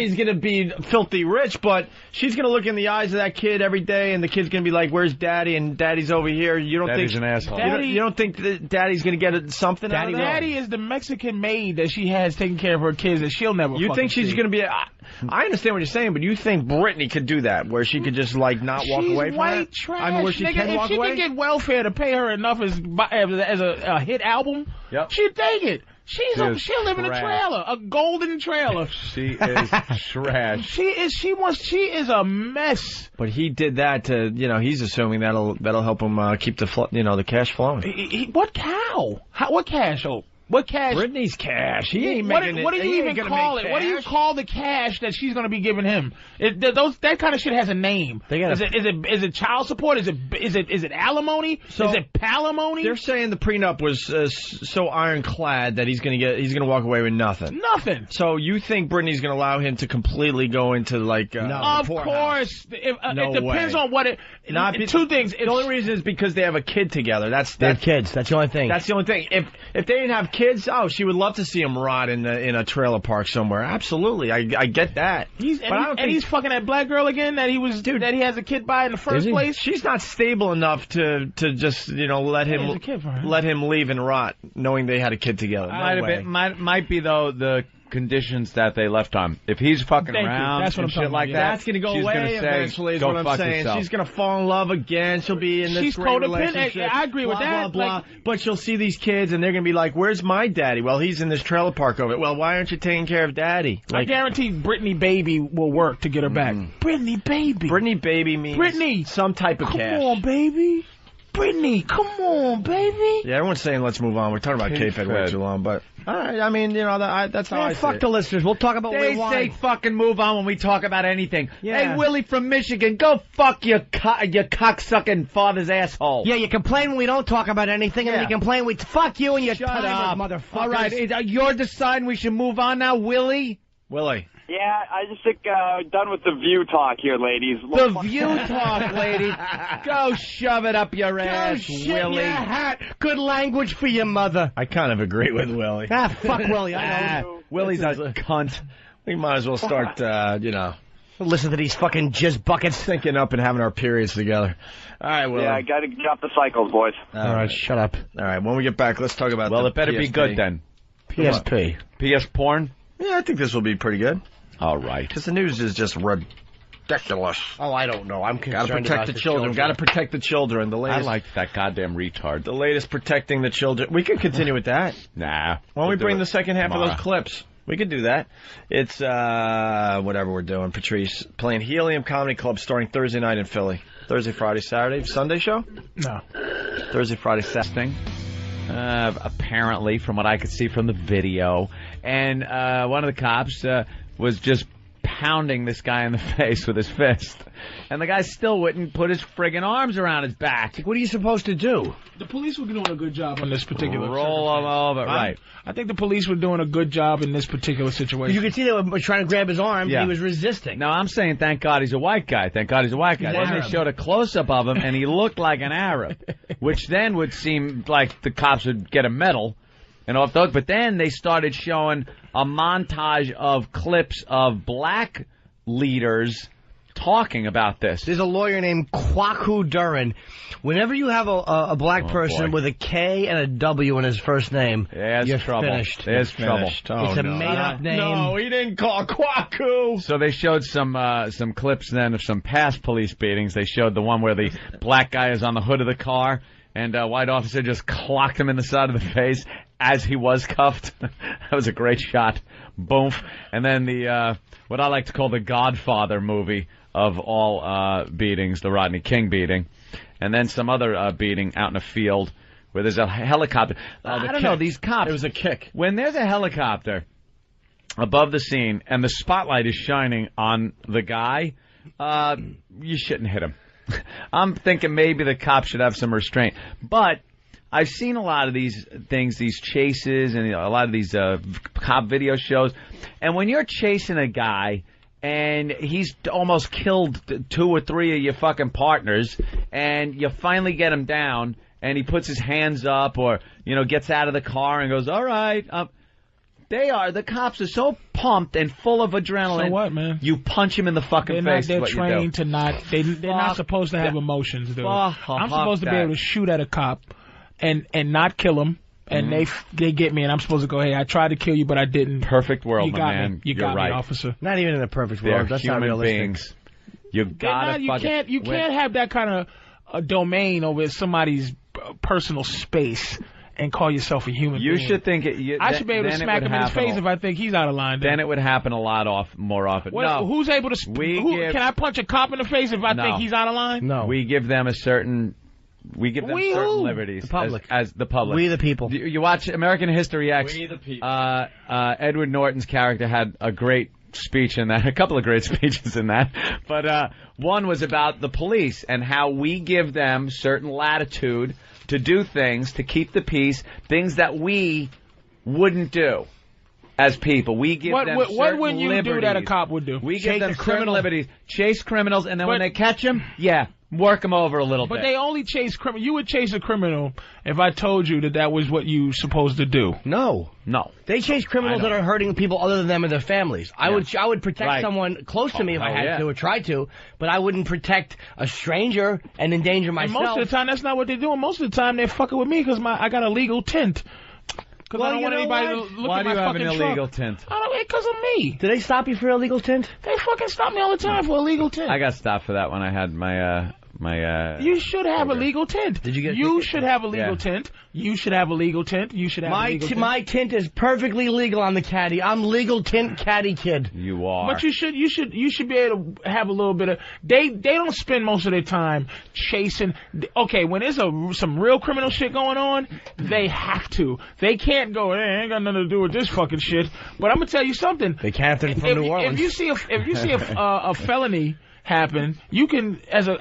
he's going to be filthy rich, but she's going to look in the eyes of that kid every day, and the kid's going to be like, where's Daddy? And Daddy's over here. You don't Daddy's think... an asshole. You don't think that Daddy's going to get something out of that? Daddy is the Mexican maid that she has taking care of her kids that she'll never You think she's going to be... I understand what you're saying, but you think Britney could do that, where she could just, like, not walk away from white it? Trash, I mean, where she can walk away? If she could get welfare to pay her enough as a hit album, she'd take it. She'll live in a trailer, a golden trailer. She is trash. She is a mess. But he did that to, he's assuming that'll help him keep the cash flowing. What cow? What cash? What cash? Britney's cash. He ain't making it. What do you even call it? What do you call the cash that she's going to be giving him? That kind of shit has a name. Is it child support? Is it alimony? Is it palimony? They're saying the prenup was so ironclad that he's going to walk away with nothing. Nothing. So you think Britney's going to allow him to completely go into like? Of course. It depends on what it. Two things. The only reason is because they have a kid together. They have kids. That's the only thing. That's the only thing. If they didn't have kids, she would love to see him rot in a trailer park somewhere. Absolutely, I get that. He's fucking that black girl again that he has a kid by in the first place. She's not stable enough to just let him leave and rot, knowing they had a kid together. Might be though the conditions that they left on. If he's fucking around and shit like that, that's going to go away eventually, is what I'm saying. Yourself. She's going to fall in love again. She'll be in this great relationship. I agree with that. Blah, blah. But she'll see these kids, and they're going to be like, where's my daddy? Well, he's in this trailer park over it. Well, why aren't you taking care of daddy? I guarantee Britney Baby will work to get her back. Britney Baby. Britney Baby means some type of cash. Come on, baby. Britney, come on, baby. Yeah, everyone's saying let's move on. We're talking about K-Fed way too long, but all right. I mean, that's how I see fuck it. the listeners. We'll talk about what we want. They say fucking move on when we talk about anything. Yeah. Hey, Willie from Michigan, go fuck your cocksucking father's asshole. Yeah, you complain when we don't talk about anything, and then you complain we fuck you and you shut up, motherfuckers. All right, you're deciding we should move on now, Willie? Willie. Yeah, I just think done with the view talk here, ladies. The view talk, lady. Go shove it up your ass, Willie. Willie. Your hat. Good language for your mother. I kind of agree with Willie. Fuck Willie. I know. Willie's a cunt. We might as well start, listen to these fucking jizz buckets. Thinking up and having our periods together. All right, Willie. Yeah, I got to drop the cycles, boys. All right, shut up. All right, when we get back, let's talk about it better be good then. PSP. PS porn? Yeah, I think this will be pretty good. All right. Because the news is just ridiculous. Oh, I don't know. I'm concerned Gotta protect the children. Gotta protect the children. The latest, I like that goddamn retard. The latest protecting the children. We could continue with that. Nah. Why don't we bring the second half of those clips? We could do that. It's, whatever we're doing. Patrice playing Helium Comedy Club starting Thursday night in Philly. Thursday, Friday, Saturday. Sunday show? No. Thursday, Friday, Saturday. Apparently, from what I could see from the video. And one of the cops was just pounding this guy in the face with his fist. And the guy still wouldn't put his friggin' arms around his back. What are you supposed to do? The police were doing a good job on this particular roll him over, right. I think the police were doing a good job in this particular situation. You could see they were trying to grab his arm, and he was resisting. No, I'm saying thank God he's a white guy. Thank God he's a white guy. Then they showed a close-up of him, and he looked like an Arab, which then would seem like the cops would get a medal and off the hook. But then they started showing a montage of clips of black leaders talking about this. There's a lawyer named Kwaku Duran. Whenever you have a black person with a K and a W in his first name, you're trouble. Finished. There's trouble. It's a made-up name. No, he didn't call Kwaku. So they showed some clips then of some past police beatings. They showed the one where the black guy is on the hood of the car, and a white officer just clocked him in the side of the face as he was cuffed. That was a great shot. Boom. And then the what I like to call the Godfather movie of all beatings, the Rodney King beating. And then some other beating out in a field where there's a helicopter. I don't know, these cops. It was a kick. When there's a helicopter above the scene and the spotlight is shining on the guy, you shouldn't hit him. I'm thinking maybe the cop should have some restraint. But I've seen a lot of these things, these chases, and a lot of these cop video shows. And when you're chasing a guy and he's almost killed 2 or 3 of your fucking partners, and you finally get him down, and he puts his hands up or, gets out of the car and goes, all right. The cops are so pumped and full of adrenaline. So what, man? You punch him in the fucking face. They're trained to not, they're not supposed to have emotions, dude. I'm supposed to be able to shoot at a cop and not kill him. And they get me, and I'm supposed to go, hey, I tried to kill you, but I didn't. Perfect world, my man. You got right. me, officer. Not even in a perfect world. That's human not realistic. Beings. You can't have that kind of a domain over somebody's personal space and call yourself a human being. You should think it. I should be able to smack him in his face if I think he's out of line. Then it would happen a lot more often. No. Who's able to? Can I punch a cop in the face if I think he's out of line? No. We give them certain liberties. The public. As the public. We the people. You watch American History X. We the people. Edward Norton's character had a great speech in that, a couple of great speeches in that, but one was about the police and how we give them certain latitude to do things to keep the peace, things that we wouldn't do as people. We give them certain liberties. What wouldn't you do that a cop would do? We give them certain liberties, chase criminals, and then when they catch them, work them over a little bit. But they only chase criminals. You would chase a criminal if I told you that was what you supposed to do. No. They chase criminals that are hurting people other than them and their families. I would protect someone close to me if I had to or tried to, but I wouldn't protect a stranger and endanger myself. And most of the time, that's not what they're doing. Most of the time, they're fucking with me because I got a legal tint. Because I don't want anybody to look Why at do my you have fucking an illegal truck. tint? Because of me. Do they stop you for illegal tint? They fucking stop me all the time for illegal tint. I got stopped for that when I had my you should have a legal tint. Did you get? You should have a legal tint. You should have a legal tint. You should have a legal tint. My tint is perfectly legal on the caddy. I'm legal tint caddy kid. You are. But you should be able to have a little bit of. They don't spend most of their time chasing. Okay, when there's some real criminal shit going on, they have to. They can't go. Hey, ain't got nothing to do with this fucking shit. But I'm gonna tell you something. They can't. They're from New Orleans. If you see a felony happen, you can as a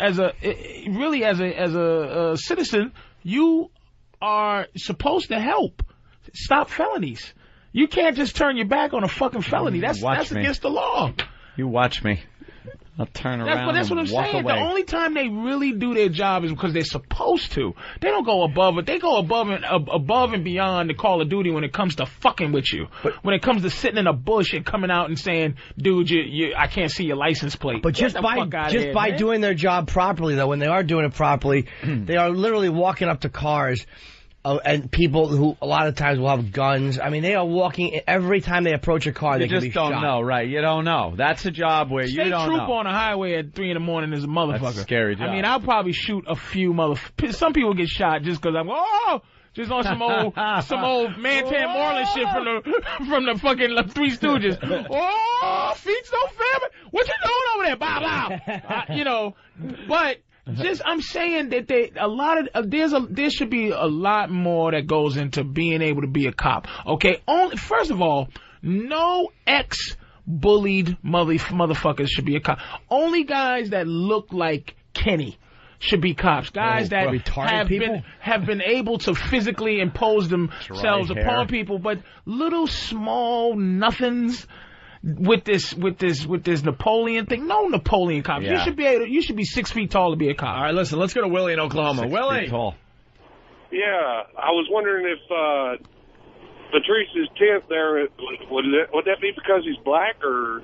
citizen, you are supposed to help stop felonies. You can't just turn your back on a fucking felony. That's against the law. You watch me. I'll turn around. But that's what I'm saying. Away. The only time they really do their job is because they're supposed to. They don't go above it. They go above and beyond the Call of Duty when it comes to fucking with you. But when it comes to sitting in a bush and coming out and saying, "Dude, I can't see your license plate." But just by doing their job properly, though, when they are doing it properly, they are literally walking up to cars. And people who a lot of times will have guns. I mean, they are walking every time they approach a car. They just don't know, right? You don't know. That's a job where you don't know. State trooper on a highway at 3 a.m. is a motherfucker. That's a scary job. I mean, I'll probably shoot a few motherfuckers. Some people get shot just because I'm just on some old Mantan Moreland shit from the fucking Three Stooges. Feet so family. What you doing over there? Bow. But. I'm saying that there should be a lot more that goes into being able to be a cop. Okay, first of all, no bullied motherfuckers should be a cop. Only guys that look like Kenny should be cops. Guys that have been able to physically impose themselves upon people, but little small nothings with this Napoleon thing. No Napoleon cops. Yeah. You should be 6 feet tall to be a cop. All right, listen, let's go to Willie in Oklahoma. Willie. Yeah, I was wondering if Patrice's tint there, would that be because he's black or?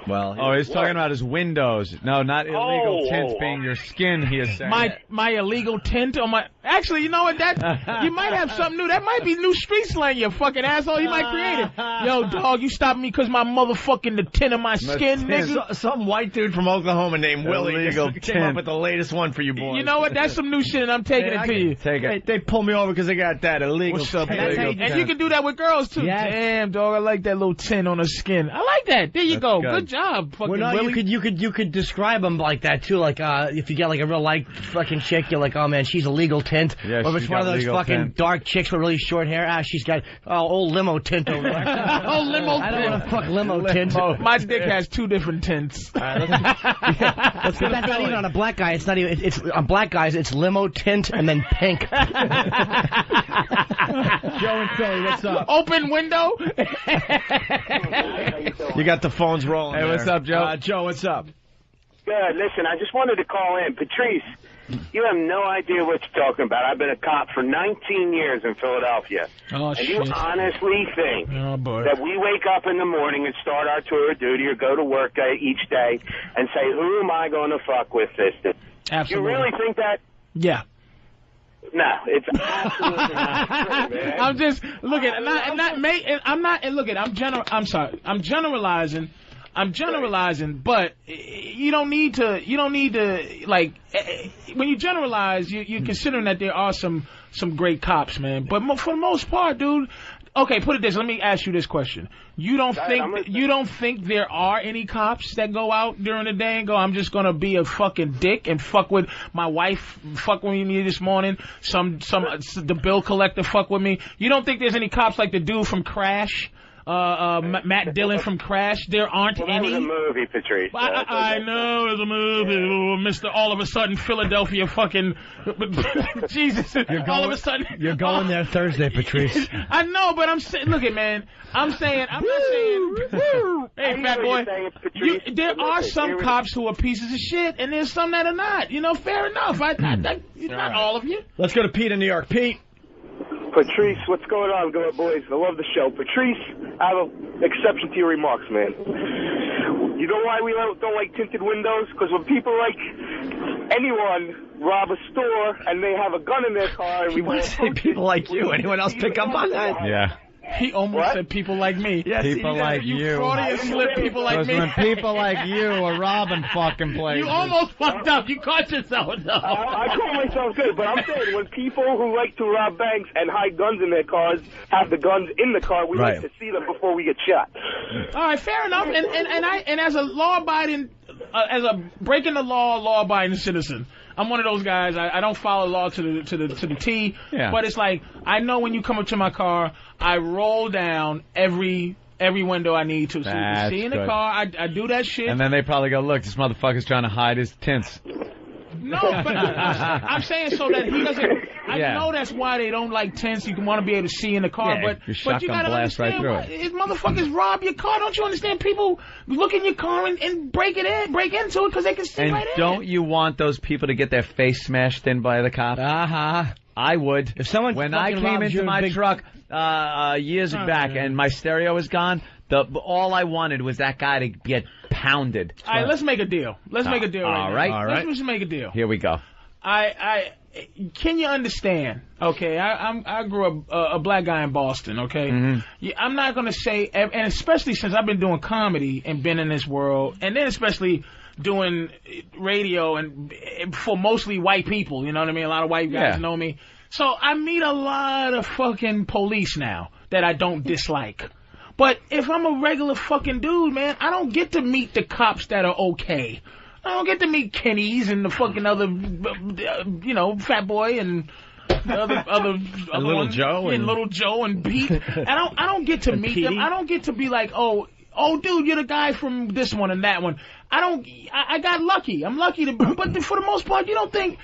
Well, he's talking about his windows. No, not illegal tints being your skin. He is saying my illegal tint on my. Actually, you know what? You might have something new. That might be new street slang. You fucking asshole. You might create it. Yo, dog, you stopped me because my motherfucking the tint of my skin, nigga. Some white dude from Oklahoma named Willie came up with the latest one for you boys. You know what? That's some new shit, and I'm taking it to you. Take it. They pull me over because they got that illegal. What's up, and you can do that with girls too. Yes. Damn, dog, I like that little tint on her skin. I like that. There you go. Good job, fucking Willie. You could describe them like that too. Like if you get like a real fucking chick, you're like, oh man, she's a legal tint. Yeah, or if it's one of those fucking dark chicks with really short hair, she's got old limo tint over there. Old limo tint. I don't want to fuck limo tint. My dick has 2 different tints. That's not even on a black guy. It's not even. It's on black guys. It's limo tint and then pink. Joe and Philly, what's up? Open window. You got the phones rolling. Hey, what's up, Joe? Joe, what's up? Good. Listen, I just wanted to call in. Patrice, you have no idea what you're talking about. I've been a cop for 19 years in Philadelphia. Oh, and you honestly think boy. that we wake up in the morning and start our tour of duty or go to work each day and say, who am I going to fuck with this day? Absolutely. You really think that? Yeah. No, it's absolutely not true, man. I'm just I'm generalizing. But you don't need to like when you generalize, you're considering that there are some great cops, man. But for the most part, dude. Okay, put it this. Let me ask you this question. You don't think there are any cops that go out during the day and go, I'm just gonna be a fucking dick and fuck with my wife, fuck with me this morning. The bill collector fuck with me. You don't think there's any cops like the dude from Crash? Matt Dillon from Crash. There aren't any. That was a movie, Patrice. I know it's a movie. Mr. All of a sudden Philadelphia fucking Jesus. All of a sudden you're going there Thursday, Patrice. I know, but I'm saying, look it, man. I'm not saying. Hey, fat boy. There are some cops who are pieces of shit, and there's some that are not. You know, fair enough. Not all of you. Let's go to Pete in New York. Pete. Patrice, what's going on, good boys? I love the show. Patrice, I have an exception to your remarks, man. You know why we don't like tinted windows? Because when people like anyone rob a store and they have a gun in their car... You want to say people like you. Anyone else pick up on that? Yeah. He almost said people like me. Yes, people like you. Freudian slip, people like me. When people like you are robbing fucking places. You almost fucked up. You caught yourself. No. I call myself good, but I'm saying when people who like to rob banks and hide guns in their cars have the guns in the car, we like to see them before we get shot. All right, fair enough. And as a law-abiding, as a breaking the law-abiding citizen, I'm one of those guys. I don't follow law to the T. Yeah. But it's like I know when you come up to my car, I roll down every window I need to. So you can see in the car. I do that shit. And then they probably go, look, this motherfucker's trying to hide his tints. No, but I'm saying so that he doesn't. I know that's why they don't like tints. You want to be able to see in the car, but you gotta blast right through it. If motherfuckers rob your car, don't you understand? People look in your car and break into it because they can see right in. And don't you want those people to get their face smashed in by the cops? I would. If someone when I came into my truck years back and my stereo was gone, all I wanted was that guy to get pounded. All right, let's make a deal. Let's make a deal right now. All right. Let's make a deal. Here we go. Can you understand? Okay, I grew up a black guy in Boston. Okay, I'm not gonna say, and especially since I've been doing comedy and been in this world, and then especially doing radio and for mostly white people. You know what I mean? A lot of white guys know me, so I meet a lot of fucking police now that I don't dislike. But if I'm a regular fucking dude, man, I don't get to meet the cops that are okay. I don't get to meet Kenny's and the fucking other, Fat Boy and the other Little Joe and Little Joe and Pete. I don't get to meet them. I don't get to be like, oh, oh, dude, you're the guy from this one and that one. I got lucky. I'm lucky but for the most part, you don't think,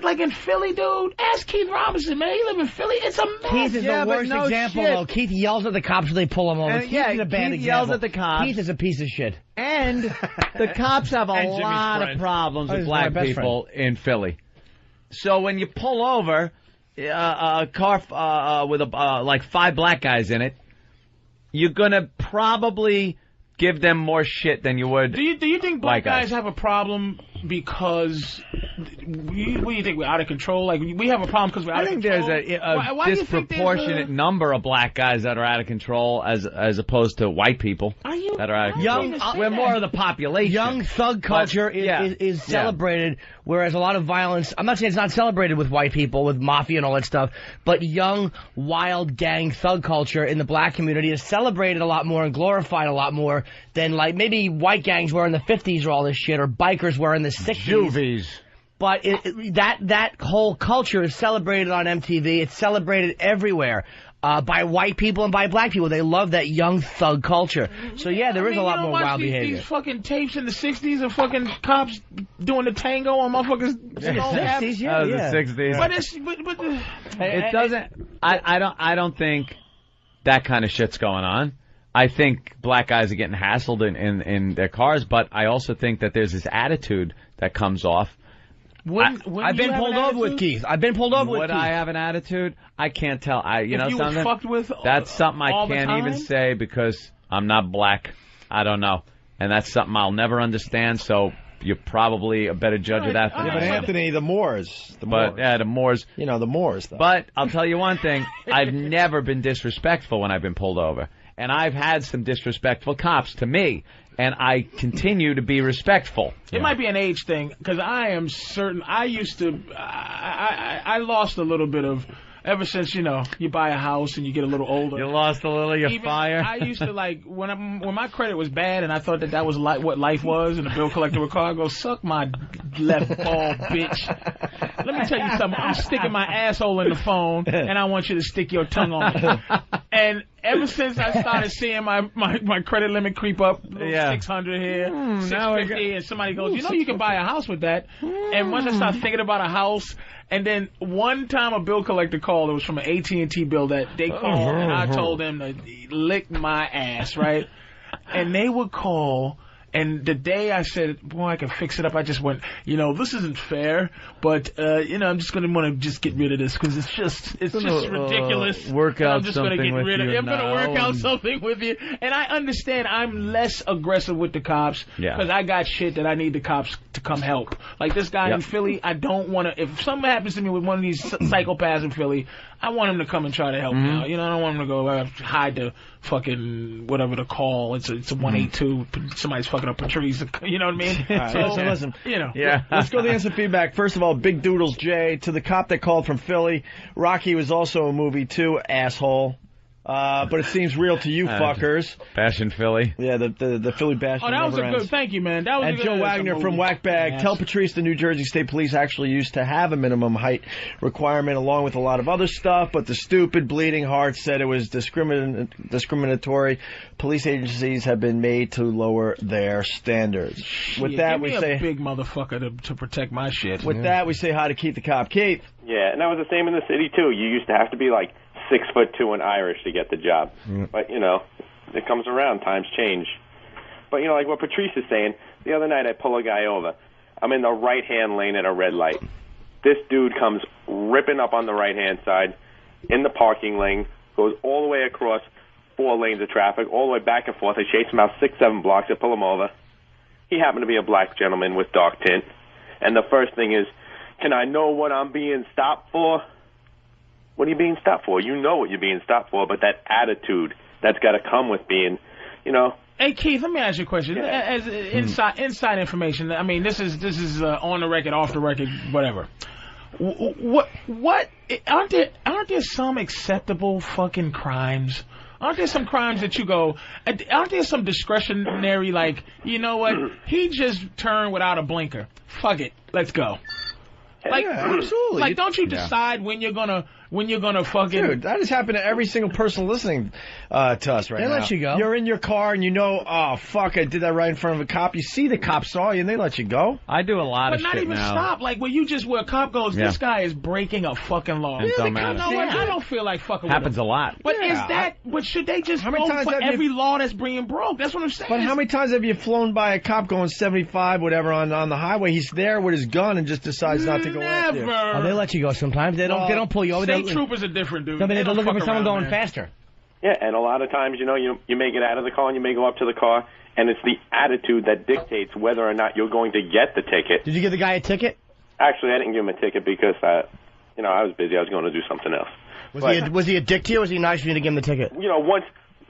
like in Philly, dude, ask Keith Robinson, man. He live in Philly. It's a mess. Keith is the worst example, though. Keith yells at the cops when they pull him over. Keith is a bad example. Yells at the cops. Keith is a piece of shit. And the cops have a lot of problems with black people in Philly. So when you pull over a car with like 5 black guys in it, you're gonna probably give them more shit than you would. Do you think black guys have a problem because what do you think, we're out of control? Like, we have a problem because we're out of control? I think there's a disproportionate number of black guys that are out of control as opposed to white people that are out of control. We're more of the population. Young thug culture is celebrated, whereas a lot of violence, I'm not saying it's not celebrated with white people, with mafia and all that stuff, but young, wild gang thug culture in the black community is celebrated a lot more and glorified a lot more than, like, maybe white gangs were in the 50s or all this shit, or bikers were in the 60s. Juvies. But that whole culture is celebrated on MTV. It's celebrated everywhere by white people and by black people. They love that young thug culture. So, yeah, there is a lot more wild behavior. These fucking tapes in the 60s of fucking cops doing the tango on motherfuckers. In the 60s, yeah. The 60s. But it doesn't... I don't think that kind of shit's going on. I think black guys are getting hassled in their cars, but I also think that there's this attitude that comes off. I've been pulled over with Keith. I've been pulled over with Keith. Would I have an attitude? I can't tell. You know something? Fucked with that's something I can't even say because I'm not black. I don't know. And that's something I'll never understand, so you're probably a better judge of that than me. But Anthony, the Moors. The Moors. You know, the Moors, though. But I'll tell you one thing. I've never been disrespectful when I've been pulled over. And I've had some disrespectful cops to me, and I continue to be respectful. It might be an age thing, because I am certain, I lost a little bit of, ever since, you know, you buy a house and you get a little older. You lost a little of your fire. I used to, like, when my credit was bad and I thought that was what life was, and the bill collector would call, I go, suck my left ball, bitch. Let me tell you something. I'm sticking my asshole in the phone, and I want you to stick your tongue on it. And ever since I started seeing my credit limit creep up, 600 here, 650, and somebody goes, you know, you can buy a house with that. And once I started thinking about a house, and then one time a bill collector called, it was from an AT&T bill that they called, and I told them to lick my ass, right? And they would call. And the day I said, boy, I can fix it up, I just went, you know, this isn't fair, but, you know, I'm just going to want to just get rid of this because it's just ridiculous. Work out I'm just going to get rid of it. I'm going to work out something with you. And I understand I'm less aggressive with the cops because I got shit that I need the cops to come help. Like this guy in Philly, I don't want to, if something happens to me with one of these psychopaths in Philly, I want him to come and try to help me out. You know, I don't want him to go hide the fucking whatever the call. It's a 182. Somebody's fucking up Patrice. You know what I mean? All right, so listen. You know. Yeah. Let's go to the instant feedback. First of all, Big Doodles J, to the cop that called from Philly. Rocky was also a movie too, asshole. But it seems real to you fuckers. Bashing Philly. Yeah, the Philly bashing. Oh, that was a good. Thank you, man. That was. And Joe Wagner from Whackbag. Tell Patrice the New Jersey State Police actually used to have a minimum height requirement along with a lot of other stuff, but the stupid bleeding heart said it was discriminatory. Police agencies have been made to lower their standards. With that, we say a big motherfucker to protect my shit. With that, we say hi to Keith the cop. Keith. Yeah, and that was the same in the city too. You used to have to be like 6'2" and Irish to get the job. But, you know, it comes around. Times change. But, you know, like what Patrice is saying, the other night I pull a guy over. I'm in the right-hand lane at a red light. This dude comes ripping up on the right-hand side in the parking lane, goes all the way across 4 lanes of traffic, all the way back and forth. I chase him out 6-7 blocks. I pull him over. He happened to be a black gentleman with dark tint. And the first thing is, can I know what I'm being stopped for? What are you being stopped for? You know what you're being stopped for, but that attitude that's got to come with being, you know. Hey Keith, let me ask you a question. As inside information, I mean, this is on the record, off the record, whatever. What aren't there some acceptable fucking crimes? Aren't there some crimes that you go? Aren't there some discretionary, like, you know what? He just turned without a blinker. Fuck it, let's go. Like, absolutely. Like, don't you decide when you're gonna when you're gonna fucking... Dude, that has happened to every single person listening to us right now. They let you go. You're in your car and you know, oh, fuck, I did that right in front of a cop. You see the cop saw you and they let you go. I do a lot of shit now. But not even stop. Like, where you just, where a cop goes, this guy is breaking a fucking law. It don't matter. You know what? I don't feel like fucking Happens with him. a lot. But is that, but should they just go for every law that's being broke? That's what I'm saying. But how many times have you flown by a cop going 75, whatever, on the highway? He's there with his gun and just decides not to go after you. Oh, they let you go sometimes. They don't pull you over. State troopers are different, dude. No, but they're looking for someone going faster. Yeah, and a lot of times, you know, you may get out of the car and you may go up to the car, and it's the attitude that dictates whether or not you're going to get the ticket. Did you give the guy a ticket? Actually, I didn't give him a ticket because, I was busy. I was going to do something else. Was he a dick to you, or was he nice for you to give him the ticket? You know,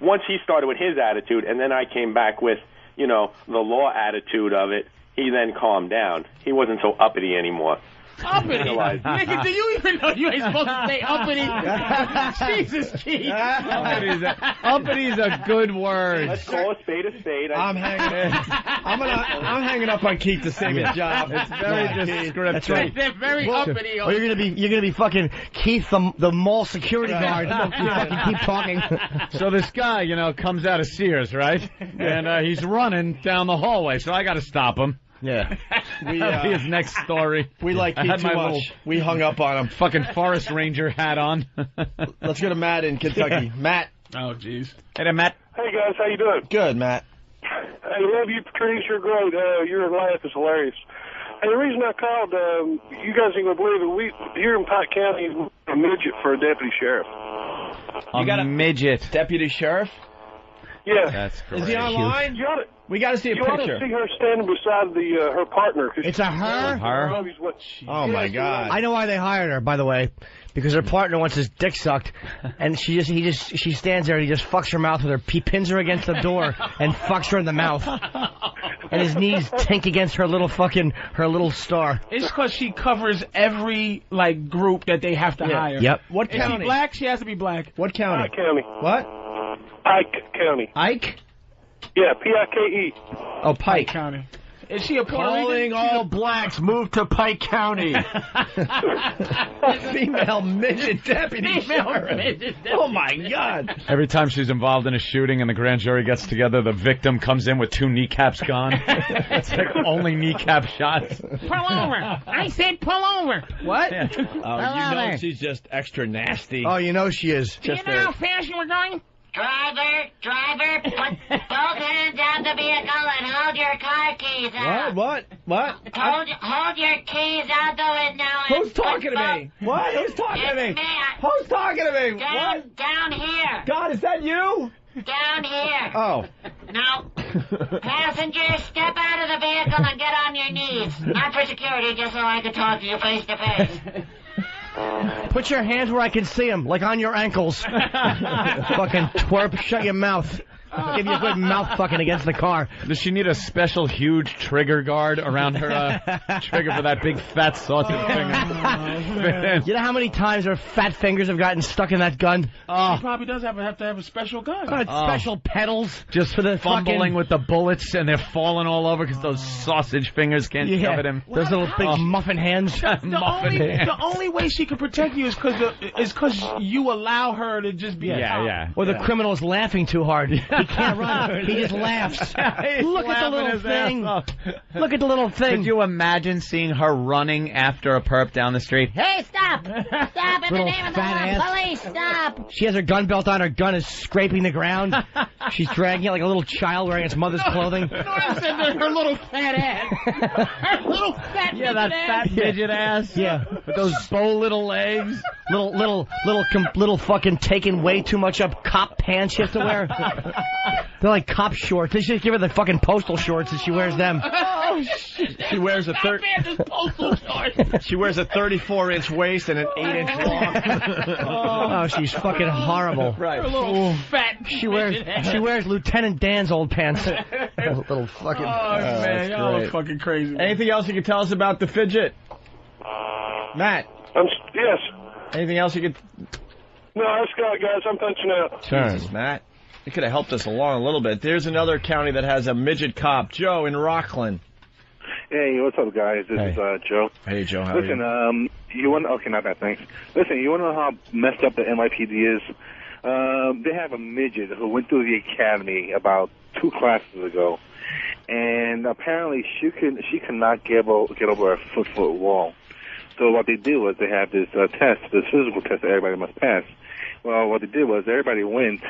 once he started with his attitude, and then I came back with, you know, the law attitude of it, he then calmed down. He wasn't so uppity anymore. Uppity? Nigga, do you even know you ain't supposed to say uppity? Jesus, Keith. Uppity is a good word. Let's call a spade a spade. I'm hanging up on Keith to save his job. It's very descriptive. That's right. They're very uppity. Or you're gonna be fucking Keith, the mall security guard. You keep talking. So this guy, you know, comes out of Sears, right? And he's running down the hallway, so I got to stop him. Yeah. That'll be his next story. We like Keith too much. We hung up on him. Fucking Forest Ranger hat on. Let's go to Matt in Kentucky. Matt. Oh, jeez. Hey there, Matt. Hey, guys. How you doing? Good, Matt. I love you, Patrice. You're great. Your laugh is hilarious. And the reason I called, you guys ain't going to believe it, here in Pike County, a midget for a deputy sheriff. You got a midget. Deputy sheriff? Yeah. That's great. Is he online? We got to see a picture. You ought to see her standing beside her partner. It's a her? Her? Oh, my God. I know why they hired her, by the way. Because her partner wants his dick sucked, and she stands there and he just fucks her mouth with her. He pins her against the door and fucks her in the mouth. And his knees tink against her little star. It's because she covers every, like, group that they have to hire. Yep. What county? Is she black? She has to be black. What county? Pike County. What? Pike County. Ike? Yeah, P-I-K-E. Oh, Pike County. Is she a Puerto Calling Rican? all blacks, move to Pike County. Female midget deputy sheriff. Oh, my God. Every time she's involved in a shooting and the grand jury gets together, the victim comes in with 2 kneecaps gone. It's like only kneecap shots. Pull over. I said pull over. What? Yeah. Oh, you know she's just extra nasty. Oh, you know she is. Do you know how fast you were going? Driver, put both hands on the vehicle and hold your car keys out. What? Hold your keys out the window. Who's talking to me? What? Who's talking to me? Who's talking to me? What? Down here. God, is that you? Down here. Oh. No. Passengers, step out of the vehicle and get on your knees. Not for security, just so I can talk to you face to face. Put your hands where I can see them, like on your ankles. Fucking twerp, shut your mouth. Give you a good mouth fucking against the car. Does she need a special huge trigger guard around her trigger for that big fat sausage finger? You know how many times her fat fingers have gotten stuck in that gun? She probably does have to have a special gun. Special pedals. Just for the fumbling with the bullets and they're falling all over because those sausage fingers can't cover them. Those little big muffin hands. The only way she can protect you is because you allow her to just be a cop. Or the criminal is laughing too hard. He can't run. He just laughs. Look at the little thing. Look at the little thing. Could you imagine seeing her running after a perp down the street? Hey, stop! Stop in the name of the law. Police, stop! She has her gun belt on. Her gun is scraping the ground. She's dragging it like a little child wearing its mother's clothing. Norton said that her little fat ass. Her little fat midget ass. Fat midget ass. Yeah. With those bow little legs. Little fucking taking way too much up cop pants she has to wear. They're like cop shorts. They should give her the fucking postal shorts and she wears them. Oh, shit. She wears a She wears a 34-inch waist and an 8-inch long. Oh, she's fucking horrible. Right. Her little fat. She wears Lieutenant Dan's old pants. Little fucking. Oh man, y'all are fucking crazy. Anything else you can tell us about the fidget, Matt? Yes. Anything else you could? No, I Scott, guys. I'm punching out. Jesus, Matt. It could have helped us along a little bit. There's another county that has a midget cop. Joe in Rockland. Hey, what's up, guys? This is Joe. Hey, Joe. How Listen, are you? You want? Okay, not that. Thanks. Listen, you want to know how messed up the NYPD is? They have a midget who went through the academy about 2 classes ago, and apparently she cannot get over a 4-foot wall. So what they did was they had this test, this physical test that everybody must pass. Well, what they did was everybody went,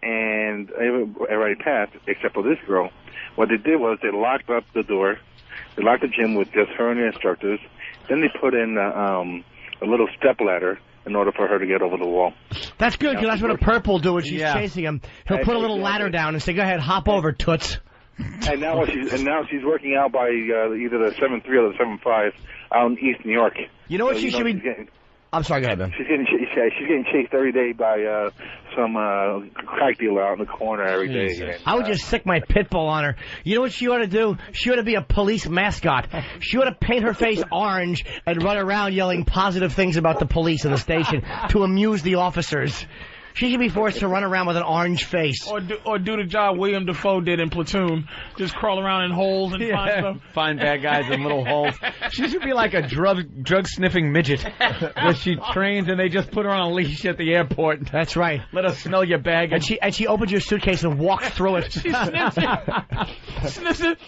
and everybody passed except for this girl. What they did was they locked up the door. They locked the gym with just her and the instructors. Then they put in a little step ladder in order for her to get over the wall. That's good, because that's what a perp will do when she's chasing him. He'll put a little ladder down and say, go ahead, hop over, toots. And now she's working out by either the 7-3 or the 7-5 out in East New York. You know what she should be... I'm sorry, go ahead, man. She's getting chased every day by some crack dealer out in the corner every day. I would just sick my pit bull on her. You know what she ought to do? She ought to be a police mascot. She ought to paint her face orange and run around yelling positive things about the police in the station to amuse the officers. She should be forced to run around with an orange face. Or do the job William Dafoe did in Platoon. Just crawl around in holes and find stuff. Find bad guys in little holes. She should be like a drug-sniffing midget where she trains and they just put her on a leash at the airport. That's right. Let her smell your bag. And she opens your suitcase and walks through it. She sniffs it.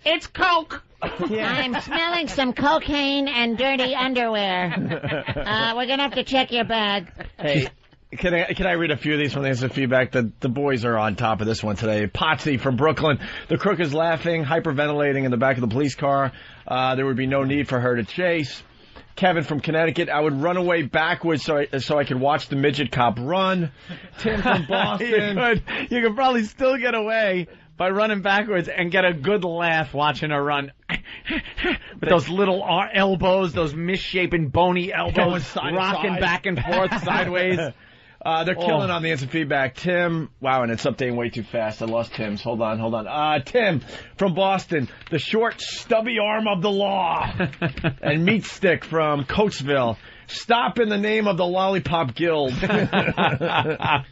It's Coke. I'm smelling some cocaine and dirty underwear. We're going to have to check your bag. Hey. Can I read a few of these from the instant feedback? The boys are on top of this one today. Patsy from Brooklyn. The crook is laughing, hyperventilating in the back of the police car. There would be no need for her to chase. Kevin from Connecticut. I would run away backwards so I could watch the midget cop run. Tim from Boston. You could probably still get away by running backwards and get a good laugh watching her run. With those little elbows, those misshapen bony elbows rocking back and forth sideways. They're killing on the instant feedback. Tim, wow, and it's updating way too fast. I lost Tim's. Hold on. Tim from Boston, the short, stubby arm of the law. And Meat Stick from Coatesville. Stop in the name of the Lollipop Guild. Twerp.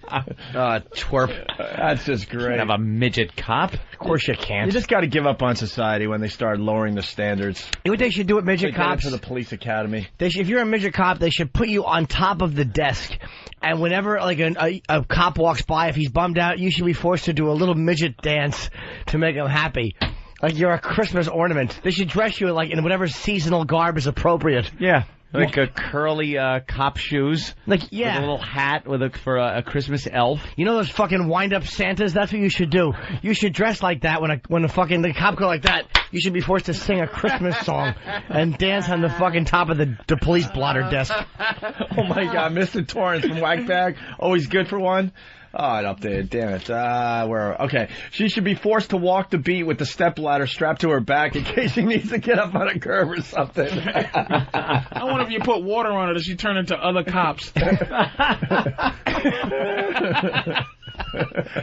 That's just great. Have a midget cop? Of course you can't. You just got to give up on society when they start lowering the standards. You know what they should do with midget cops? To the police academy. If you're a midget cop, they should put you on top of the desk. And whenever like a cop walks by, if he's bummed out, you should be forced to do a little midget dance to make him happy. Like you're a Christmas ornament. They should dress you like in whatever seasonal garb is appropriate. Yeah. Like a curly cop shoes. Like, with a little hat for a Christmas elf. You know those fucking wind-up Santas? That's what you should do. You should dress like that when the cop go like that. You should be forced to sing a Christmas song and dance on the fucking top of the police blotter desk. Oh my God, Mr. Torrance from Wagbag, always good for one. Oh, it updated. Damn it. Okay. She should be forced to walk the beat with the step ladder strapped to her back in case she needs to get up on a curb or something. I wonder if you put water on her, does she turn into other cops?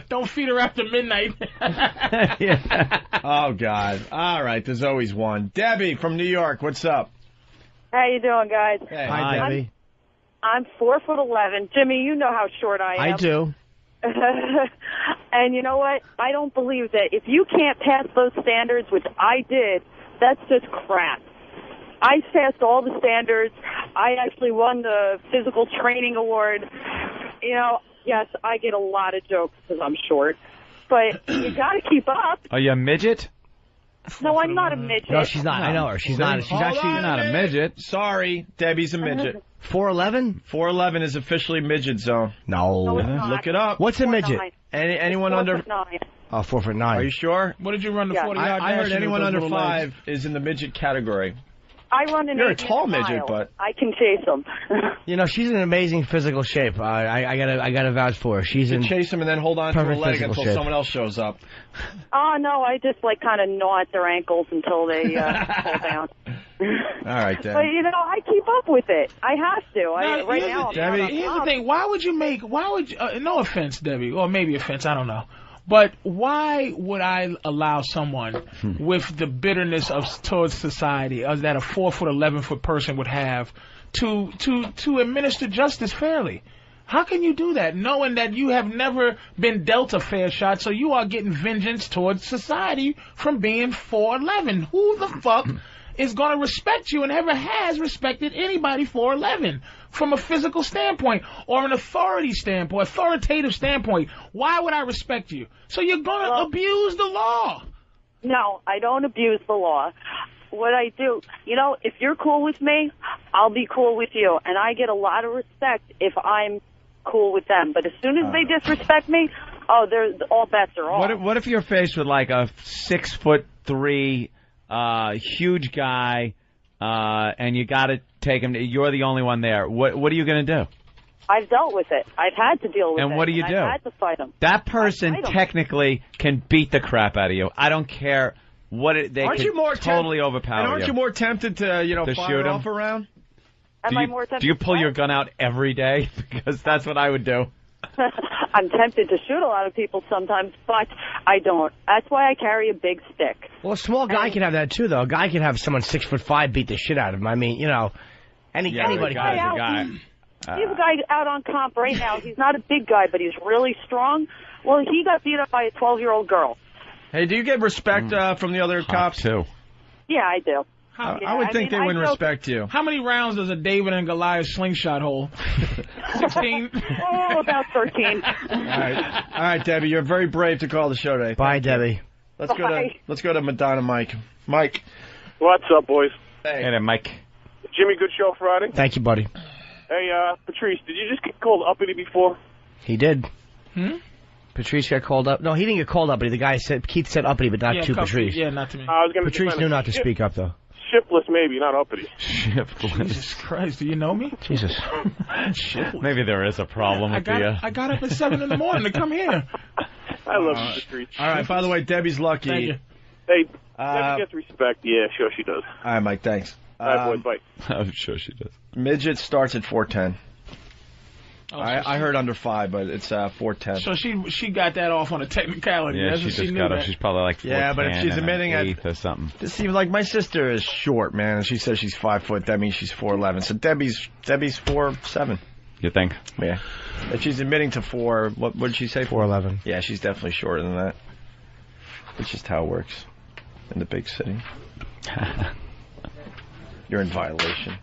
Don't feed her after midnight. Yeah. Oh, God. All right. There's always one. Debbie from New York. What's up? How you doing, guys? Hey. Hi, Debbie. I'm 4'11". Jimmy, you know how short I am. I do. And you know what? I don't believe that. If you can't pass those standards, which I did, that's just crap. I passed all the standards. I actually won the physical training award. You know, yes, I get a lot of jokes because I'm short. But you got to keep up. Are you a midget? No, I'm not a midget. No, she's not. I know her. She's not. She's actually not a midget. Sorry, Debbie's a midget. 4'11"? 4'11" is officially midget zone. No. Look it up. What's a midget? Anyone under... 4'9". Oh, 4'9". Are you sure? What did you run the 40-yard I heard anyone under 5 is in the midget category. I run an You're a tall midget, but I can chase them. You know, she's in amazing physical shape. I gotta vouch for her. She's in chase him and then hold on to her leg until someone else shows up. Oh no, I just like kind of gnaw at their ankles until they fall down. All right, then. But you know, I keep up with it. I have to. Right now, Debbie, here's the thing. Why would you? No offense, Debbie, or maybe offense. I don't know. But why would I allow someone with the bitterness towards society that a 4'11" person would have to administer justice fairly? How can you do that, knowing that you have never been dealt a fair shot, so you are getting vengeance towards society from being 4'11"? Who the fuck is going to respect you and never has respected anybody 4'11" from a physical standpoint or an authoritative standpoint. Why would I respect you? So you're going to abuse the law. No, I don't abuse the law. What I do, if you're cool with me, I'll be cool with you. And I get a lot of respect if I'm cool with them. But as soon as they disrespect me, all bets are off. What if you're faced with like a 6'3" huge guy, and you got to take him? You're the only one there. What are you going to do? I've dealt with it. I've had to deal with it. And what do you do? I've had to fight him. That person technically can beat the crap out of you. I don't care what they can totally overpower you. And aren't you more tempted to fire off around? Am I more tempted? Do you pull your gun out every day? Because that's what I would do. I'm tempted to shoot a lot of people sometimes, but I don't. That's why I carry a big stick. Well, a small guy can have that too, though. A guy can have someone 6'5" beat the shit out of him. I mean, anybody can have a guy. We have a guy out on comp right now. He's not a big guy, but he's really strong. Well, he got beat up by a 12-year-old girl. Hey, do you get respect from the other cops? Too. Yeah, I do. I would think they wouldn't respect you. How many rounds does a David and Goliath slingshot hold? 16? About 13. All right, Debbie, you're very brave to call the show today. Bye, Debbie. Let's go to Madonna Mike. Mike. What's up, boys? Hey there, Mike. Jimmy, good show Friday. Thank you, buddy. Hey, Patrice, did you just get called uppity before? He did. Patrice got called up. No, he didn't get called uppity. The guy said, Keith said uppity, but not to Patrice. Yeah, not to me. Patrice knew not to speak up, though. Shiftless, maybe, not uppity. Shiftless. Jesus Christ, do you know me? Jesus. Shiftless. Maybe there is a problem with I got up at 7 in the morning to come here. I love you, Patrice. All right, by the way, Debbie's lucky. Thank you. Hey, Debbie gets respect. Yeah, sure she does. All right, Mike, thanks. All right, boys, bye. I'm sure she does. Midget starts at 4'10". Oh, I heard under 5, but it's 4'10". So she got that off on a technicality. Yeah, That's she what just knew got that. up. She's probably like 4'10". Yeah, but if she's admitting at or something. This seems like my sister is short, man, and she says she's 5 foot. That means she's 4'11". So Debbie's 4'7". You think? Yeah. If she's admitting to 4, what did she say? 4'11". Yeah, she's definitely shorter than that. It's just how it works in the big city. You're in violation.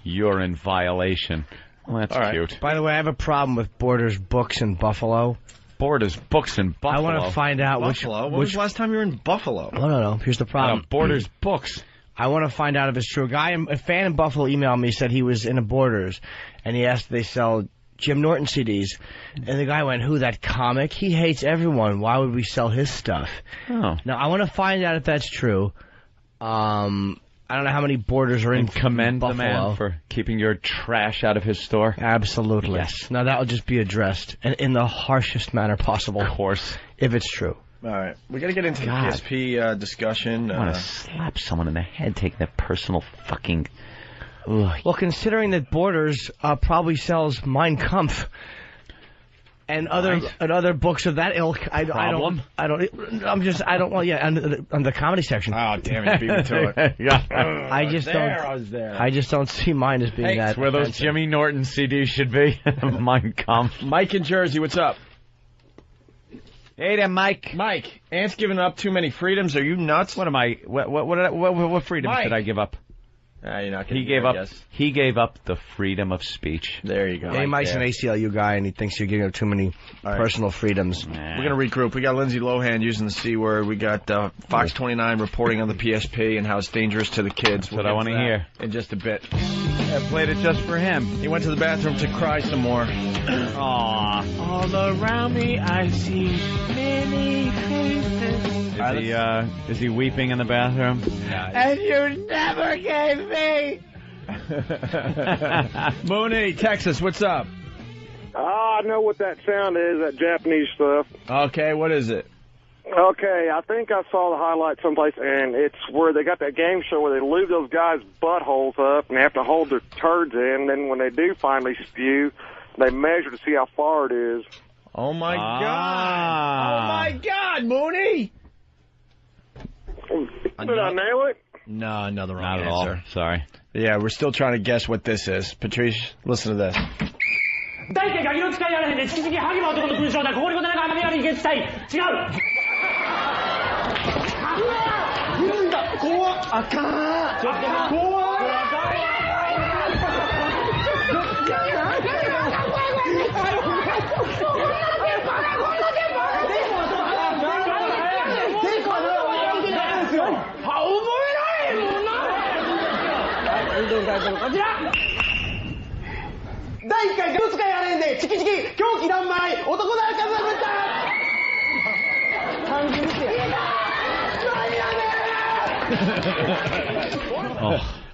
You're in violation. Well, that's cute. By the way, I have a problem with Borders Books in Buffalo. Borders Books in Buffalo? I want to find out Buffalo? When was the last time you were in Buffalo? No. Here's the problem. Borders Books. I want to find out if it's true. A fan in Buffalo emailed me, said he was in a Borders, and he asked if they sell Jim Norton CDs. And the guy went, who, that comic? He hates everyone. Why would we sell his stuff? Oh. Now, I want to find out if that's true. I don't know how many Borders are in commend Buffalo. the man for keeping your trash out of his store. Absolutely. Yes. Now, that will just be addressed in the harshest manner possible. Of course. If it's true. All right. We got to get into the PSP discussion. I want to slap someone in the head taking that personal fucking... Well, considering that Borders probably sells Mein Kampf and other books of that ilk, I don't want on the comedy section. Oh, damn it, beat me to it. Yeah. I just don't see mine as being that. That's where those Jimmy Norton CDs should be. Mein Kampf. Mike in Jersey, what's up? Hey there, Mike. Mike, Ant's giving up too many freedoms. Are you nuts? What am I? What freedoms did I give up? You're not He gave up the freedom of speech. There you go. Yeah, Mike's an ACLU guy, and he thinks you're giving up too many personal freedoms. We're going to regroup. We got Lindsay Lohan using the C word. We got Fox 29 reporting on the PSP and how it's dangerous to the kids. That's what I want to hear. In just a bit. I played it just for him. He went to the bathroom to cry some more. Aww. All around me I see many faces. Is he weeping in the bathroom? And you never gave me. Mooney, Texas, what's up? I know what that sound is, that Japanese stuff. Okay, what is it? Okay, I think I saw the highlight someplace, and it's where they got that game show where they lube those guys' buttholes up and have to hold their turds in, and then when they do finally spew, they measure to see how far it is. Oh, my God. Oh, my God, Mooney. Did I nail it? No, another wrong answer. Not at all. Sorry. Yeah, we're still trying to guess what this is. Patrice, listen to this.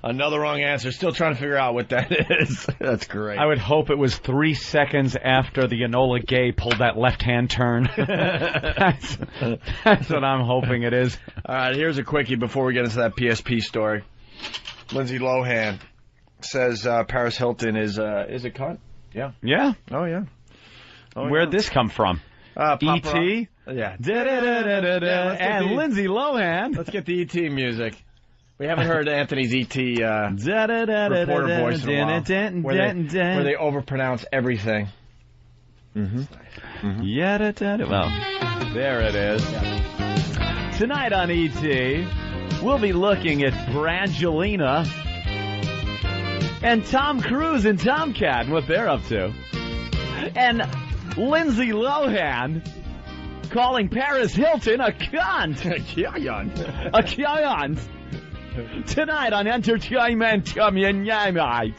Another wrong answer. Still trying to figure out what that is. That's great. I would hope it was 3 seconds after the Enola Gay pulled that left-hand turn. That's what I'm hoping it is. All right, here's a quickie before we get into that PSP story. Lindsay Lohan says Paris Hilton is a cunt. Yeah. Yeah? Oh, yeah. Where'd this come from? E.T.? Yeah. And Lindsay Lohan. Let's get the E.T. music. We haven't heard Anthony's E.T. reporter voice in a while, where they overpronounce everything. Well, there it is. Tonight on E.T., we'll be looking at Brangelina and Tom Cruise and Tomcat and what they're up to. And Lindsay Lohan calling Paris Hilton a cunt. A cunt. Tonight on Entertainment Tonight.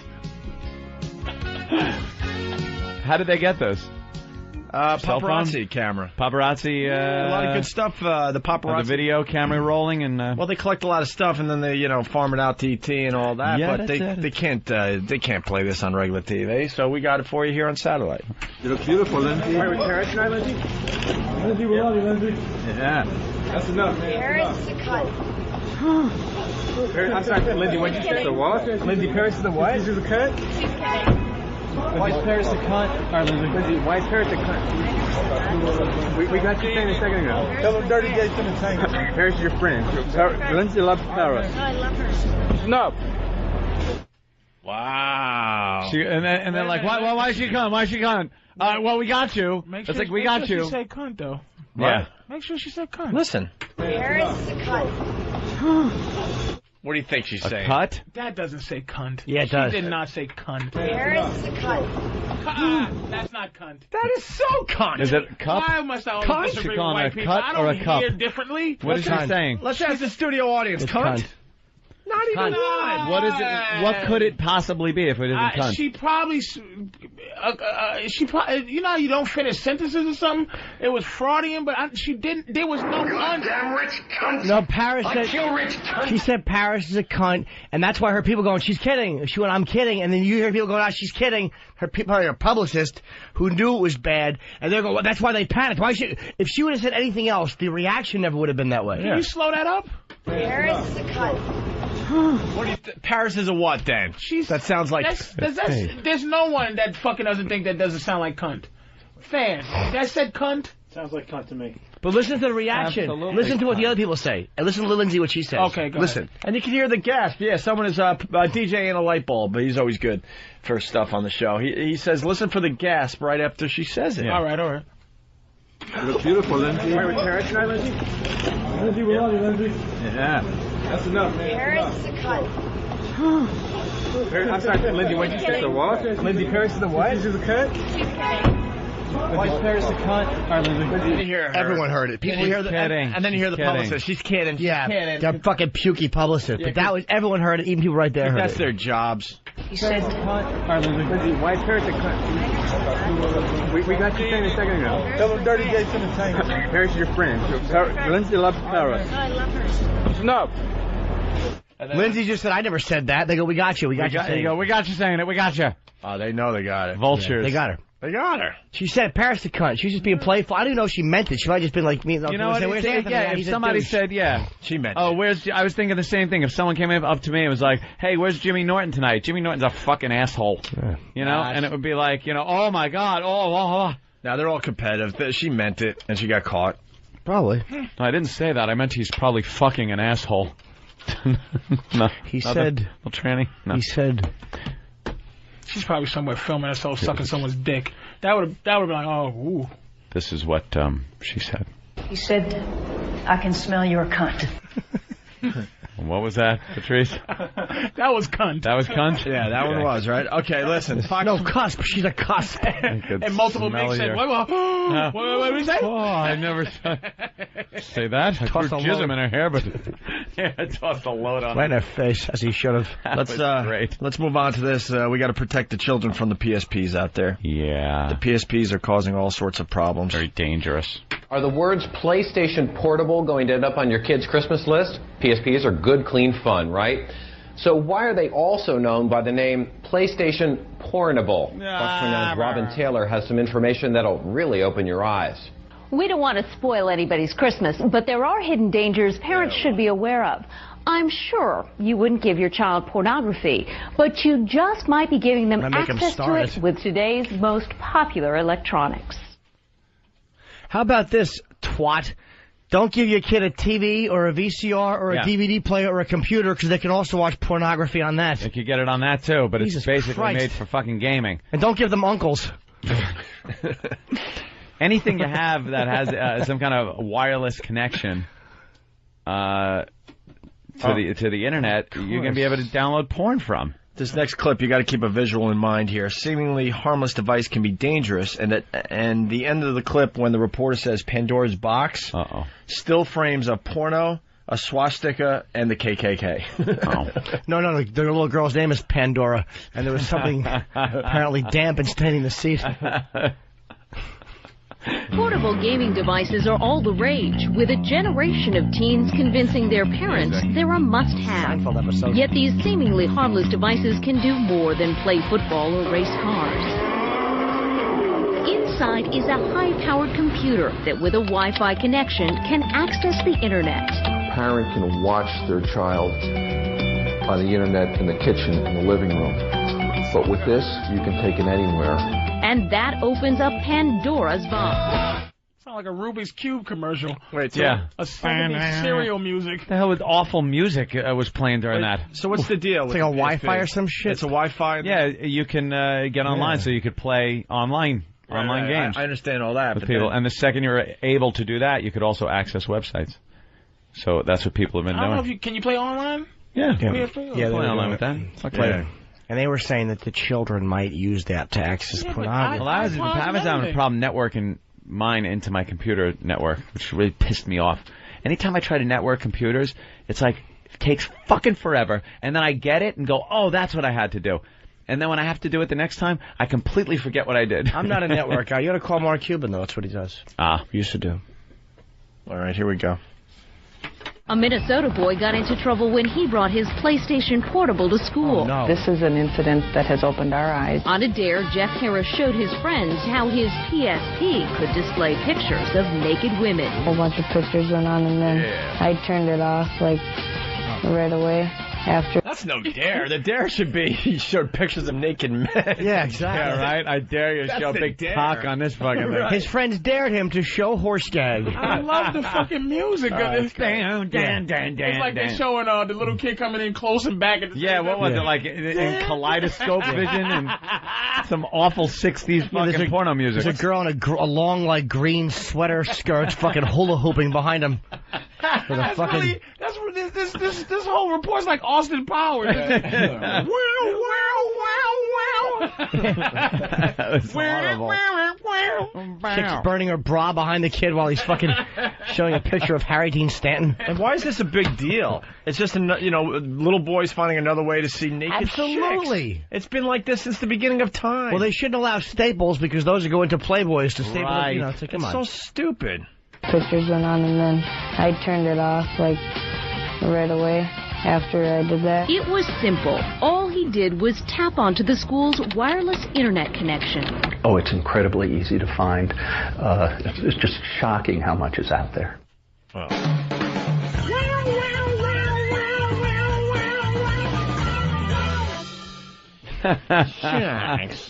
How did they get this? Paparazzi camera. Paparazzi. A lot of good stuff. The paparazzi. The video camera rolling and. Well, they collect a lot of stuff and then they, farm it out to ET and all that. Yeah, but they can't play this on regular TV. So we got it for you here on satellite. You look beautiful, Lindsay. Are you with Paris tonight, Lindsay? Lindsay, we love you, Lindsay. Yeah. That's enough. Paris is a cunt. I'm sorry, Lindsay. What did you say? The what? Lindsay, Paris is the what? She's a cunt. She's kidding. Why is Paris a cunt? All right, Lindsay, why is Paris a cunt? We got you saying a second ago. Tell them dirty gay to the tank. Paris is your friend. Lindsay loves Paris. Oh, I love her. No. Wow. And then like, why is she cunt? Why is she cunt? Well, we got you. It's like, we got you. She said cunt, though. Yeah. Make sure she said cunt. Listen. Paris is a cunt. What do you think she's saying? Cut? That doesn't say cunt. Yeah, it does. She did not say cunt. Paris is a cunt. That's not cunt. That is so cunt. Is it cup? Why must I always disagree with white people? I don't hear differently. What is she saying? Let's ask the studio audience. Cunt? Not even one. What is it? What could it possibly be if it isn't cunt? She probably, you don't finish sentences or something. It was Freudian, but she didn't. There was no damn rich cunt. No, Paris said. Rich cunt. She said Paris is a cunt, and that's why her people going, she's kidding. She went, I'm kidding, and then you hear people going, she's kidding. Her publicist who knew it was bad, and they're going, well, that's why they panicked. If she would have said anything else, the reaction never would have been that way. Can you slow that up? Paris is a cunt. What do you Paris is a what then? That sounds like. There's no one that fucking doesn't think that doesn't sound like cunt. Fan, that said cunt. Sounds like cunt to me. But listen to the reaction. Absolutely listen to what the other people say. And listen to Lindsay what she says. Okay, go Listen. ahead. And you can hear the gasp. Yeah, someone is DJing a light bulb, but he's always good for stuff on the show. He says, listen for the gasp right after she says it. Yeah. All right. You look beautiful, Lindsay. Are you with Paris tonight, Lindsay? Lindsay, we love you, Lindsay. Yeah. That's enough, man. Paris is a cunt. I'm sorry, Lindsay, what did you say? The what? Lindsay, Paris is the what? She's a cunt? She's kidding. Why is Paris a cunt? All right, Lindsay. Everyone heard it. People hear the and then you hear the publicist. She's kidding. Yeah, kidding. they're fucking pukey publicists. But that was everyone heard it. Even people right there heard That's it. their jobs. He said cunt. All right, Lindsay, why is Paris a cunt? We got you saying a second ago. Tell them dirty gay to the tank. Paris is your friend. Lindsay loves Paris. Oh, I love her. No. Lindsay just said, I never said that. They go, we got you. We got you saying it. We got you saying it. We got you. Oh, they know they got it. Vultures. Yeah, they got her. They got her. She said Paris the cunt. She was just being playful. I don't even know if she meant it. She might have just been like me. You know what? If somebody said, she meant it. Oh, I was thinking the same thing. If someone came up to me and was like, hey, where's Jimmy Norton tonight? Jimmy Norton's a fucking asshole. Yeah. You know? And it would be like, oh my God. Oh. Now they're all competitive. She meant it and she got caught. Probably. No, I didn't say that. I meant he's probably fucking an asshole. No. He said. Well, tranny. No. He said. She's probably somewhere filming herself sucking someone's dick. That would be like, oh, ooh. This is what she said. He said, I can smell your cunt. What was that, Patrice? That was cunt. That was cunt? Yeah, that one was, right? Okay, listen. No, cusp. She's a cusp. And multiple mix said, what did we say? Oh, I never say that. I threw jism in her hair, but I tossed a load on her. Right in her face, as he should have. Let's move on to this. We got to protect the children from the PSPs out there. Yeah. The PSPs are causing all sorts of problems. Very dangerous. Are the words PlayStation Portable going to end up on your kid's Christmas list? PSPs are good, clean fun, right? So why are they also known by the name PlayStation Pornable? Fox 29's Robin Taylor has some information that'll really open your eyes. We don't want to spoil anybody's Christmas, but there are hidden dangers parents should be aware of. I'm sure you wouldn't give your child pornography, but you just might be giving them access to it with today's most popular electronics. How about this, twat? Don't give your kid a TV or a VCR or a DVD player or a computer because they can also watch pornography on that. They could get it on that too, but Jesus it's basically Christ. made for fucking gaming. And don't give them uncles. Anything you have that has some kind of wireless connection to the internet, you're going to be able to download porn from. This next clip, you got to keep a visual in mind here. A seemingly harmless device can be dangerous, and the end of the clip, when the reporter says Pandora's box, still frames a porno, a swastika, and the KKK. No, the little girl's name is Pandora, and there was something apparently damp and staining the seat. Portable gaming devices are all the rage, with a generation of teens convincing their parents they're a must-have. Yet these seemingly harmless devices can do more than play football or race cars. Inside is a high-powered computer that, with a Wi-Fi connection, can access the internet. A parent can watch their child on the internet in the kitchen, in the living room. But with this, you can take it anywhere. And that opens up Pandora's box. Sound like a Rubik's Cube commercial. Wait, yeah. A cereal music. The hell with awful music was playing during that. So what's the deal? It's like a Wi-Fi or some shit? It's a Wi-Fi? Yeah, you can get online so you could play online games. I understand all that. With people. And the second you're able to do that, you could also access websites. So that's what people have been doing. I don't know if can you play online? Yeah. Yeah, play online with that. Okay. And they were saying that the children might use that to access pornography. Well, I was having a problem networking mine into my computer network, which really pissed me off. Anytime I try to network computers, it's like, it takes fucking forever. And then I get it and go, oh, that's what I had to do. And then when I have to do it the next time, I completely forget what I did. I'm not a network guy. You got to call Mark Cuban, though. That's what he does. Used to do. All right, here we go. A Minnesota boy got into trouble when he brought his PlayStation Portable to school. Oh, no. This is an incident that has opened our eyes. On a dare, Jeff Harris showed his friends how his PSP could display pictures of naked women. A whole bunch of pictures went on, and then I turned it off, right away. After. That's no dare. The dare should be he showed pictures of naked men. Yeah, exactly. Yeah, right? I dare you to show a big cock on this fucking thing. His friends dared him to show horse gag. I love the fucking music of this thing. It's like they're showing the little kid coming in close and back at the same what was it, like in kaleidoscope vision and some awful 60s fucking porno music. There's a girl in a long, green sweater skirt fucking hula hooping behind him. That's what this whole report's like Austin Powers. That was horrible. Chick's burning her bra behind the kid while he's fucking showing a picture of Harry Dean Stanton. And why is this a big deal? It's just, little boys finding another way to see naked Absolutely. chicks. It's been like this since the beginning of time. Well, they shouldn't allow Staples because those are going to Playboys to Staples. Right. Come on. So stupid. Pictures went on, and then I turned it off, right away after I did that. It was simple. All he did was tap onto the school's wireless internet connection. Oh, it's incredibly easy to find. It's just shocking how much is out there.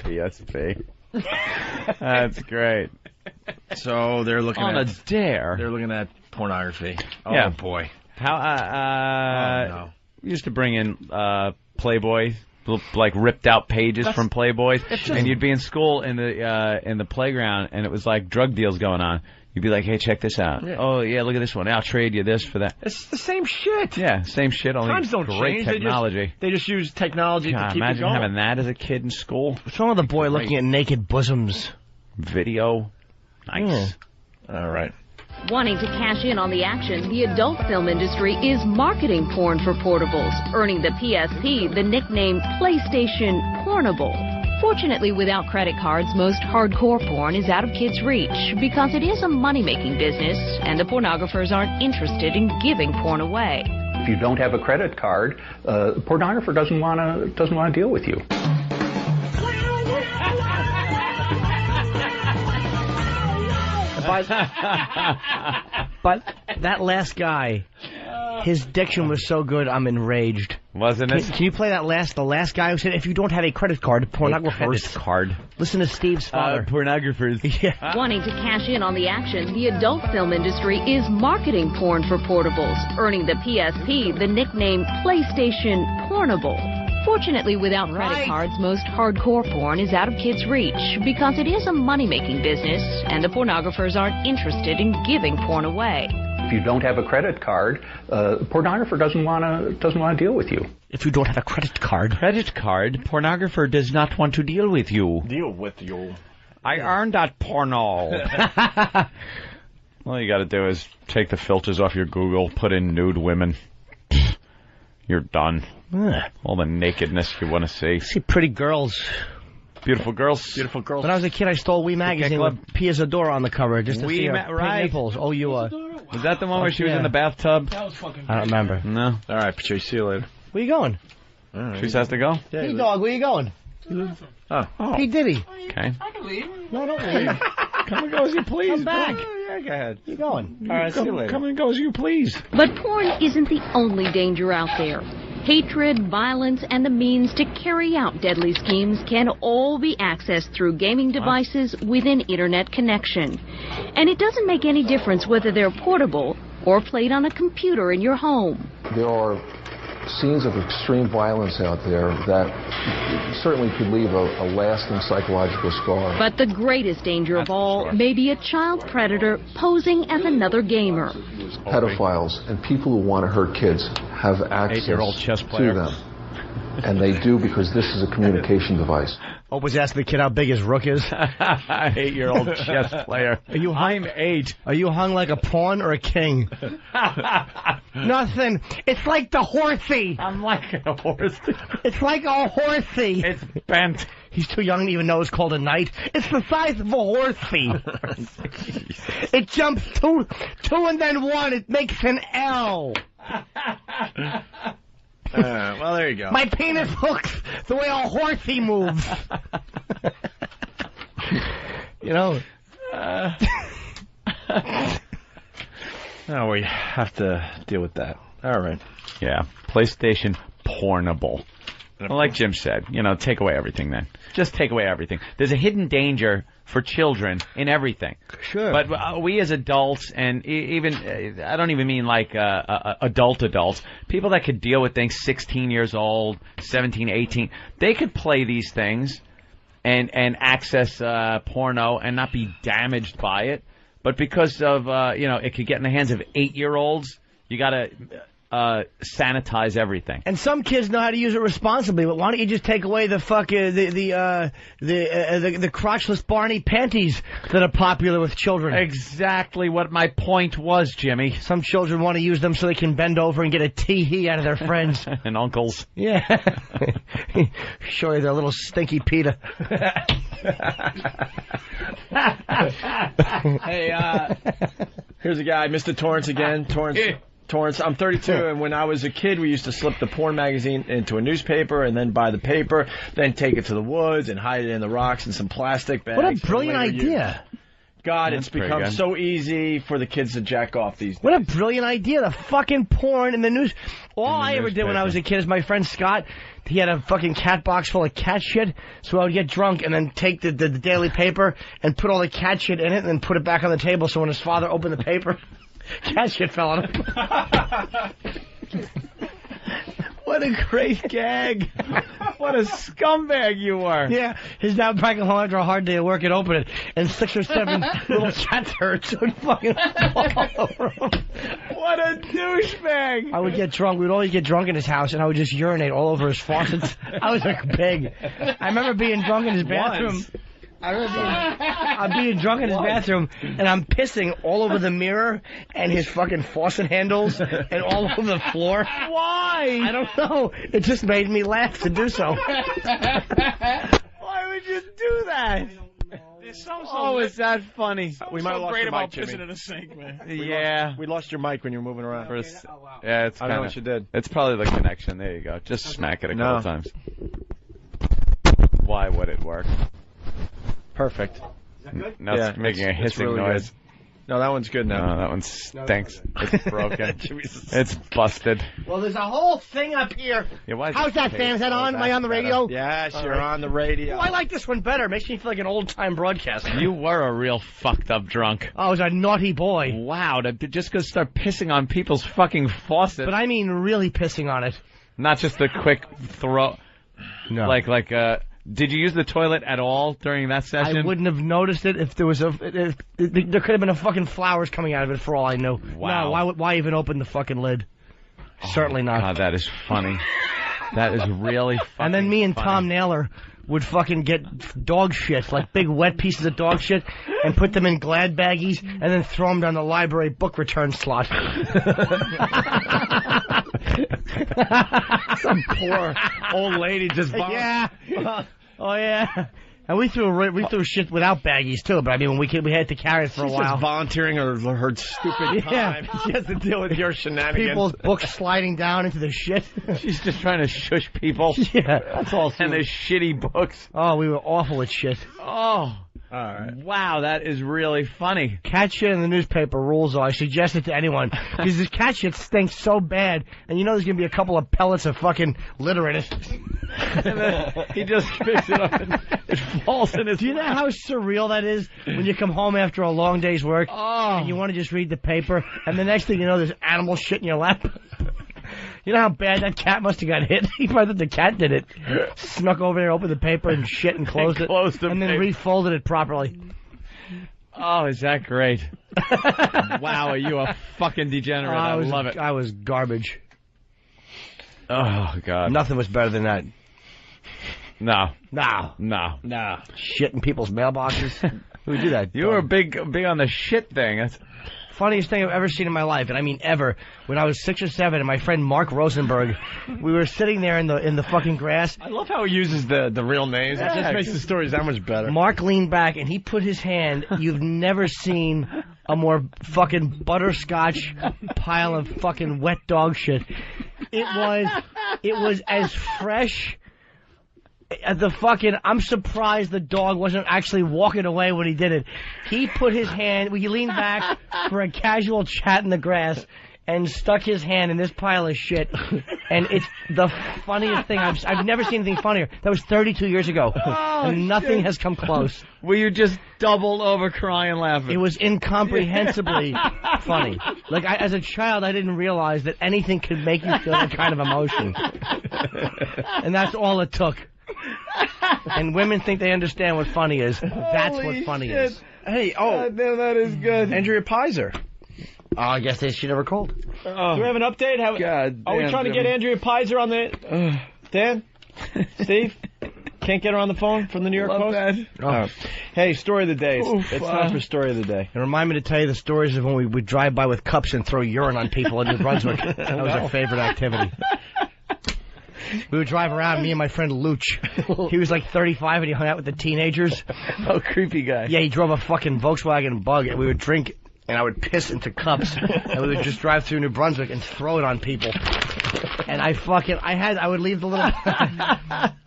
PSP. That's great. So they're looking on a dare. They're looking at pornography. Oh yeah. Boy. How we used to bring in Playboy, like ripped out pages from Playboys, and you'd be in school in the playground, and it was like drug deals going on. You'd be like, hey, check this out. Yeah. Oh, yeah, look at this one. I'll trade you this for that. It's the same shit. Yeah, same shit, only Times don't great change. technology. They just use technology to keep imagine it going. having that as a kid in school. What's wrong with the boy looking at naked bosoms? Video. Nice. All right. Wanting to cash in on the action, the adult film industry is marketing porn for portables, earning the PSP the nickname PlayStation Pornable. Fortunately, without credit cards, most hardcore porn is out of kids' reach because it is a money-making business, and the pornographers aren't interested in giving porn away. If you don't have a credit card, the pornographer doesn't want to deal with you. But that last guy, his diction was so good, I'm enraged. Wasn't it? Can you play the last guy who said, if you don't have a credit card, pornographers. Credit card. Listen to Steve's father. Pornographers. Yeah. Wanting to cash in on the action, the adult film industry is marketing porn for portables, earning the PSP the nickname PlayStation Pornable. Fortunately, without credit cards, most hardcore porn is out of kids' reach because it is a money-making business, and the pornographers aren't interested in giving porn away. If you don't have a credit card, the pornographer doesn't want to deal with you. If you don't have a credit card. Credit card? Pornographer does not want to deal with you. Deal with you. I earned that porno. All you got to do is take the filters off your Google, put in nude women. You're done. All the nakedness you want to see. See pretty girls. Beautiful girls. Beautiful girls. When I was a kid, I stole Wee magazine with Pia Zadora on the cover just to see her pink nipples. Oh, you Was that the one where she was in the bathtub? That was fucking I don't remember. No. All right, Patrice, see you later. Where you going? Patrice has to go? Yeah, Hey, dog, where you going? Oh. Hey, Diddy. Okay. I can leave. No, don't leave. Come and go as you please. Come back. Yeah, go ahead. Where you going? All right, see you later. Come and go as you please. But porn isn't the only danger out there. Hatred, violence, and the means to carry out deadly schemes can all be accessed through gaming devices with an internet connection. And it doesn't make any difference whether they're portable or played on a computer in your home. There are scenes of extreme violence out there that certainly could leave a lasting psychological scar. But the greatest danger of all may be a child predator posing as another gamer. Pedophiles and people who want to hurt kids have access to them. And they do because this is a communication device. Always ask the kid how big his rook is. 8-year-old chess player. I'm 8. Are you hung like a pawn or a king? Nothing. It's like the horsey. I'm like a horsey. It's like a horsey. It's bent. He's too young to even know it's called a knight. It's the size of a horsey. It jumps two and then 1. It makes an L. Well, there you go. My penis hooks the way a horsey moves. You know. Now we have to deal with that. All right. Yeah. PlayStation Pornable. Well, like Jim said, take away everything then. Just take away everything. There's a hidden danger for children in everything. Sure. But we as adults, and even, I don't even mean like adults, people that could deal with things 16 years old, 17, 18, they could play these things and access porno and not be damaged by it. But because of, it could get in the hands of 8-year-olds, you got to sanitize everything. And some kids know how to use it responsibly, but why don't you just take away the the crotchless Barney panties that are popular with children? Exactly what my point was, Jimmy. Some children want to use them so they can bend over and get a tee-hee out of their friends. And uncles. Yeah. Show you their little stinky Peter. Hey, here's a guy, Mr. Torrance again. Torrance, I'm 32, and when I was a kid, we used to slip the porn magazine into a newspaper and then buy the paper, then take it to the woods and hide it in the rocks in some plastic bags. What a brilliant idea. God, it's become so easy for the kids to jack off these days. What a brilliant idea. The fucking porn in the news. All I ever did when I was a kid is my friend Scott, he had a fucking cat box full of cat shit, so I would get drunk and then take the daily paper and put all the cat shit in it and then put it back on the table so when his father opened the paper, cat shit fell on him. What a great gag. What a scumbag you were. Yeah, his dad would home after a hard day of work and open it, and 6 or 7 little cat turds would fucking walk all over him. What a douchebag. I would get drunk. We'd always get drunk in his house, and I would just urinate all over his faucets. I was like big. I remember being drunk in his bathroom. Once. I remember I'm being drunk in his bathroom, and I'm pissing all over the mirror and his fucking faucet handles and all over the floor. Why? I don't know. It just made me laugh to do so. Why would you do that? Oh, is that funny? We might have lost great your about mic, pissing Jimmy. in a sink, man. We lost your mic when you were moving around. Yeah, it's I don't know what you did. It's probably the connection. There you go. Just smack it a couple No. times. Why would it work? Perfect. Is that good? Now it's making a hissing really noise. Good. No, that one's good now. No, that one stinks. It's broken. It's busted. Well, there's a whole thing up here. Yeah, why is How's it that, taped? Sam? Is that Oh, on? Am I that's on the better. radio? Yes, All you're right. on the radio. Oh, I like this one better. Makes me feel like an old-time broadcaster. You were a real fucked up drunk. I was a naughty boy. Wow, just go start pissing on people's fucking faucets. But I mean really pissing on it. Not just a quick throw. No. Did you use the toilet at all during that session? I wouldn't have noticed it if there was there could have been a fucking flowers coming out of it for all I knew. Wow. No, why even open the fucking lid? Certainly not. God, that is funny. That is really funny. And then me and Tom Naylor would fucking get dog shit, like big wet pieces of dog shit, and put them in Glad baggies, and then throw them down the library book return slot. Some poor old lady just Yeah. Oh yeah. And we threw shit without baggies too, but I mean we had to carry it for a while. Just volunteering her stupid time. She has to deal with your shenanigans. People's books sliding down into the shit. She's just trying to shush people. Yeah, that's all. And their shitty books. Oh, we were awful at shit. Oh. All right. Wow, that is really funny. Cat shit in the newspaper rules, though. I suggest it to anyone. Because this cat shit stinks so bad, and you know there's going to be a couple of pellets of fucking litter in it. And then he just picks it up and it falls in his Do you know how surreal that is when you come home after a long day's work and you want to just read the paper, and the next thing you know there's animal shit in your lap? You know how bad that cat must have got hit? He probably thought the cat did it. Snuck over there, opened the paper and shit and closed it. And then refolded it properly. Oh, is that great? Wow, are you a fucking degenerate? I love it. I was garbage. Oh, God. Nothing was better than that. No. No. Shit in people's mailboxes. Who would do that? You were big on the shit thing. That's funniest thing I've ever seen in my life, and I mean ever. When I was 6 or 7, and my friend Mark Rosenberg, we were sitting there in the fucking grass. I love how he uses the real names. It just makes the stories that much better. Mark leaned back and he put his hand. You've never seen a more fucking butterscotch pile of fucking wet dog shit. It was as fresh. I'm surprised the dog wasn't actually walking away when he did it. He put his hand, he leaned back for a casual chat in the grass and stuck his hand in this pile of shit. And it's the funniest thing. I've never seen anything funnier. That was 32 years ago. And nothing has come close. Were you just doubled over crying laughing? It was incomprehensibly funny. Like, as a child, I didn't realize that anything could make you feel that kind of emotion. And that's all it took. And women think they understand what funny is. That's what funny is. Hey, damn, that is good. Andrea Pizer. Oh, I guess she never called. Do we have an update? Are we trying to get Andrea Pizer on the... Dan? Steve? Can't get her on the phone from the New York Post? Oh. Hey, story of the day. It's time for story of the day. And remind me to tell you the stories of when we would drive by with cups and throw urine on people in New Brunswick. That was our favorite activity. We would drive around, me and my friend Luch. He was like 35 and he hung out with the teenagers. Oh, creepy guy. Yeah, he drove a fucking Volkswagen Bug, and we would drink, and I would piss into cups, and we would just drive through New Brunswick and throw it on people. And I would leave the little...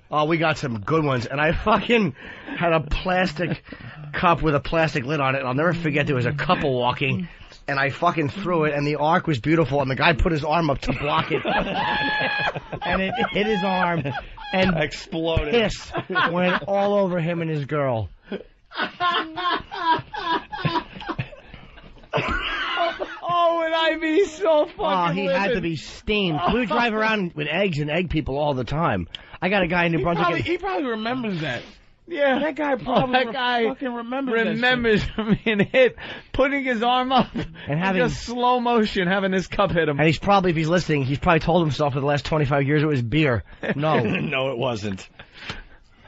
Oh, we got some good ones. And I fucking had a plastic cup with a plastic lid on it, and I'll never forget there was a couple walking, and I fucking threw it, and the arc was beautiful, and the guy put his arm up to block it. And it hit his arm, and exploded. Piss went all over him and his girl. Oh, and guy be so fucking Oh, he had to be steamed. We would drive around with eggs and egg people all the time. I got a guy in New Brunswick. He probably remembers that. Yeah. That guy probably fucking remembers being hit, putting his arm up, and having just slow motion, having his cup hit him. And he's probably, if he's listening, he's probably told himself for the last 25 years it was beer. No. No, it wasn't.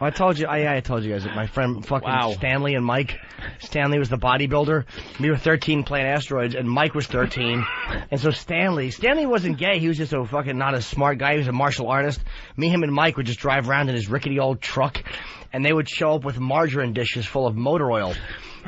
I told you, I told you guys that my friend fucking Stanley and Mike. Stanley was the bodybuilder. We were 13 playing asteroids, and Mike was 13. And so Stanley wasn't gay. He was just a fucking not a smart guy. He was a martial artist. Me, him, and Mike would just drive around in his rickety old truck, and they would show up with margarine dishes full of motor oil.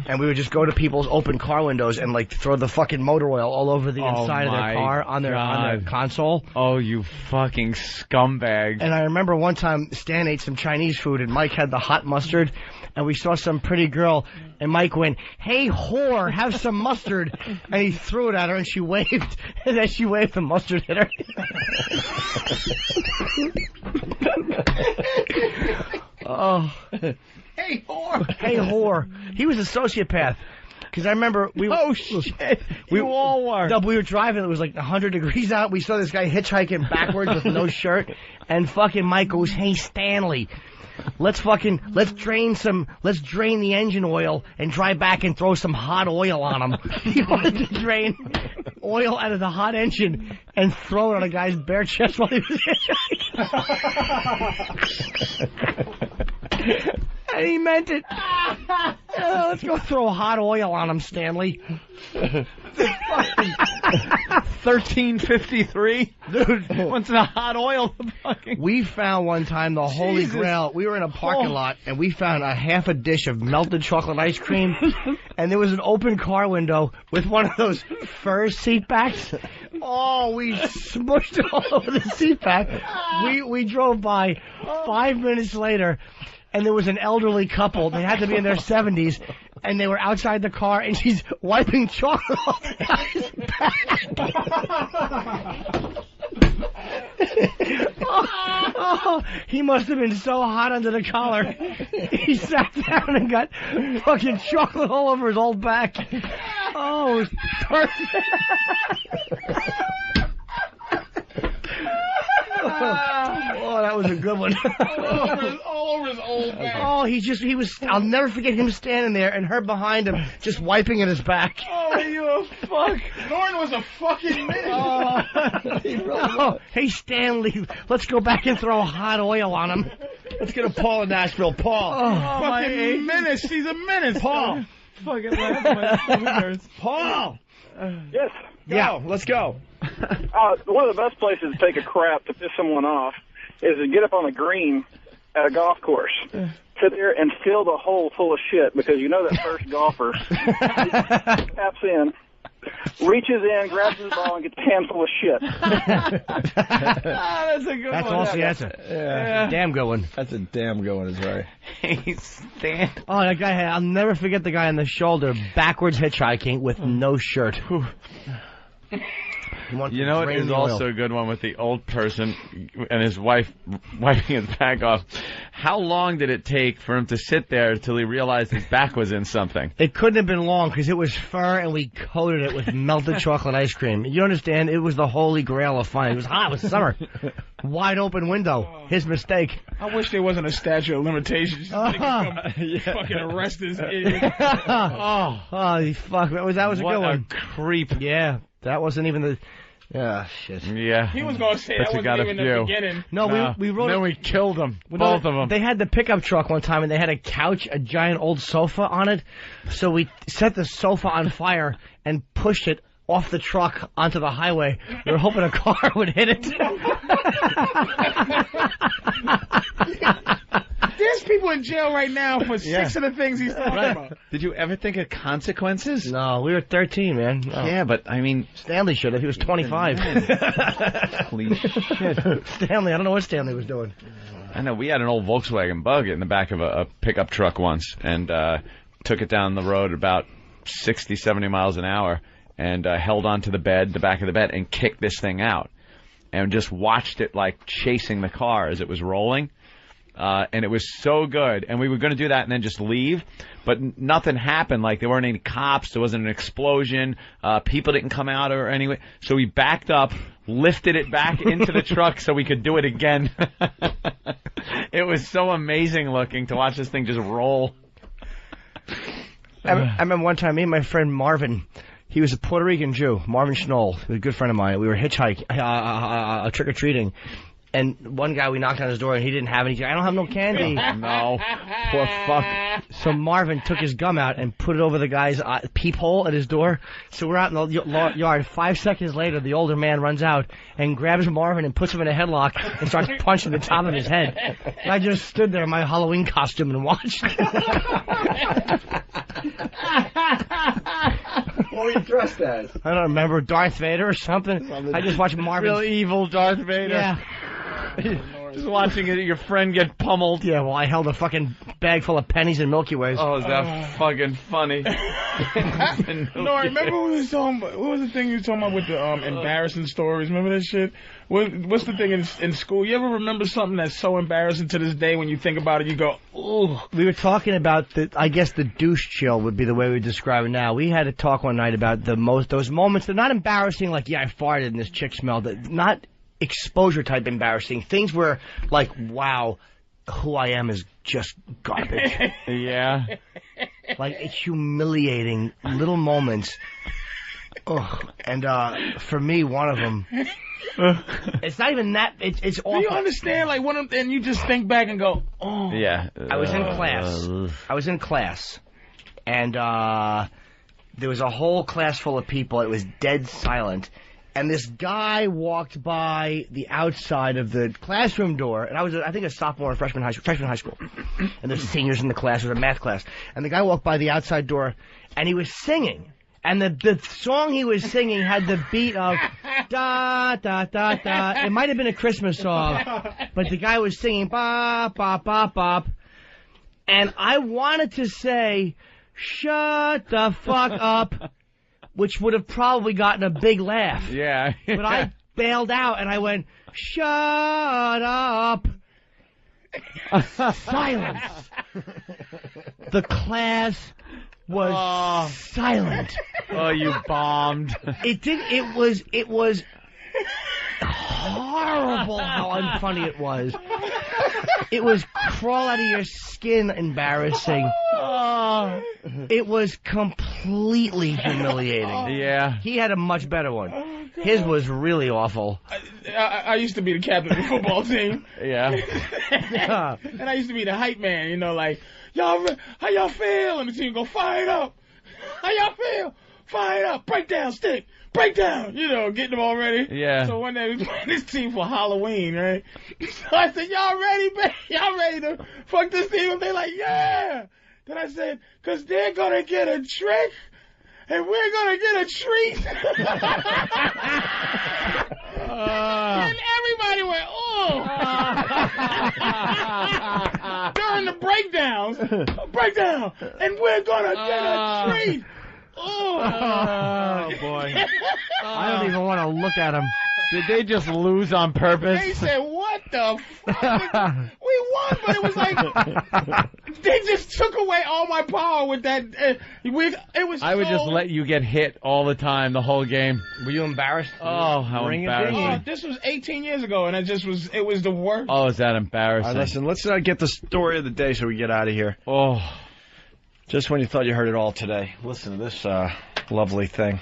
And we would just go to people's open car windows and like throw the fucking motor oil all over the inside of their car on their console. Oh, you fucking scumbag. And I remember one time Stan ate some Chinese food and Mike had the hot mustard, and we saw some pretty girl, and Mike went, "Hey, whore, have some mustard." And he threw it at her, and she waved, and then she waved, the mustard hit her. Oh. Hey, whore. Hey, whore. He was a sociopath. Because I remember we all were. No, we were driving. It was like 100 degrees out. We saw this guy hitchhiking backwards with no shirt. And fucking Mike goes, "Hey, Stanley, let's drain the engine oil and drive back and throw some hot oil on him." He wanted to drain oil out of the hot engine and throw it on a guy's bare chest while he was hitchhiking. And he meant it. Let's go throw hot oil on him, Stanley. 1353? Dude, what's the hot oil? We found one time the Holy Grail. We were in a parking lot, and we found a half a dish of melted chocolate ice cream, and there was an open car window with one of those fur seat backs. Oh, we smushed it all over the seat back. We drove by 5 minutes later, and there was an elderly couple. They had to be in their 70s, and they were outside the car, and she's wiping chocolate off the guy's back. Oh, he must have been so hot under the collar. He sat down and got fucking chocolate all over his old back. Oh, it was perfect. Oh, that was a good one. all over his old back. Oh, I'll never forget him standing there and her behind him just wiping at his back. Oh, you a fuck. Norton was a fucking minute. Hey, Stanley, let's go back and throw hot oil on him. Let's get a Paul in Nashville. Paul. Fucking menace. He's a menace. Paul. Fucking laugh. Paul. Yes. Yeah, let's go. One of the best places to take a crap to piss someone off is to get up on the green at a golf course. Sit there and fill the hole full of shit, because you know that first golfer taps in, reaches in, grabs his ball, and gets a handful of shit. That's a good one. That's also that's a damn good one. That's a damn good one, is right. Hey, Stan. Oh, that guy, I'll never forget the guy on the shoulder, backwards hitchhiking with no shirt. You know what is also a good one with the old person and his wife wiping his back off? How long did it take for him to sit there until he realized his back was in something? It couldn't have been long, because it was fur and we coated it with melted chocolate ice cream. You understand? It was the Holy Grail of fun. It was hot. It was summer. Wide open window. His mistake. I wish there wasn't a statute of limitations. Fucking arrest this idiot. Oh, fuck. That was a good one. What a creep. Yeah. That wasn't even the... shit. Yeah. He was going to say that wasn't even the beginning. No, we wrote... Then we killed them. Both of them. They had the pickup truck one time, and they had a couch, a giant old sofa on it. So we set the sofa on fire and pushed it off the truck onto the highway. We were hoping a car would hit it. There's people in jail right now for 6 of the things he's talking about. Did you ever think of consequences? No, we were 13, man. No. Yeah, but I mean... Stanley should have. He was 25. Holy shit. Stanley, I don't know what Stanley was doing. I know. We had an old Volkswagen Bug in the back of a pickup truck once, and took it down the road about 60, 70 miles an hour, and held onto the back of the bed, and kicked this thing out. And just watched it, like, chasing the car as it was rolling. and it was so good. And we were going to do that and then just leave, but nothing happened. Like, there weren't any cops, there wasn't an explosion, people didn't come out or anyway. So we backed up, lifted it back into the truck so we could do it again. It was so amazing looking to watch this thing just roll. I remember one time, me and my friend Marvin, he was a Puerto Rican Jew, Marvin Schnoll, he was a good friend of mine. We were hitchhiking, trick-or-treating, and one guy, we knocked on his door, and he didn't have any. I don't have no candy. No. Poor fuck. So Marvin took his gum out and put it over the guy's peephole at his door. So we're out in the yard. 5 seconds later, the older man runs out and grabs Marvin and puts him in a headlock and starts punching the top of his head. And I just stood there in my Halloween costume and watched. What were you dressed as? I don't remember, Darth Vader or something. I just watched Marvin. Real evil Darth Vader. Yeah. Just watching your friend get pummeled. Yeah, well, I held a fucking bag full of pennies and Milky Ways. Oh, is that fucking funny? No, I remember we was talking about, what was the thing you were talking about with the embarrassing stories? Remember that shit? What's the thing in school? You ever remember something that's so embarrassing to this day when you think about it, you go, ooh. We were talking about I guess the douche chill would be the way we describe it now. We had a talk one night about those moments. They're not embarrassing like, yeah, I farted and this chick smelled it. Not exposure type embarrassing. Things where, like, wow, who I am is just garbage. Yeah. Like, humiliating little moments. Ugh. And for me, one of them, it's not even that, it's awful. Do you understand? Like, and you just think back and go, oh. Yeah. I was in class. And there was a whole class full of people. It was dead silent. And this guy walked by the outside of the classroom door, and I was, I think, a sophomore or freshman high school. And there's seniors in the class, it was a math class. And the guy walked by the outside door, and he was singing. And the song he was singing had the beat of da da da da. It might have been a Christmas song, but the guy was singing bop bop bop bop. And I wanted to say, shut the fuck up, which would have probably gotten a big laugh. Yeah. But I bailed out and I went, shut up. Silence. The class was silent. Oh, you bombed. It was horrible how unfunny it was. It was crawl out of your skin embarrassing. It was completely humiliating. Yeah. He had a much better one. His was really awful. I used to be the captain of the football team. Yeah. And I used to be the hype man, you know, like, y'all, how y'all feel? And the team go, fire it up. How y'all feel? Fire it up. Break down, stick. Break down. You know, getting them all ready. Yeah. So one day we was playing this team for Halloween, right? So I said, y'all ready, man? Y'all ready to fuck this team? And they like, yeah. Then I said, because they're going to get a trick, and we're going to get a treat. And everybody went, oh. During the breakdowns, and we're going to get a treat. Oh, boy. I don't even want to look at him. Did they just lose on purpose? They said, what the fuck? We won, but it was like, they just took away all my power with that. I would just let you get hit all the time, the whole game. Were you embarrassed? Oh, how embarrassing. This was 18 years ago, and it was the worst. Oh, is that embarrassing? All right, listen, let's get the story of the day so we get out of here. Oh. Just when you thought you heard it all today, listen to this lovely thing.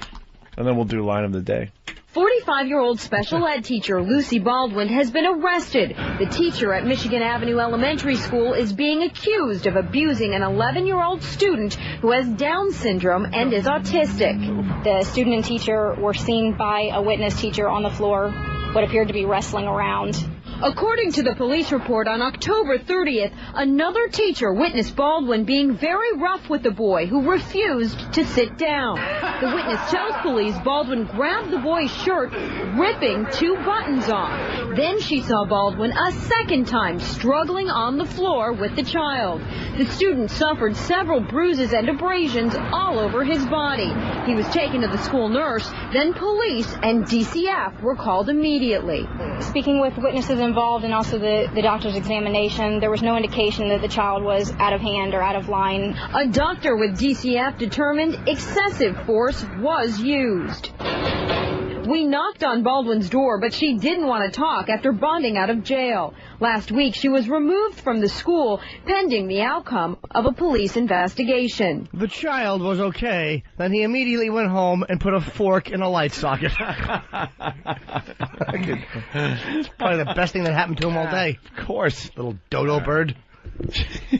And then we'll do line of the day. 45-year-old special ed teacher Lucy Baldwin has been arrested. The teacher at Michigan Avenue Elementary School is being accused of abusing an 11-year-old student who has Down syndrome and is autistic. The student and teacher were seen by a witness teacher on the floor, what appeared to be wrestling around. According to the police report on October 30th, another teacher witnessed Baldwin being very rough with the boy who refused to sit down. The witness tells police Baldwin grabbed the boy's shirt, ripping 2 buttons off. Then she saw Baldwin a second time struggling on the floor with the child. The student suffered several bruises and abrasions all over his body. He was taken to the school nurse, then police and DCF were called immediately. Speaking with witnesses involved and also the doctor's examination, there was no indication that the child was out of hand or out of line. A doctor with DCF determined excessive force was used. We knocked on Baldwin's door, but she didn't want to talk after bonding out of jail. Last week, she was removed from the school pending the outcome of a police investigation. The child was okay. Then he immediately went home and put a fork in a light socket. It's probably the best thing that happened to him all day. Of course. Little dodo bird.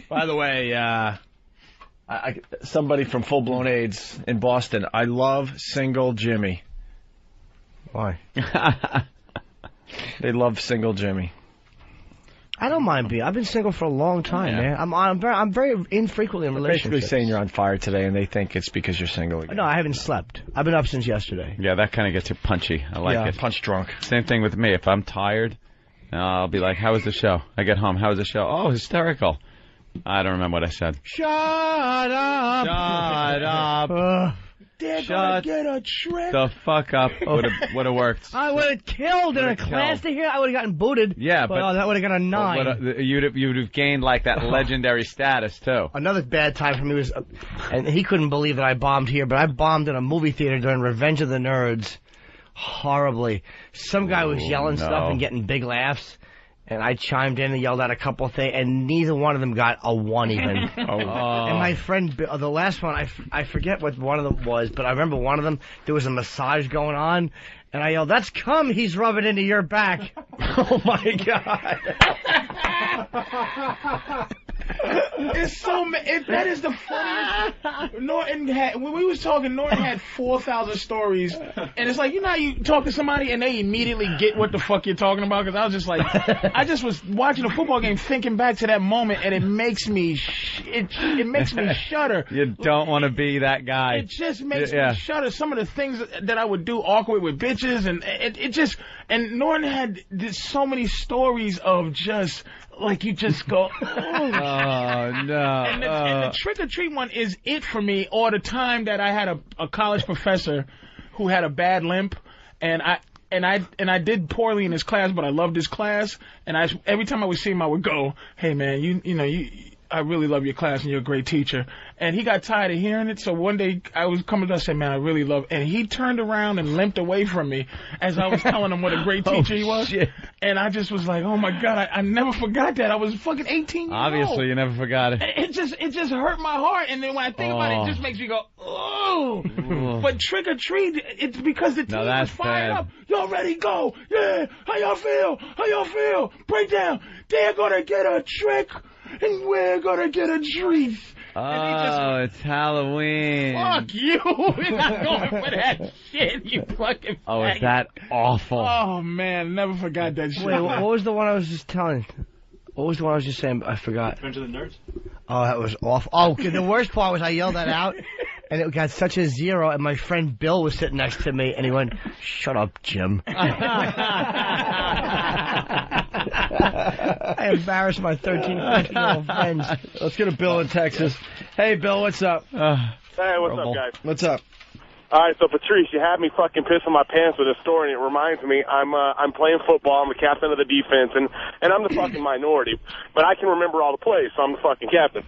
By the way, somebody from Full Blown AIDS in Boston, I love Single Jimmy. Why? They love Single Jimmy. I don't mind being. I've been single for a long time, man. I'm very infrequently in relationships. Basically saying you're on fire today, and they think it's because you're single again. No, I haven't slept. I've been up since yesterday. Yeah, that kind of gets you punchy. I like it. Punch drunk. Same thing with me. If I'm tired, I'll be like, "How was the show?" I get home. "How was the show?" "Oh, hysterical." I don't remember what I said. Shut up. Shut up. They're gonna get a trick. The fuck up. Would have worked. I would have killed in a class to hear. I would have gotten booted. Yeah, but that would have got a 9. You'd have gained like that legendary status too. Another bad time for me was, and he couldn't believe that I bombed here, but I bombed in a movie theater during Revenge of the Nerds, horribly. Some guy was yelling stuff and getting big laughs. And I chimed in and yelled out a couple of things, and neither one of them got a 1 even. And my friend, the last one, I forget what one of them was, but I remember one of them, there was a massage going on, and I yelled, "That's cum he's rubbing into your back." Oh, my God. It's that is the funniest. Norton when we was talking, Norton had 4,000 stories, and it's like, you know how you talk to somebody and they immediately get what the fuck you're talking about? Because I was just like, I just was watching a football game, thinking back to that moment, and it makes me it makes me shudder. You don't want to be that guy. It just makes me shudder. Some of the things that I would do awkward with bitches, and it just, and Norton had so many stories of just. Like, you just go, oh, no. And the trick-or-treat one is it for me, or the time that I had a college professor who had a bad limp, and I did poorly in his class, but I loved his class, and every time I would see him, I would go, "Hey, man, I really love your class, and you're a great teacher." And he got tired of hearing it, so one day I was coming to say, "Man, I really love," and he turned around and limped away from me as I was telling him what a great teacher he was. Shit. And I just was like, "Oh my God, I never forgot that. I was fucking 18 years Obviously, old. You never forgot it. It just hurt my heart, and then when I think about it, it just makes me go, oh. But trick or treat, it's because the team was fired up. Y'all ready? Go. Yeah. How y'all feel? How y'all feel? Break down. They're gonna get a trick, and we're gonna get a treat. Oh, it's Halloween. Fuck you. We're not going for that shit, you fucking Oh, is that awful? Oh, man, never forgot that shit. Wait, what was the one I was just telling? What was the one I was just saying? I forgot. Revenge of the Nerds? Oh, that was awful. Oh, the worst part was I yelled that out, and it got such a 0, and my friend Bill was sitting next to me, and he went, "Shut up, Jim." I embarrassed my 13, 14-year-old friends. Let's go to Bill in Texas. Hey, Bill, what's up? Hey, what's up, guys? What's up? All right, so Patrice, you had me fucking pissing my pants with a story, and it reminds me, I'm playing football, I'm the captain of the defense, and I'm the fucking minority, but I can remember all the plays, so I'm the fucking captain.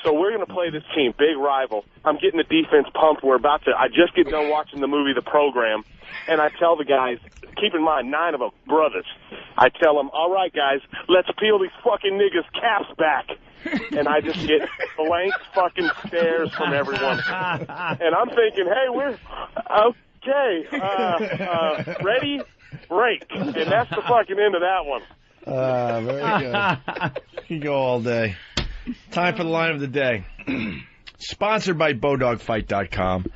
So we're going to play this team, big rival. I'm getting the defense pumped. I just get done watching the movie The Program, and I tell the guys, keep in mind, 9 of them brothers. I tell them, all right, guys, let's peel these fucking niggas' caps back. And I just get blank fucking stares from everyone. And I'm thinking, hey, we're okay. Ready? Break. And that's the fucking end of that one. Very good. You can go all day. Time for the line of the day. Sponsored by BowDogFight.com.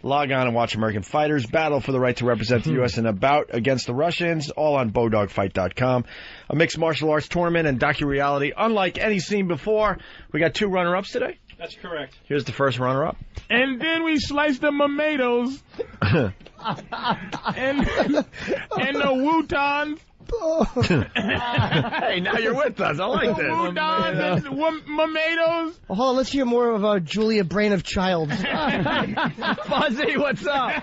Log on and watch American fighters battle for the right to represent the U.S. in a bout against the Russians, all on BowDogFight.com. A mixed martial arts tournament and docu-reality unlike any seen before. We got 2 runner-ups today. That's correct. Here's the first runner-up. And then we sliced the tomatoes. and the woutons. Hey, now you're with us. I like this. Woutons and tomatoes. Oh, hold on, let's hear more of Julia Brain of Childs. Fuzzy, what's up?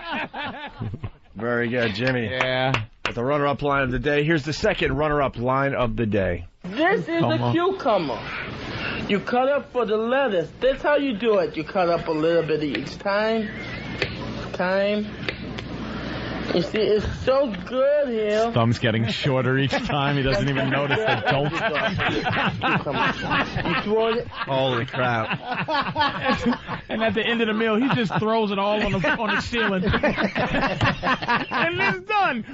Very good, Jimmy. Yeah. The runner-up line of the day. Here's the second runner-up line of the day. This is a cucumber. You cut up for the lettuce. That's how you do it. You cut up a little bit each time. You see, it's so good here. Thumb's getting shorter each time. He doesn't even notice the jolt. Holy crap. And at the end of the meal, he just throws it all on the ceiling. And it's done.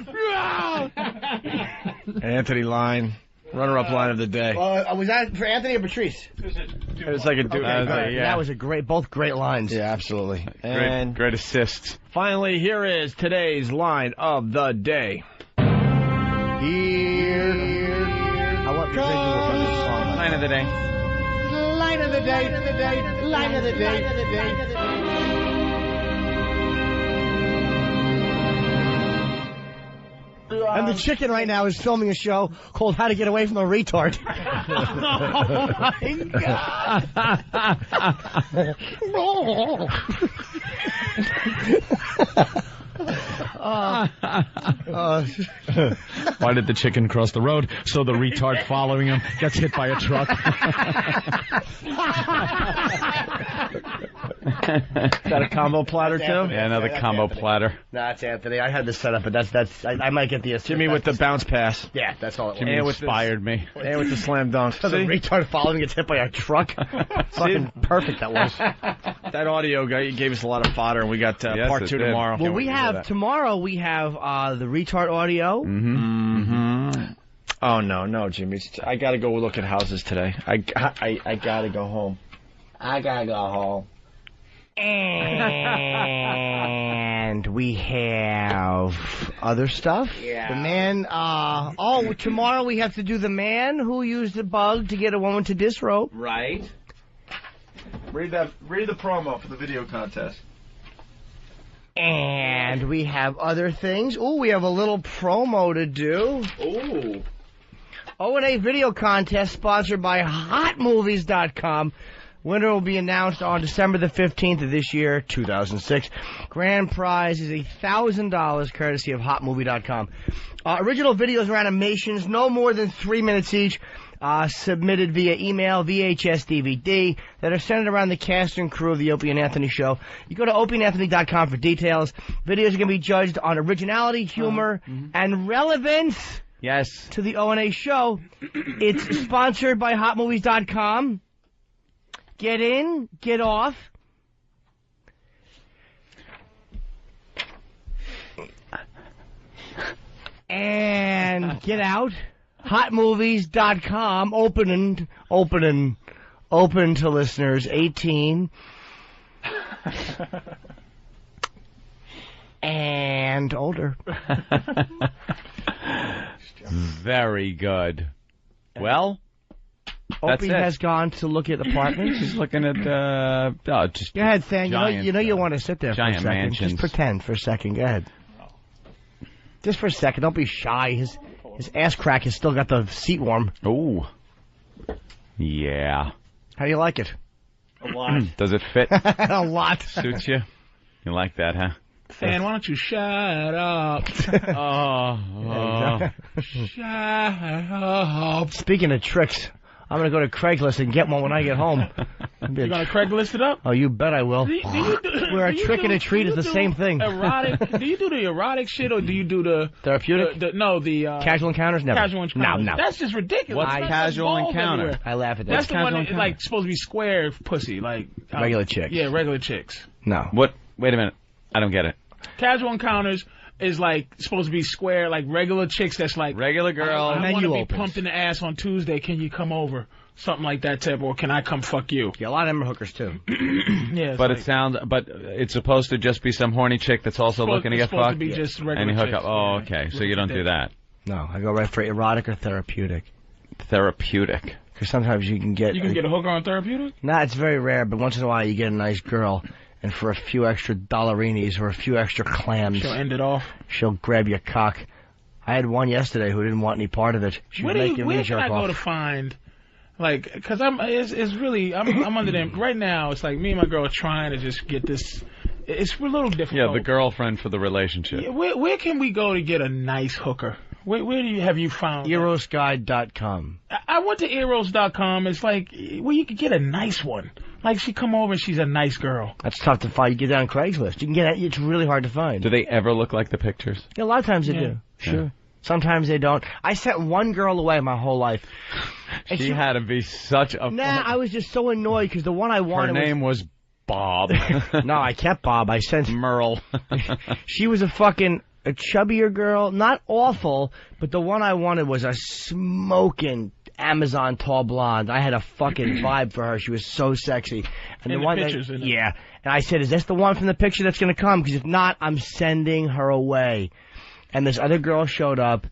Anthony line. Runner-up line of the day. Was that for Anthony or Patrice? It was like a dude. That was both great lines. Yeah, absolutely. And great assists. Finally, here is today's line of the day. Here. I want the visual from this song. Line of the day. Line of the day. Line of the day. And the chicken right now is filming a show called How to Get Away from a Retard. Oh, my God. Why did the chicken cross the road? So the retard following him gets hit by a truck. Is that a combo platter, too? Yeah, another combo platter. Nah, it's Anthony. I had this set up, but I might get the assist. Jimmy with the bounce pass. Yeah, that's all it was. Jimmy inspired me. And with the slam dunk. So the retard following gets hit by a truck. Fucking perfect that was. That audio guy gave us a lot of fodder, and we got part 2 tomorrow. Well, tomorrow we have the retard audio. Oh, no, Jimmy. I got to go look at houses today. I got to go home. I got to go home. And we have other stuff. Yeah. The man, tomorrow we have to do the man who used the bug to get a woman to disrobe. Right. Read the promo for the video contest. And we have other things. Ooh, we have a little promo to do. Ooh. O&A video contest sponsored by HotMovies.com. Winner will be announced on December the 15th of this year, 2006. Grand prize is $1,000 courtesy of HotMovie.com. Original videos or animations, no more than 3 minutes each, submitted via email, VHS, DVD, that are centered around the cast and crew of the Opie and Anthony Show. You go to OpieandAnthony.com for details. Videos are going to be judged on originality, humor, and relevance. Yes. To the O&A show. It's sponsored by HotMovies.com. Get in, get off. And get out. HotMovies.com. Open to listeners 18 and older. Very good. Well, Opie has gone to look at apartments. He's looking at, just go ahead, Than. Giant, you want to sit there for a second. Mansions. Just pretend for a second. Go ahead. Just for a second. Don't be shy. His ass crack has still got the seat warm. Ooh. Yeah. How do you like it? A lot. Does it fit? A lot. Suits you? You like that, huh? Fan, why don't you shut up? Shut up. Speaking of tricks, I'm going to go to Craigslist and get one when I get home. You're going to Craigslist it up? Oh, you bet I will. Where a trick and a treat is the same thing. Erotic? Do you do the erotic shit or do you do the... Therapeutic? Casual encounters? Never. Casual encounters. No. That's just ridiculous. What's casual encounter? Everywhere. I laugh at that. That's the one that's like supposed to be square pussy. Like regular chicks. Yeah, regular chicks. No. What? Wait a minute. I don't get it. Casual encounters is like supposed to be square, like regular chicks that's like... Regular girl. I want to be pumped in the ass on Tuesday. Can you come over? Something like that type, or can I come fuck you? Yeah, a lot of them are hookers too. Yeah, but it's supposed to just be some horny chick that's also looking to get fucked. To be just regular and you hook chicks. up. Oh, okay. So you don't do that. No, I go right for erotic or therapeutic. Therapeutic. Because sometimes you can get... You can get a hooker on therapeutic? Nah, it's very rare, but once in a while you get a nice girl, and for a few extra dollarinis or a few extra clams... She'll end it off? She'll grab your cock. I had one yesterday who didn't want any part of it. She would make me jerk off. Where can I go to find... Like, because it's really, I'm under them. Right now, it's like me and my girl are trying to just get this It's a little difficult. Yeah, the girlfriend for the relationship. Yeah, where can we go to get a nice hooker? Where have you found Erosguide.com. I went to Eros.com. It's like, well, you could get a nice one. Like, she come over and she's a nice girl. That's tough to find. You get down on Craigslist. You can get it's really hard to find. Do they ever look like the pictures? Yeah, a lot of times they do. Sure. Yeah. Sometimes they don't. I sent one girl away my whole life. She had to be such a... Nah, I was just so annoyed because the one I wanted Her name was Bob. No, I kept Bob. I sent... Merle. She was a chubbier girl. Not awful, but the one I wanted was a smoking Amazon tall blonde. I had a fucking vibe for her. She was so sexy. And in the pictures, yeah. And I said, is this the one from the picture that's going to come? Because if not, I'm sending her away. And this other girl showed up,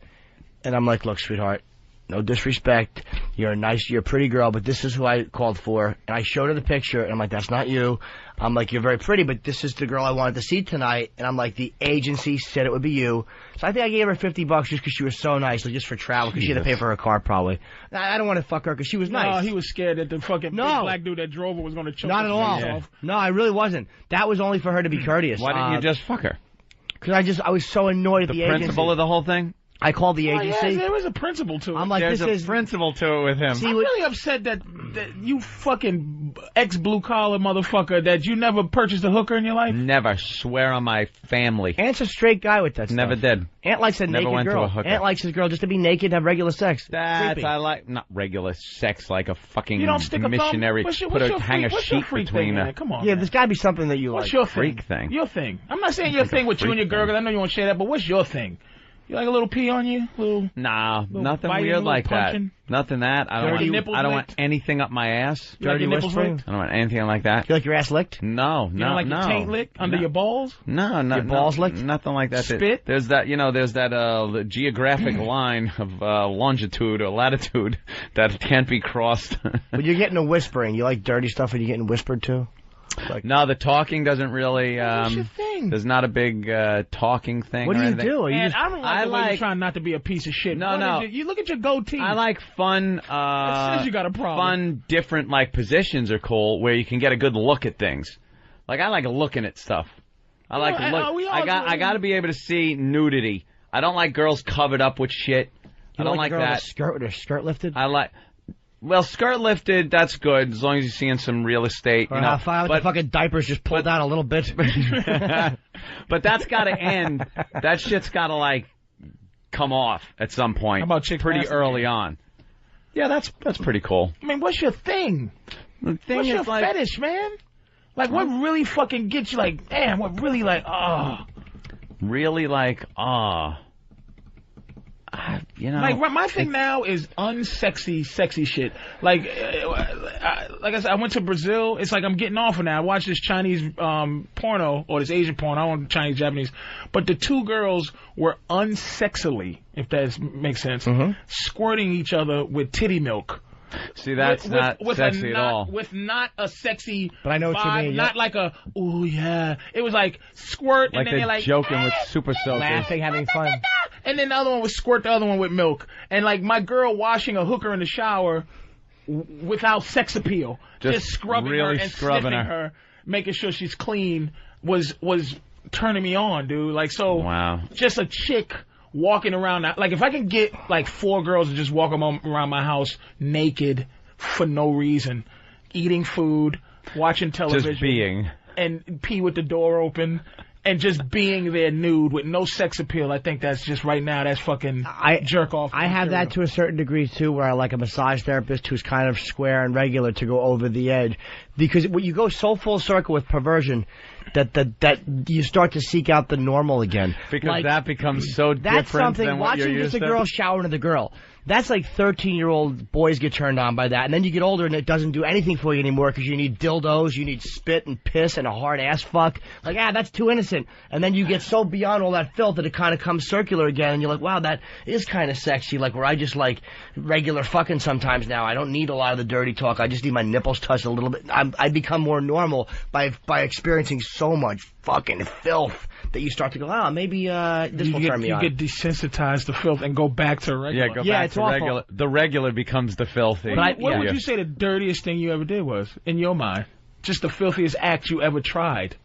and I'm like, look, sweetheart, no disrespect. You're a pretty girl, but this is who I called for. And I showed her the picture, and I'm like, that's not you. I'm like, you're very pretty, but this is the girl I wanted to see tonight. And I'm like, the agency said it would be you. So I think I gave her $50 just because she was so nice, like just for travel, because she had to pay for her car probably. I don't want to fuck her because she was nice. No, he was scared that the fucking big black dude that drove her was going to choke Not at all. off. No, I really wasn't. That was only for her to be courteous. Why didn't you just fuck her? Because I was so annoyed at the agency. The principal of the whole thing? I called the agency. Oh, yeah, there was a principle to it. I'm like, There's a principle to it with him. I'm really upset that you fucking ex-blue-collar motherfucker that you never purchased a hooker in your life. Never. Swear on my family. Ant's a straight guy with that stuff. Never did. Ant likes a Never naked went girl. To a hooker. Ant likes his girl just to be naked and have regular sex. That Creepy. I like. Not regular sex, like a fucking You don't stick missionary. Hang a sheet between them. Come on. Yeah, there's got to be something that you what's like. Your thing? Freak thing. Your thing. I'm not saying your thing with you and your girl, because I know you won't share that, but what's your thing? You like a little pee on you? Nah, nothing biting, weird like punching? that. Nothing that. I don't want anything up my ass. Dirty whispering? I don't want anything like that. You like your ass licked? No, you don't like your taint licked under your balls? No, your balls licked? Nothing like that. Spit? There's that geographic line of longitude or latitude that can't be crossed. But you're getting a whispering. You like dirty stuff and you're getting whispered to? No, the talking doesn't really. What's your thing? There's not a big talking thing. What do you do? Man, I don't like the way you're trying not to be a piece of shit. No. You look at your goatee. I like fun. That says you got a problem. Fun, different positions are cool where you can get a good look at things. Like I like looking at stuff. I like to look. I got to be able to see nudity. I don't like girls covered up with shit. I don't like that. Skirt with her skirt lifted. I like. Well, skirt lifted, that's good, as long as you're seeing some real estate. Or if the fucking diapers just pulled down a little bit. But that's got to end. That shit's got to, come off at some point. How about chicks pretty early on. Yeah, that's pretty cool. I mean, what's your thing? What's your fetish, man? Like, what really fucking gets you damn, what really Really my thing now is unsexy, sexy shit. Like I said, I went to Brazil. It's like I'm getting off of now. I watched this Chinese porno, or this Asian porno. I don't want Chinese, Japanese. But the two girls were unsexily, if that makes sense, squirting each other with titty milk. See, that's not sexy at all. With not a sexy but I know what you mean. Not like a, ooh, yeah. It was like squirt, and then they're like joking with super soakers. Laughing, having fun. And then the other one was squirt the other one with milk. And my girl washing a hooker in the shower without sex appeal. Just scrubbing really her and sniffing her, making sure she's clean was turning me on, dude. Wow. Just a chick walking around, if I can get 4 girls to just walk around my house naked for no reason, eating food, watching television, just being, and pee with the door open, and just being there nude with no sex appeal, I think that's just right now, that's fucking jerk off. I have that to a certain degree too, where I like a massage therapist who's kind of square and regular to go over the edge, because when you go so full circle with perversion, that you start to seek out the normal again. Because that becomes so different than what you're used to. Watching just a girl showering at the girl. That's like 13-year-old boys get turned on by that. And then you get older and it doesn't do anything for you anymore because you need dildos, you need spit and piss and a hard ass fuck. That's too innocent. And then you get so beyond all that filth that it kind of comes circular again. And you're like, wow, that is kind of sexy. Where I just like regular fucking sometimes now. I don't need a lot of the dirty talk. I just need my nipples touched a little bit. I become more normal by experiencing so much fucking filth that you start to go, maybe this will turn me on. You get desensitized to filth and go back to regular. Yeah, go back to regular. The regular becomes the filthy. What would you say the dirtiest thing you ever did was, in your mind? Just the filthiest act you ever tried?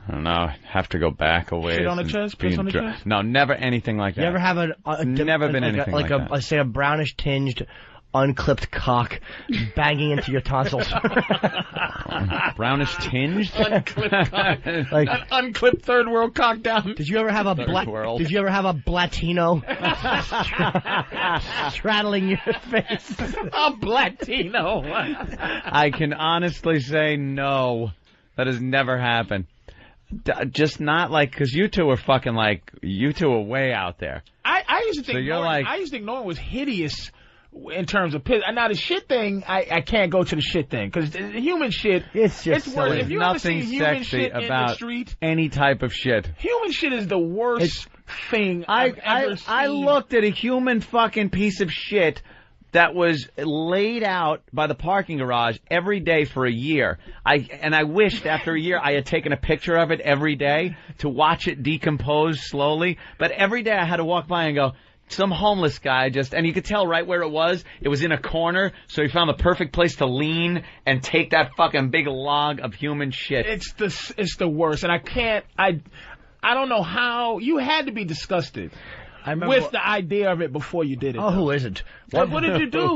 I don't know. Have to go back a ways. Shit on the chest? Piss on the chest? No, never anything like that. You ever have never been anything like that? Let's say a brownish tinged, unclipped cock banging into your tonsils. Brownish tinged? Unclipped cock. Like an unclipped third world cock down. Did you ever have a Blatino straddling your face? A Blatino. I can honestly say no. That has never happened. Just not like, because you two are fucking like, you two are way out there. I used to think so Norton, I used to think Norton was hideous in terms of piss. Now the shit thing, I can't go to the shit thing because the human shit, it's worse. If you ever see nothing human sexy shit about in the street, any type of shit. Human shit is the worst thing I've ever seen. I looked at a human fucking piece of shit that was laid out by the parking garage every day for a year. I wished after a year I had taken a picture of it every day to watch it decompose slowly. But every day I had to walk by and go, some homeless guy and you could tell right where it was in a corner, so he found the perfect place to lean and take that fucking big log of human shit. It's the worst, and I don't know how, you had to be disgusted with the idea of it before you did it. Oh, who isn't? What did you do?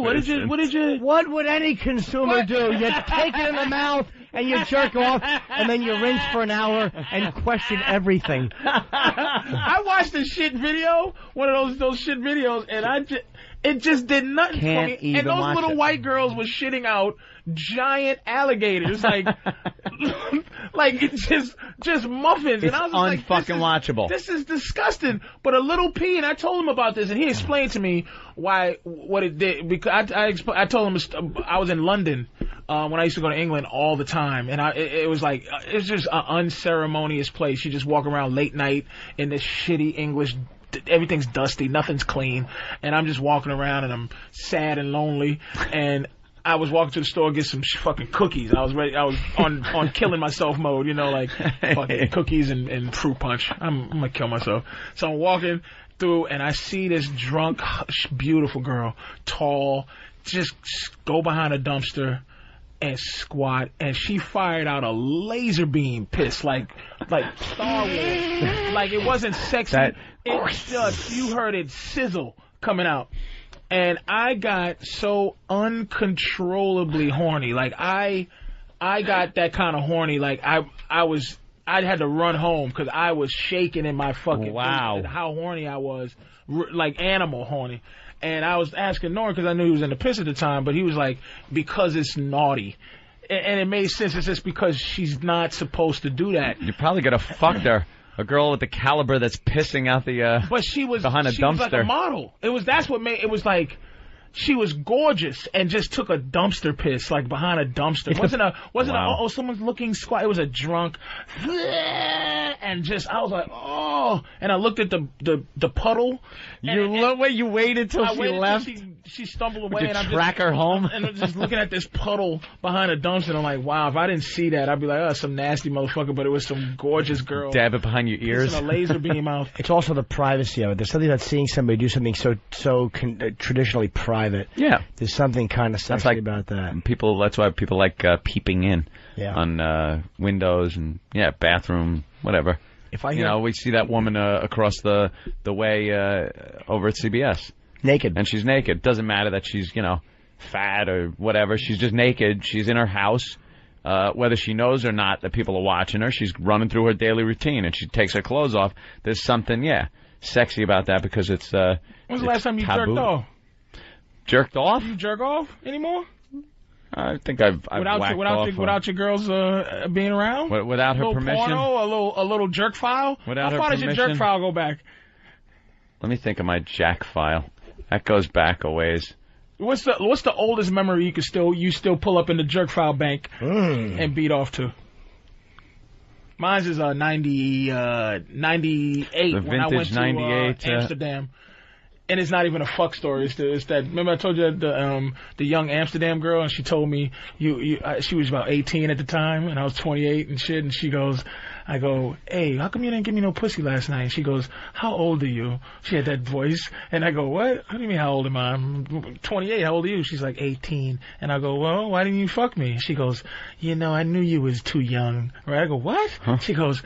What would any consumer do? You take it in the mouth and you jerk off, and then you rinse for an hour and question everything. I watched a shit video, one of those shit videos, and it just did nothing for me. And those little white girls were shitting out giant alligators, like it's just muffins. It's and I was unfucking watchable. This is disgusting. But a little pee, and I told him about this, and he explained to me what it did. Because I told him I was in London when I used to go to England all the time, and it was like it's just an unceremonious place. You just walk around late night in this shitty English. Everything's dusty, nothing's clean, and I'm just walking around and I'm sad and lonely, and I was walking to the store to get some fucking cookies. I was ready. I was on killing myself mode, like fucking cookies and fruit punch. I'm gonna kill myself. So I'm walking through and I see this drunk, beautiful girl, tall, just go behind a dumpster and squat, and she fired out a laser beam piss like Star Wars. Like it wasn't sexy. You heard it sizzle coming out. And I got so uncontrollably horny. Like I got that kind of horny. Like I had to run home because I was shaking in my fucking face. How horny I was, like animal horny. And I was asking Norton because I knew he was in the piss at the time, but he was like, because it's naughty. And it made sense. It's just because she's not supposed to do that. You probably could have fucked her. A girl with the caliber that's pissing out the but she was behind a dumpster. Was like a model. That's what made it was like she was gorgeous and just took a dumpster piss like behind a dumpster. It wasn't someone's looking squat. It was a drunk and just I was like and I looked at the puddle. You waited till she left. She stumbled away Did you and track her home. And I'm just looking at this puddle behind a dumpster. And I'm like, wow, if I didn't see that, I'd be like, some nasty motherfucker. But it was some gorgeous girl. Dab it behind your ears. A laser beam out. It's also the privacy of it. There's something about seeing somebody do something so traditionally private. Yeah, there's something kind of sexy about that. That's why people like peeping in on windows and bathroom, whatever. If I we see that woman across the way over at CBS. Naked. And she's naked. Doesn't matter that she's, fat or whatever. She's just naked. She's in her house. Whether she knows or not that people are watching her, she's running through her daily routine and she takes her clothes off. There's something, sexy about that because it's When's the last time you taboo. jerked off? Jerked off? You jerk off anymore? I think I've whacked off. Without your girls being around? Without her permission? Porno, a little jerk file? Without How far does your jerk file go back? Let me think of my jack file. That goes back a ways. What's the oldest memory you still pull up in the jerk file bank and beat off to? Mine's is 98 when I went to Amsterdam. And it's not even a fuck story. It's that. Remember I told you the young Amsterdam girl, and she told me she was about 18 at the time, and I was 28 and shit. And she goes, I go, hey, how come you didn't give me no pussy last night? And she goes, how old are you? She had that voice. And I go, what? What do you mean, how old am I? I'm 28. How old are you? She's like, 18. And I go, well, why didn't you fuck me? She goes, you know, I knew you was too young. Right? I go, what? Huh? She goes,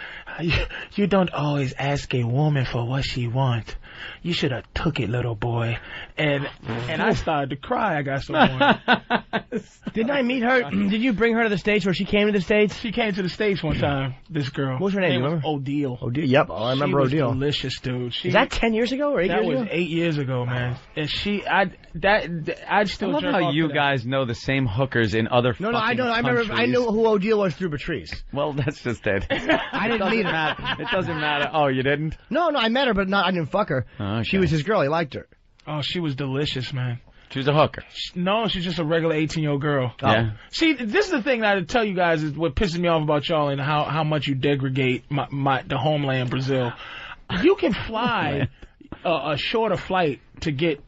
you don't always ask a woman for what she wants. You should have took it, little boy. And I started to cry. I got so horny. Didn't I meet her? Did you bring her to the States, or she came to the States? She came to the States one time, this girl. What was her name? You remember? Odile. Odile, yep. I remember Odile. She was delicious, dude. Is that 10 years ago or 8 years ago? That was 8 years ago, man. And I'd still I love how you guys know the same hookers in other No, I know. countries. I knew who Odile was through Patrice. Well, that's just it. I didn't meet her. It doesn't matter. Oh, you didn't? No, I met her, but I didn't fuck her. Oh, okay. She was his girl. He liked her. Oh, she was delicious, man. She was a hooker. No, she's just a regular 18-year-old girl. Yeah. See, this is the thing that I tell you guys is what pisses me off about y'all and how much you degrade the homeland, Brazil. You can fly a shorter flight to get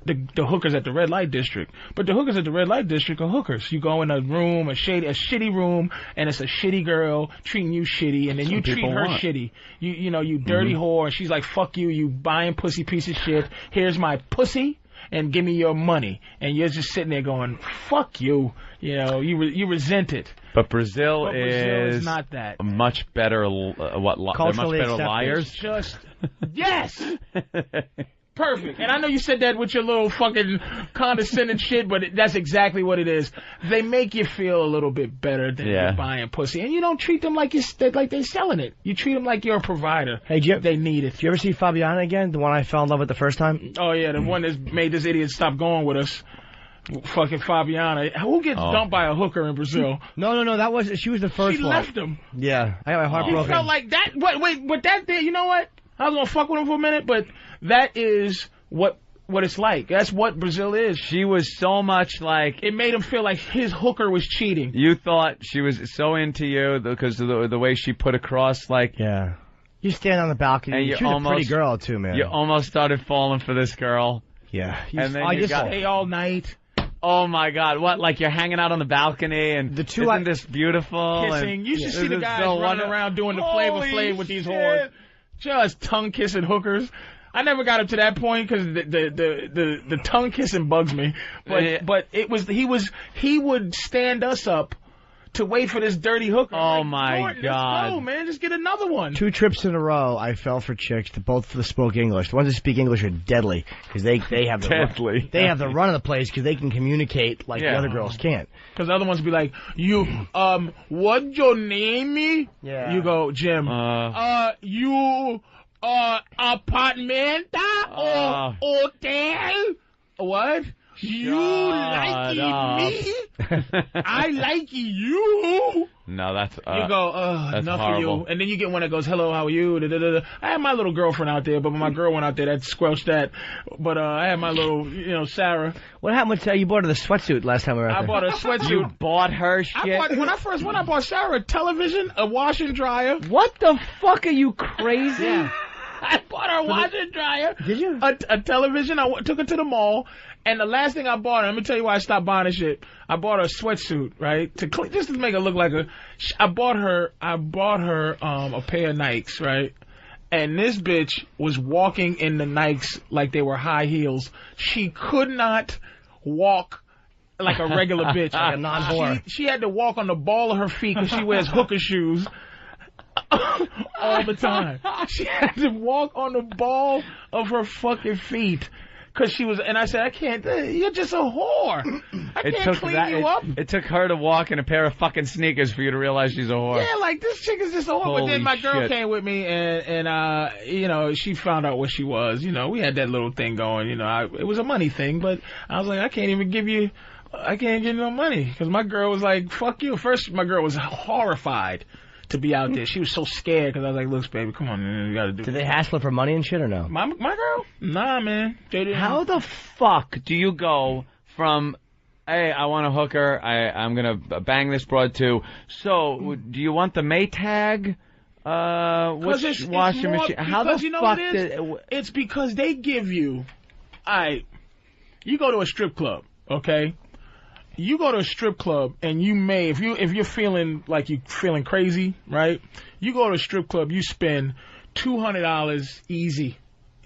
the hookers at the red light district, but the hookers at the red light district are hookers. You go in a room, a shitty room, and it's a shitty girl treating you shitty, and then you treat her shitty. You dirty whore. And she's like, fuck you, you buying pussy piece of shit. Here's my pussy, and give me your money. And you're just sitting there going, fuck you. You resent it. But Brazil is not that. Much better. They're much better liars. Just yes. Perfect. And I know you said that with your little fucking condescending shit, but that's exactly what it is. They make you feel a little bit better than you're buying pussy. And you don't treat them like they're selling it. You treat them like you're a provider. Hey, they need it. Did you ever see Fabiana again? The one I fell in love with the first time? Oh, yeah, the one that made this idiot stop going with us. Fucking Fabiana. Who gets dumped by a hooker in Brazil? No, she was the first one. She left him. Yeah. I got my heart broken. He felt like that. Wait, but that there, you know what? I was going to fuck with him for a minute, but that is what it's like. That's what Brazil is. She was so much like... It made him feel like his hooker was cheating. You thought she was so into you because of the way she put across, like... Yeah. You stand on the balcony. And she was a pretty girl, too, man. You almost started falling for this girl. Yeah. And then you got... stay all night. Oh, my God. What, like you're hanging out on the balcony and isn't this beautiful? Kissing. You should see the guys running around doing the Flavor Flav with these whores. Just tongue-kissing hookers. I never got up to that point because the tongue kissing bugs me. But he would stand us up to wait for this dirty hooker. Oh my Norton, God! Let's go, man. Just get another one. 2 trips in a row, I fell for chicks that both spoke English. The ones that speak English are deadly because they have the they have the run of the place because they can communicate like the other girls can't. Because the other ones be like, you what your name? Yeah. You go, Jim. You. Apartment or hotel? What? You like me? I like you. No, that's you go, that's enough horrible. of you. And then you get one that goes, hello, how are you? Da, da, da, da. I had my little girlfriend out there, but when my girl went out there, that squelched that. But I had my little, Sarah. What happened with you bought her the sweatsuit last time we were out there? I bought her a sweatsuit. You bought her shit? When I first went, I bought Sarah a television, a washer and dryer. What the fuck are you crazy? Yeah. I bought her a washer and dryer. Did you? A television. I took her to the mall. And the last thing I bought her, let me tell you why I stopped buying this shit. I bought her a sweatsuit, right? Just to make her look like I bought her a pair of Nikes, right? And this bitch was walking in the Nikes like they were high heels. She could not walk like a regular bitch, like a non-whore. She had to walk on the ball of her feet because she wears hooker shoes all the time. She had to walk on the ball of her fucking feet. Cause she was, and I said, I can't, you're just a whore. I can't clean you up. It took her to walk in a pair of fucking sneakers for you to realize she's a whore. Yeah, like, this chick is just a whore. Holy but then my girl shit. came with me, and she found out what she was. We had that little thing going, it was a money thing, but I was like, I can't give you no money. Cause my girl was like, fuck you. First, my girl was horrified to be out there. She was so scared because I was like, look, baby, come on, man, you gotta do it. Did they hassle her for money and shit or no? My girl? Nah, man. How the fuck do you go from, hey, I want a hooker, I'm gonna bang this broad too, so do you want the Maytag? Which washing machine? How the fuck it's because they give you, you go to a strip club, okay? you go to a strip club and you may, if you're feeling like you're feeling crazy, right? You go to a strip club, you spend $200 easy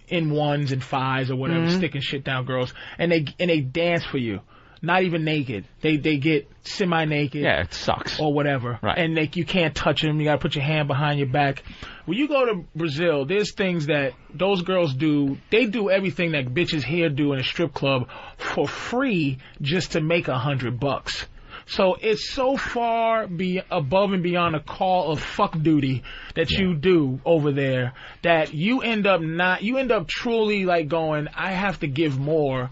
in ones and fives or whatever, sticking shit down girls, and they dance for you. Not even naked. They get semi-naked. Yeah, it sucks. Or whatever. Right. And you can't touch them. You got to put your hand behind your back. When you go to Brazil, there's things that those girls do. They do everything that bitches here do in a strip club for free just to make $100. So it's so far above and beyond a call of fuck duty that you do over there that you end up truly like going, I have to give more.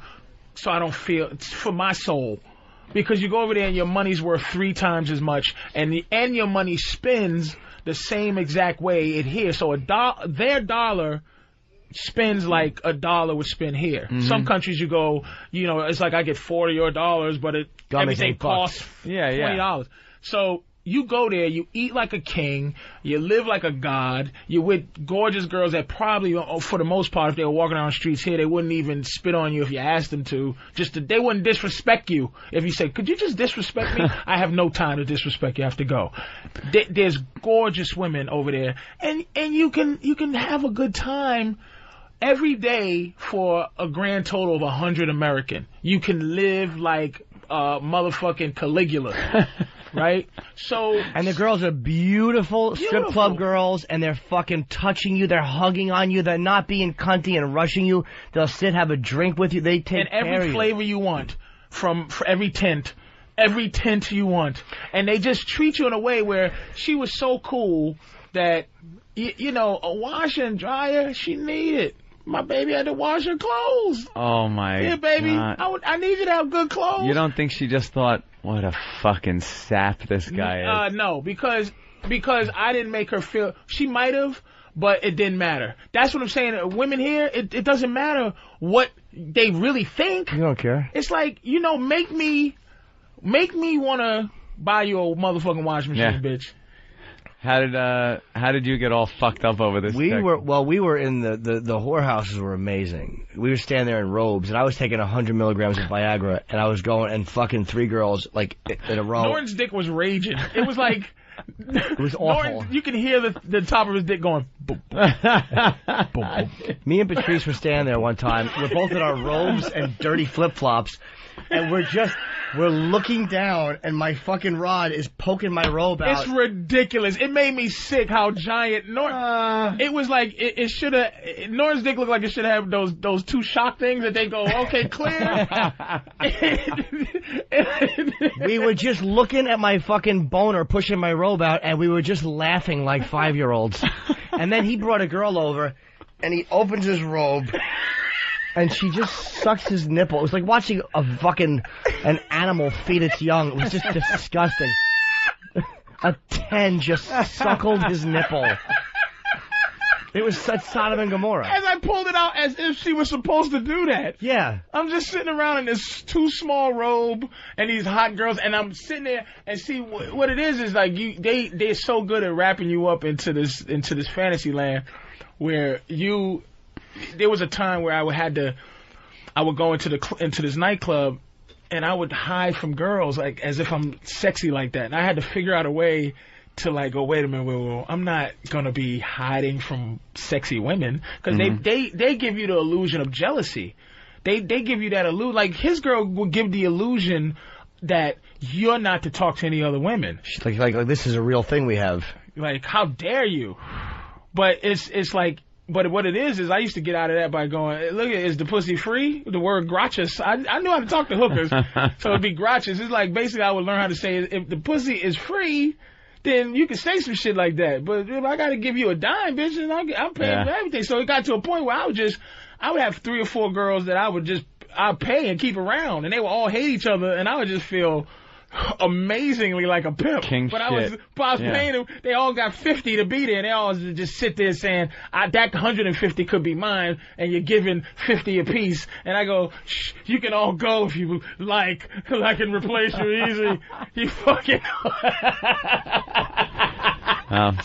So I don't feel it's for my soul, because you go over there and your money's worth 3 times as much, and your money spends the same exact way it here. So their dollar spends like $1 would spend here. Some countries you go, it's like I get $40 your dollars, but everything costs $20. So you go there, you eat like a king, you live like a god, you're with gorgeous girls that probably, for the most part, if they were walking down the streets here, they wouldn't even spit on you if you asked them to. They wouldn't disrespect you if you said, could you just disrespect me? I have no time to disrespect you, I have to go. There's gorgeous women over there, and you can have a good time every day for a grand total of 100 American. You can live like motherfucking Caligula. Right? And the girls are beautiful strip club girls, and they're fucking touching you, they're hugging on you, they're not being cunty and rushing you. They'll sit, have a drink with you, they take care of you. And every flavor you want, for every tint you want. And they just treat you in a way where she was so cool that, a washer and dryer, she needed. My baby had to wash her clothes. Oh, my Yeah, baby, God. I need you to have good clothes. You don't think she just thought, what a fucking sap this guy is? No, because I didn't make her feel... She might have, but it didn't matter. That's what I'm saying. Women here, it doesn't matter what they really think. You don't care. It's like, make me want to buy you a motherfucking washing machine, bitch. How did you get all fucked up over this? We were in the whorehouses were amazing. We were standing there in robes, and I was taking 100 milligrams of Viagra, and I was going and fucking 3 girls like in a row. Norton's dick was raging. It was like it was awful. Norton, you can hear the top of his dick going. Boom, boom, boom. Me and Patrice were standing there one time. We're both in our robes and dirty flip flops. And we're looking down, and my fucking rod is poking my robe out. It's ridiculous. It made me sick how giant Norton. It was like it should have. Norton's dick looked like it should have those 2 shock things that they go, okay, clear. We were just looking at my fucking boner pushing my robe out, and we were just laughing like 5-year-olds. And then he brought a girl over, and he opens his robe. And she just sucks his nipple. It was like watching an animal feed its young. It was just disgusting. A 10 just suckled his nipple. It was such Sodom and Gomorrah. As I pulled it out as if she was supposed to do that. Yeah. I'm just sitting around in this too small robe and these hot girls, and I'm sitting there and see what it is like they're so good at wrapping you up into this fantasy land where you. There was a time where I would go into this nightclub, and I would hide from girls like as if I'm sexy like that, and I had to figure out a way to like go, wait a minute, wait, I'm not gonna be hiding from sexy women because they give you the illusion of jealousy. They give you that illusion. Like his girl will give the illusion that you're not to talk to any other women. She's like this is a real thing we have. Like how dare you? But it's like. But what it is I used to get out of that by going, look, is the pussy free? The word gracias. I knew how to talk to hookers, so it'd be gracias. It's like basically I would learn how to say, if the pussy is free, then you can say some shit like that. But if I got to give you a dime, bitch, and I'm paying for everything. So it got to a point where I would have 3 or 4 girls that I'd pay and keep around, and they would all hate each other, and I would just feel amazingly like a pimp. But I was paying them. They all got 50 to be there. They all just sit there saying, that 150 could be mine, and you're giving 50 apiece. And I go, shh, you can all go if you like, because I can replace you easy. You fucking...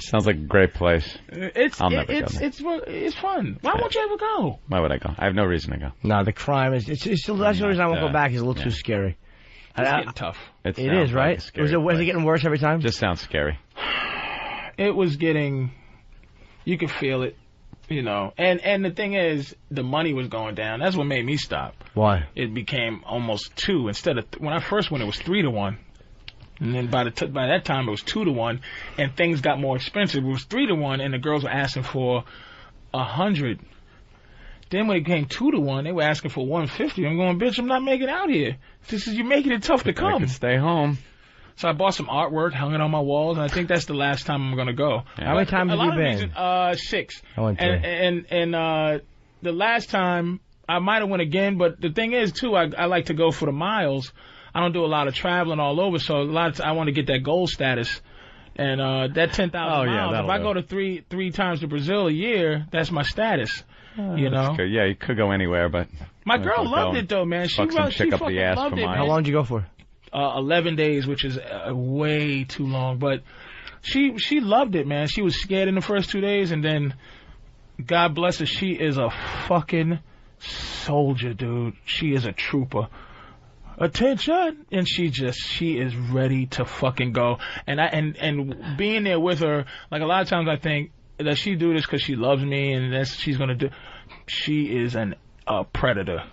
Sounds like a great place. It's fun. Why won't you ever go? Why would I go? I have no reason to go. No, the crime is... that's the reason I won't go back. It's a little too scary. It's getting tough. It is, right? Was it getting worse every time? Just sounds scary. It was getting. You could feel it, you know. And the thing is, the money was going down. That's what made me stop. Why? It became almost 2 instead of when I first went. It was 3 to 1, and then by that time it was 2 to 1, and things got more expensive. It was 3 to 1, and the girls were asking for 100. Then when it came 2 to 1, they were asking for 150. I'm going, bitch, I'm not making it out here. You're making it tough to come. I could stay home. So I bought some artwork, hung it on my walls, and I think that's the last time I'm going to go. Yeah. How many times have you been? 6. I went 3. And the last time, I might have went again, but the thing is, too, I like to go for the miles. I don't do a lot of traveling all over, so I want to get that gold status. And that 10,000 miles, if I go to three times to Brazil a year, that's my status. You know? Yeah, you could go anywhere, but... My girl loved it, though, man. She fucking loved it, man. How long did you go for? 11 days, which is way too long. But she loved it, man. She was scared in the first 2 days, and then, God bless her, she is a fucking soldier, dude. She is a trooper. Attention! And she is ready to fucking go. And being there with her, like a lot of times I think that she do this because she loves me and that's she's gonna do. She is a predator.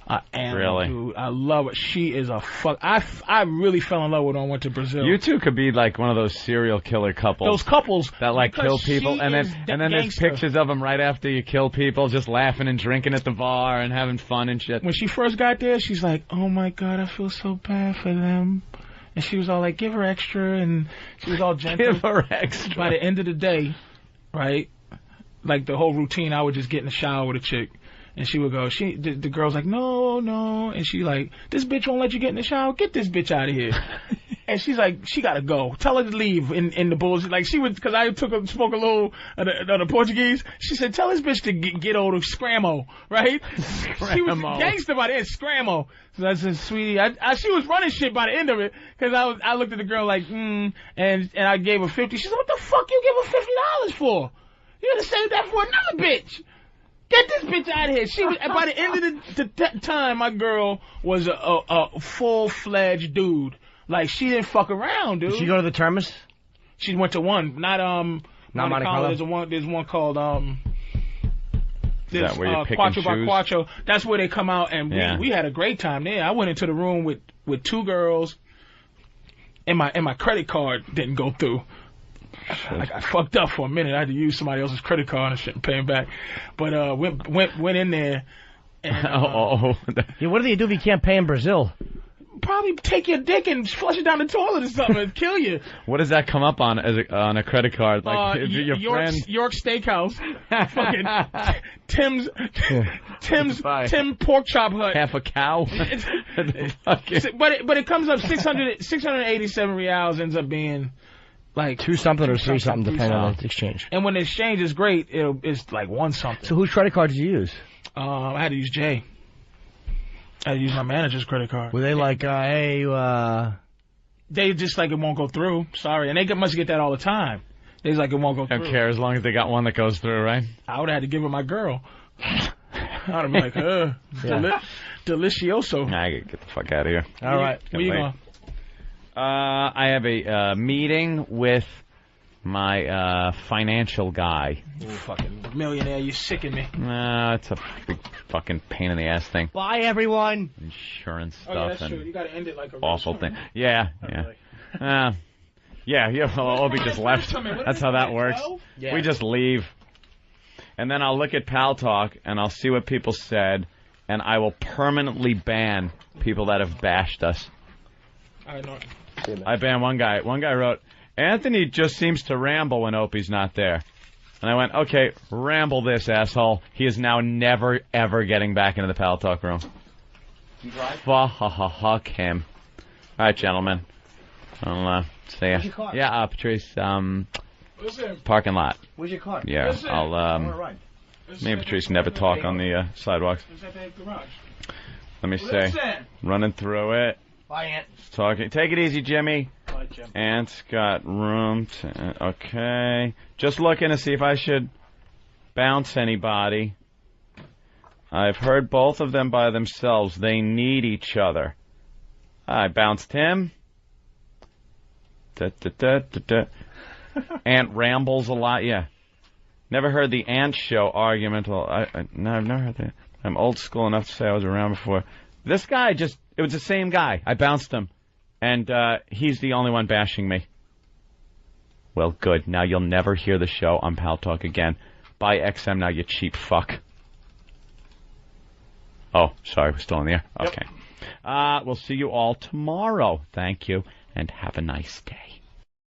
I am, really? Dude. I love it. She is a fuck. I really fell in love with her when I went to Brazil. You two could be like one of those serial killer couples. Those couples that like kill people, and then there's pictures of them right after you kill people, just laughing and drinking at the bar and having fun and shit. When she first got there, she's like, "Oh my God, I feel so bad for them," and she was all like, "Give her extra," and she was all gentle. Give her extra. By the end of the day, right, like the whole routine, I would just get in the shower with a chick. And she would go, the girl's like, no. And she like, this bitch won't let you get in the shower. Get this bitch out of here. And she's like, she gotta go. Tell her to leave in the bullshit. Like she would, cause I spoke a little of the Portuguese. She said, tell this bitch to get over scrammo, right? Scrammo. She was gangster by the end, scrammo. So I said, sweetie, she was running shit by the end of it. Cause I looked at the girl like, and I gave her 50. She said, what the fuck you give her $50 for? You gotta save that for another bitch. Get this bitch out of here. She was, by the end of the time, my girl was a full-fledged dude. Like, she didn't fuck around, dude. Did she go to the Termas? She went to one. Not Monte Carlo. There's one called, is that where you pick Quattro and by choose? Quattro. That's where they come out, and we had a great time there. I went into the room with 2 girls, and my credit card didn't go through. Like I fucked up for a minute. I had to use somebody else's credit card and shit and pay him back. But went in there. And, yeah, what do you do if you can't pay in Brazil? Probably take your dick and flush it down the toilet or something and kill you. What does that come up on on a credit card? Like if your friend York Steakhouse, fucking Tim Pork Chop Hut, half a cow. But it comes up 687 reals ends up being. Like 2 something or 3 something, depending on the exchange. And when the exchange is great, it's like 1 something. So whose credit card did you use? I had to use Jay. I had to use my manager's credit card. Were they like, hey, They just like, it won't go through. Sorry. And they must get that all the time. They just like, it won't go through. Don't care as long as they got one that goes through, right? I would have had to give her my girl. I would have been like, delicioso. Nah, I gotta get the fuck out of here. All right. Where you going? I have a meeting with my financial guy. You fucking millionaire, you sicken me. It's a big fucking pain in the ass thing. Bye, everyone. Insurance stuff. Oh, yeah, that's and true. You gotta end it like a awful thing. Yeah. Obi just left. That's how that works. Yeah. We just leave. And then I'll look at Pal Talk, and I'll see what people said, and I will permanently ban people that have bashed us. I banned one guy. One guy wrote, Anthony just seems to ramble when Opie's not there. And I went, okay, ramble this, asshole. He is now never, ever getting back into the Pal Talk room. Fuck him. All right, gentlemen. I'll see ya. Yeah, Patrice, parking lot. Where's your car? Yeah, I'll, me and Patrice never talk on the sidewalks. Let me say, running through it. Bye, Ant. Talking. Take it easy, Jimmy. Bye, Jim. Ant's got room. Okay. Just looking to see if I should bounce anybody. I've heard both of them by themselves. They need each other. I bounced him. Ant rambles a lot, yeah. Never heard the Ant Show argument. No, I've never heard that. I'm old school enough to say I was around before. This guy it was the same guy. I bounced him. And he's the only one bashing me. Well, good. Now you'll never hear the show on Pal Talk again. Buy XM now, you cheap fuck. Oh, sorry, we're still on the air? Okay. We'll see you all tomorrow. Thank you, and have a nice day.